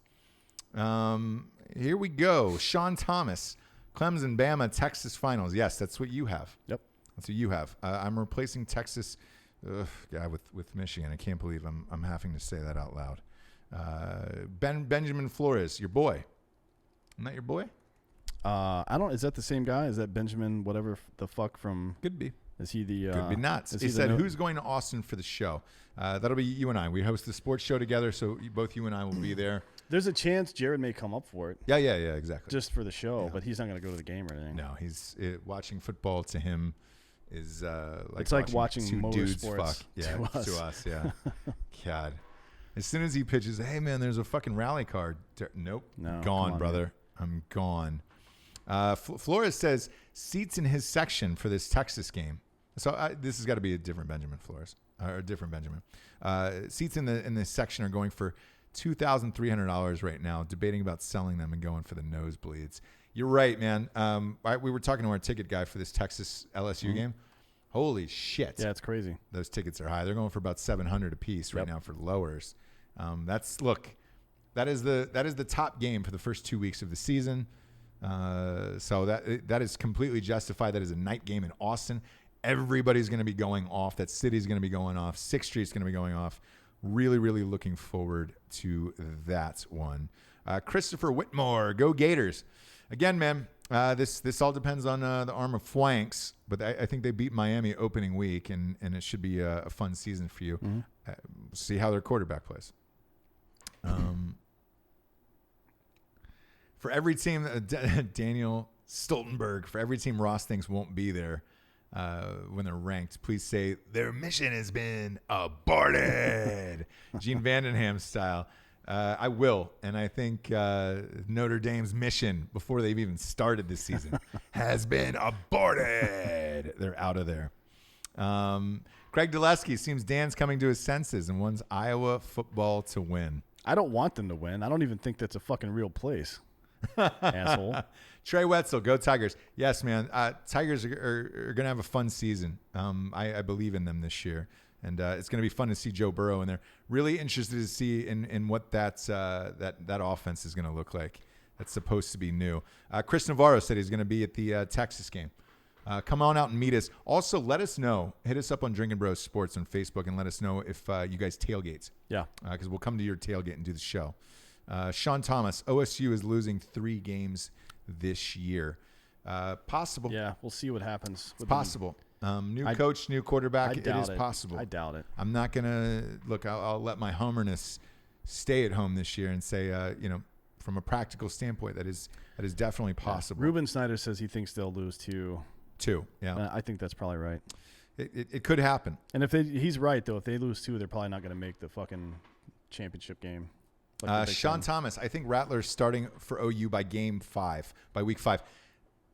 Here we go. Sean Thomas Clemson, Bama, Texas finals. Yes, that's what you have. Yep. That's what you have. I'm replacing Texas with Michigan. I can't believe I'm having to say that out loud. Benjamin Flores, your boy. Isn't that your boy? Is that the same guy? Is that Benjamin whatever the fuck from? Could be. Is he the? Could be nuts. He said, "Who's going to Austin for the show?" That'll be you and I. We host the sports show together, so both you and I will be there. There's a chance Jared may come up for it. Yeah, exactly. Just for the show, but he's not going to go to the game or anything. No, watching football to him is like it's like watching two dudes motorsports. Fuck. Yeah, to us. Yeah. God. As soon as he pitches, hey man, there's a fucking rally card. Nope. No, gone, brother. Man. I'm gone. Flores says seats in his section for this Texas game. So this has got to be a different Benjamin Flores or a different Benjamin. Seats in this section are going for $2,300 right now. Debating about selling them and going for the nosebleeds. You're right, man. We were talking to our ticket guy for this Texas LSU game. Holy shit! Yeah, it's crazy. Those tickets are high. They're going for about $700 a piece right now for lowers. That is the top game for the first 2 weeks of the season. So that is completely justified. That is a night game in Austin. Everybody's going to be going off. That city's going to be going off. 6th Street's going to be going off. Really, really looking forward to that one. Christopher Whitmore, go Gators. Again, man, this all depends on the arm of flanks, but I think they beat Miami opening week, and it should be a fun season for you. Mm-hmm. See how their quarterback plays. For every team, Daniel Stoltenberg, for every team Ross thinks won't be there when they're ranked, please say their mission has been aborted. Gene Vandenham style. I will, and I think Notre Dame's mission before they've even started this season has been aborted. They're out of there. Craig Dulesky seems Dan's coming to his senses and wants Iowa football to win. I don't want them to win. I don't even think that's a fucking real place. Asshole. Trey Wetzel, go Tigers. Yes, man. Tigers are going to have a fun season. I believe in them this year. And it's going to be fun to see Joe Burrow in there. Really interested to see in what that offense is going to look like. That's supposed to be new. Chris Navarro said he's going to be at the Texas game. Come on out and meet us. Also, let us know. Hit us up on Drinkin Bros Sports on Facebook and let us know if you guys tailgate. Yeah. Because we'll come to your tailgate and do the show. Sean Thomas, OSU is losing 3 games this year. Possible. Yeah, we'll see what happens. It's possible. New coach, new quarterback. It is possible. I doubt it. I'm not going to look. I'll let my homerness stay at home this year and say, from a practical standpoint, that is definitely possible. Ruben Snyder says he thinks they'll lose 2. 2. Yeah. I think that's probably right. It could happen. And he's right though. If they lose 2, they're probably not going to make the fucking championship game. Sean Thomas, I think Rattler's starting for OU by week 5.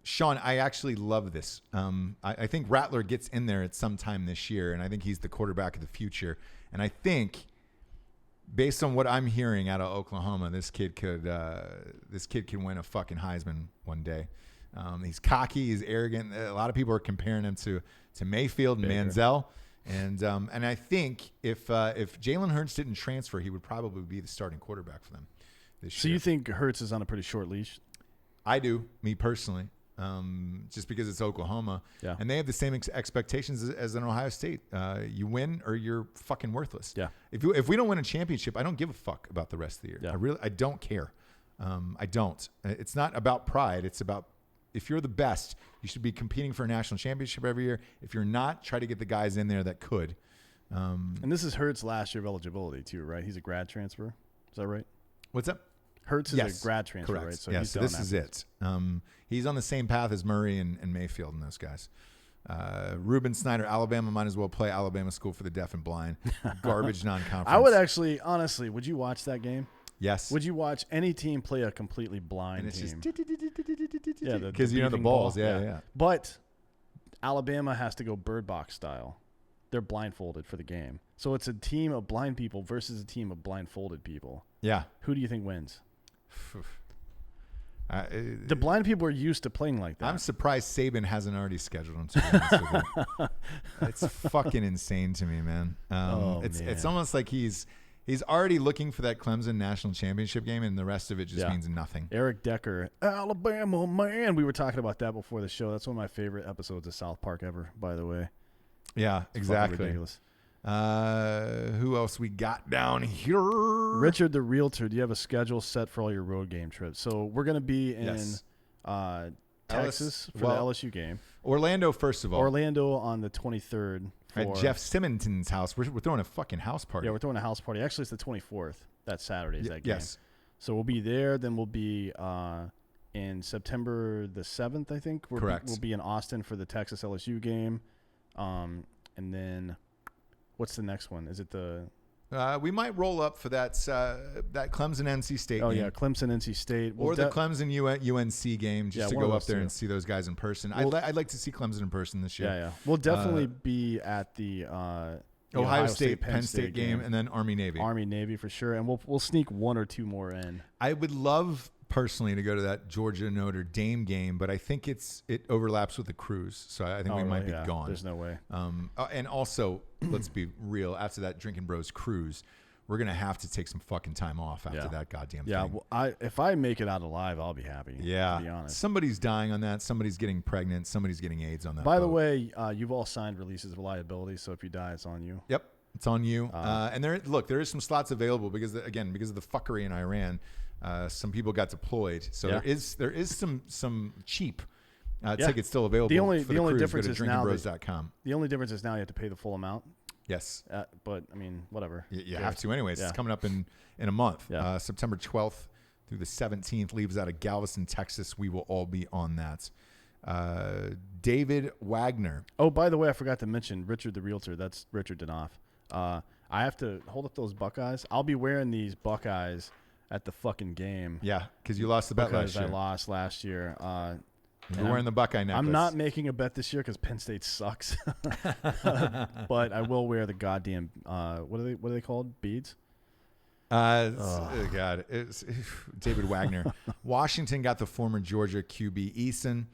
Sean, I actually love this. I think Rattler gets in there at some time this year, and I think he's the quarterback of the future. And I think, based on what I'm hearing out of Oklahoma, this kid can win a fucking Heisman one day. He's cocky, he's arrogant. A lot of people are comparing him to Mayfield and Manziel. And I think if Jalen Hurts didn't transfer, he would probably be the starting quarterback for them this year. So you think Hurts is on a pretty short leash? I do, me personally, just because it's Oklahoma. Yeah. And they have the same expectations as an Ohio State. You win or you're fucking worthless. Yeah. If we don't win a championship, I don't give a fuck about the rest of the year. Yeah. I don't care. I don't. It's not about pride. It's about, if you're the best, you should be competing for a national championship every year. If you're not, try to get the guys in there that could. And this is Hurts' last year of eligibility too, right? He's a grad transfer. Is that right? What's up? Hurts is a grad transfer, correct. right? So so this is it. He's on the same path as Murray and Mayfield and those guys. Ruben Snyder, Alabama might as well play Alabama School for the Deaf and Blind. Garbage non-conference. I would actually, honestly, would you watch that game? Yes. Would you watch any team play a completely blind and it's team? Just because the balls. Yeah. But Alabama has to go bird box style. They're blindfolded for the game. So it's a team of blind people versus a team of blindfolded people. Yeah. Who do you think wins? The blind people are used to playing like that. I'm surprised Saban hasn't already scheduled them, to be honest with you. It's fucking insane to me, man. It's almost like he's He's already looking for that Clemson national championship game, and the rest of it just means nothing. Eric Decker, Alabama man. We were talking about that before the show. That's one of my favorite episodes of South Park ever, by the way. Yeah, It's exactly. ridiculous. Who else we got down here? Richard the Realtor, do you have a schedule set for all your road game trips? So we're going to be in Texas for the LSU game. Orlando, first of all. Orlando on the 23rd. At Jeff Simonton's house. We're throwing a fucking house party. Yeah, we're throwing a house party. Actually, it's the 24th. That Saturday is that game. Yes. So we'll be there. Then we'll be in September the 7th, I think. Correct. We'll be in Austin for the Texas LSU game. And then what's the next one? Is it the... we might roll up for that Clemson NC State game. Oh, yeah, Clemson NC State. Or the Clemson UNC game, just to go up there and see those guys in person. I'd like to see Clemson in person this year. Yeah. We'll definitely be at the Ohio State Penn State game, and then Army Navy. Army Navy for sure, and we'll sneak one or two more in. I would love personally to go to that Georgia Notre Dame game, but I think it overlaps with the cruise, so I think we might be gone. There's no way. And also, let's be real. After that Drinkin Bros cruise, we're gonna have to take some fucking time off after that goddamn thing. Yeah, well, if I make it out alive, I'll be happy. Yeah, to be honest. Somebody's dying on that. Somebody's getting pregnant. Somebody's getting AIDS on that. By the way, you've all signed releases of liability, so if you die, it's on you. Yep, it's on you. And there is some slots available because of the fuckery in Iran. Some people got deployed, so there is some cheap tickets still available. The only cruise. difference Go to is now drinkinbros.com. The only difference is now you have to pay the full amount. Yes, but I mean, whatever. You have to anyways. It's coming up in a month. Yeah. September 12th through the 17th. Leaves out of Galveston, Texas. We will all be on that. David Wagner. Oh, by the way, I forgot to mention Richard the Realtor. That's Richard Danoff. I have to hold up those Buckeyes. I'll be wearing these Buckeyes at the fucking game. Yeah, because you lost the bet last year. I lost last year. You're wearing the Buckeye necklace. I'm not making a bet this year because Penn State sucks. But I will wear the goddamn what are they called? Beads? God, it's David Wagner. Washington got the former Georgia QB Eason,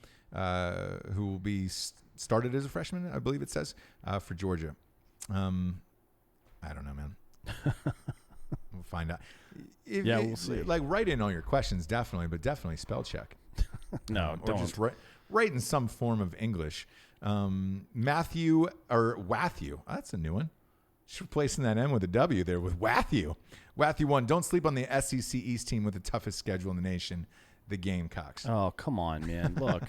who will be started as a freshman, I believe it says, for Georgia. I don't know, man. We'll find out. We'll see. Like, write in all your questions, definitely, but definitely spell check. No, or don't. Just write in some form of English. Matthew or Watthew. Oh, that's a new one. Just replacing that N with a W there with Watthew. Watthew 1. Don't sleep on the SEC East team with the toughest schedule in the nation, the Gamecocks. Oh, come on, man. Look.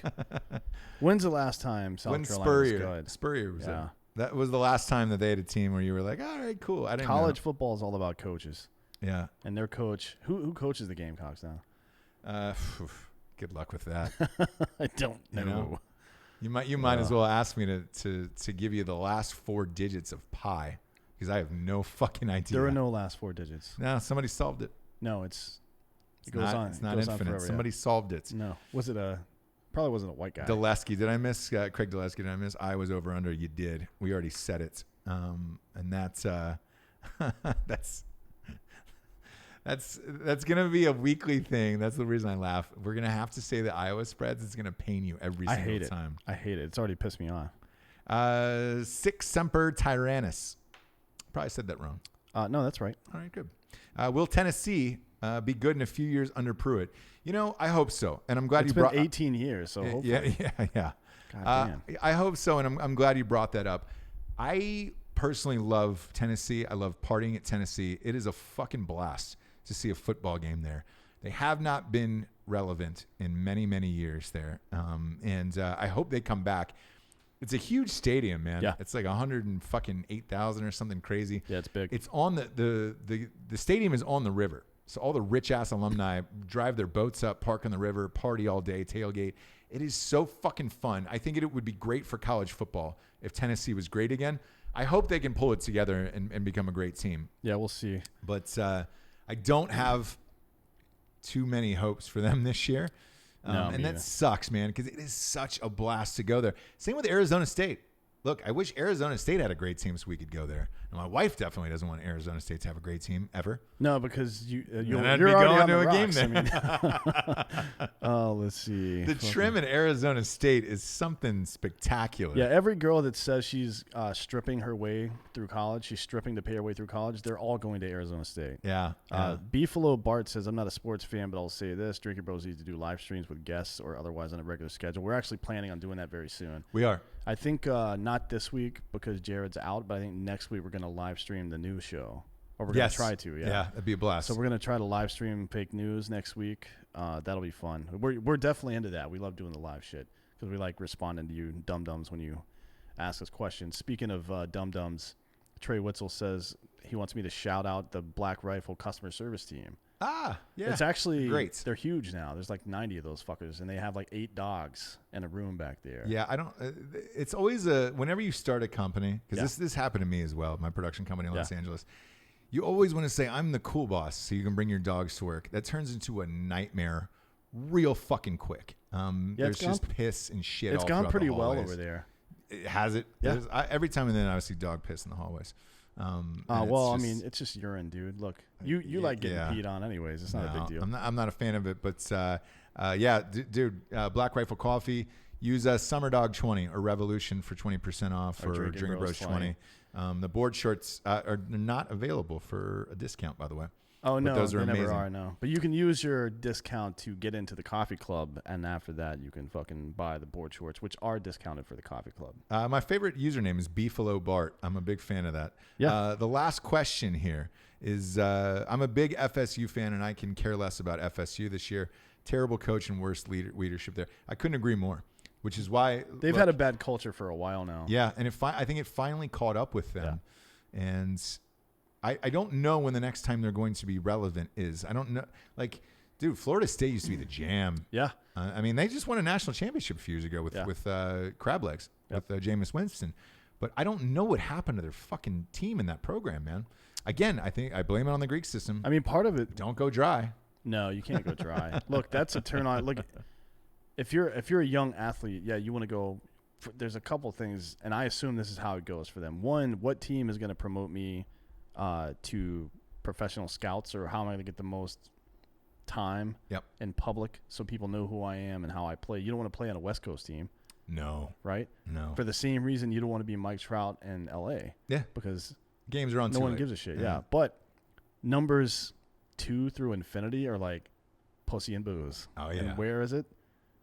When's the last time South Carolina was good? Spurrier was there. That was the last time that they had a team where you were like, all right, cool. I didn't College know. football is all about coaches. Yeah. And their coach, who coaches the Gamecocks now? Good luck with that. I don't know. You might as well ask me to give you the last 4 digits of pi because I have no fucking idea. There are no last 4 digits. No, somebody solved it. No, it goes on. It's not infinite. Forever, Somebody solved it. No. Was it probably wasn't a white guy. Dulesky. Did I miss Craig Dulesky? Did I miss? I was over under. You did. We already said it. And that's That's going to be a weekly thing. That's the reason I laugh. We're going to have to say the Iowa spreads. It's going to pain you every single time. I hate it. It's already pissed me off. Sic Semper Tyrannis. Probably said that wrong. No, that's right. All right, good. Will Tennessee be good in a few years under Pruitt? I hope so. And I'm glad you brought 18 years, so hopefully. Yeah. God damn. I hope so, and I'm glad you brought that up. I personally love Tennessee. I love partying at Tennessee. It is a fucking blast to see a football game there. They have not been relevant in many, many years there. And I hope they come back. It's a huge stadium, man. Yeah. It's like 108,000 or something crazy. Yeah, it's big. It's on the stadium is on the river. So all the rich ass alumni drive their boats up, park on the river, party all day, tailgate. It is so fucking fun. I think it would be great for college football if Tennessee was great again. I hope they can pull it together and become a great team. Yeah, we'll see. But I don't have too many hopes for them this year. And that sucks, man, because it is such a blast to go there. Same with Arizona State. Look, I wish Arizona State had a great team so we could go there. And my wife definitely doesn't want Arizona State to have a great team ever. No, because you're already going to a the game rocks. then. Oh Let's see. The trim in Arizona State is something spectacular. Yeah, every girl that says she's stripping her way through college, she's stripping to pay her way through college, they're all going to Arizona State. Yeah. Beefalo Bart says, I'm not a sports fan, but I'll say this. Drinkin Bros needs to do live streams with guests or otherwise on a regular schedule. We're actually planning on doing that very soon. We are. I think not this week because Jared's out, but I think next week we're going to live stream the news show. Or we're going to try to, Yeah, that'd be a blast. So we're going to try to live stream fake news next week. That'll be fun. We're definitely into that. We love doing the live shit because we like responding to you dum-dums when you ask us questions. Speaking of dum-dums, Trey Witzel says he wants me to shout out the Black Rifle customer service team. Yeah. It's actually great. They're huge now. There's like 90 of those fuckers, and they have like 8 dogs in a room back there. Yeah, I don't. It's always whenever you start a company, because this happened to me as well, my production company in Los Angeles. You always want to say, I'm the cool boss, so you can bring your dogs to work. That turns into a nightmare real fucking quick. There's just piss and shit. It's gone pretty well over there. Has it? Yeah. Every time and then I see dog piss in the hallways. I mean, it's just urine, dude. Look, you like getting peed on anyways. It's not a big deal. I'm not a fan of it, but dude, Black Rifle Coffee. Use Summer Dog 20 or Revolution for 20% off or Drinkin Bros 20. The board shorts are not available for a discount, by the way. Oh, but no, those are they amazing. never are, no. But you can use your discount to get into the coffee club, and after that, you can fucking buy the board shorts, which are discounted for the coffee club. My favorite username is Beefalo Bart. I'm a big fan of that. Yeah. The last question here is I'm a big FSU fan, and I can care less about FSU this year. Terrible coach and worst leadership there. I couldn't agree more, which is why they've had a bad culture for a while now. Yeah, and I think it finally caught up with them. Yeah. And I don't know when the next time they're going to be relevant is. I don't know. Like, dude, Florida State used to be the jam. Yeah. I mean, they just won a national championship a few years ago with crab legs, with Jameis Winston. But I don't know what happened to their fucking team in that program, man. Again, I think I blame it on the Greek system. I mean, part of it. Don't go dry. No, you can't go dry. Look, that's a turn on. Look, if you're a young athlete, you want to go. There's a couple things, and I assume this is how it goes for them. One, what team is going to promote me to professional scouts, or how am I going to get the most time in public so people know who I am and how I play? You don't want to play on a West Coast team. No. Right? No. For the same reason you don't want to be Mike Trout in L.A. Yeah. Because games are on no one gives a shit. Yeah. But numbers 2 through infinity are like pussy and booze. Oh, yeah. And where is it?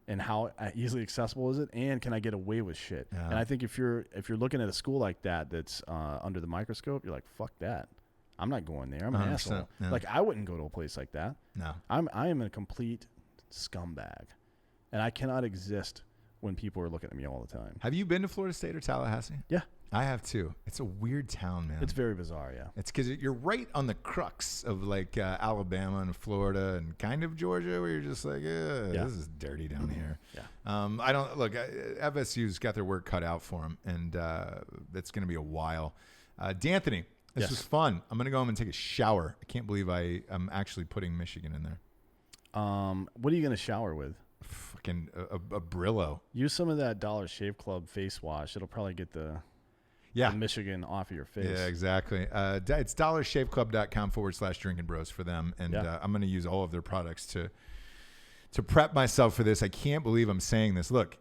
And how easily accessible is it? And can I get away with shit? Yeah. And I think if you're looking at a school like that that's under the microscope, you're like, fuck that. I'm not going there. I'm an asshole. Yeah. Like, I wouldn't go to a place like that. No. I am a complete scumbag. And I cannot exist when people are looking at me all the time. Have you been to Florida State or Tallahassee? Yeah. I have too. It's a weird town, man. It's very bizarre, yeah. It's because you're right on the crux of like Alabama and Florida and kind of Georgia, where you're just like, this is dirty down here. Yeah. I don't look. FSU's got their work cut out for them, and that's going to be a while. D'Anthony, this was fun. I'm going to go home and take a shower. I can't believe I'm actually putting Michigan in there. What are you going to shower with? Fucking a Brillo. Use some of that Dollar Shave Club face wash. It'll probably get the Michigan off of your face. Yeah, exactly. It's dollarshaveclub.com/Drinkin Bros for them. And I'm going to use all of their products to prep myself for this. I can't believe I'm saying this. Look,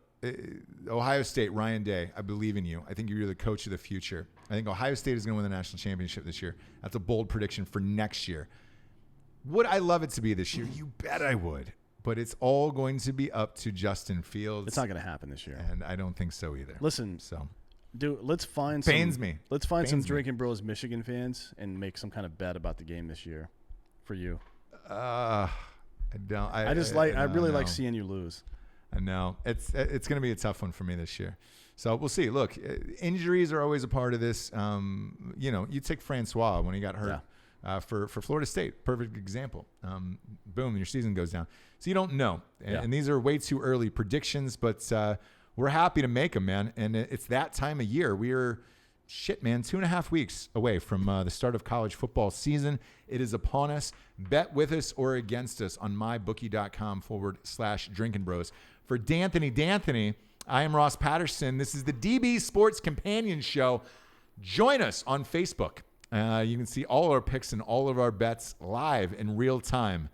Ohio State, Ryan Day, I believe in you. I think you're the coach of the future. I think Ohio State is going to win the national championship this year. That's a bold prediction for next year. Would I love it to be this year? You bet I would. But it's all going to be up to Justin Fields. It's not going to happen this year. And I don't think so either. Listen. So. Dude, let's find some Drinkin Bros Michigan fans and make some kind of bet about the game this year for you. I don't. I really like seeing you lose. I know. It's going to be a tough one for me this year. So we'll see. Look, injuries are always a part of this. You take Francois when he got hurt for Florida State. Perfect example. Boom, your season goes down. So you don't know. And these are way too early predictions, but we're happy to make them, man. And it's that time of year. We are, 2.5 weeks away from the start of college football season. It is upon us. Bet with us or against us on mybookie.com/Drinkin Bros. For D'Anthony, I am Ross Patterson. This is the DB Sports Companion Show. Join us on Facebook. You can see all our picks and all of our bets live in real time.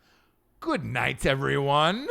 Good night, everyone.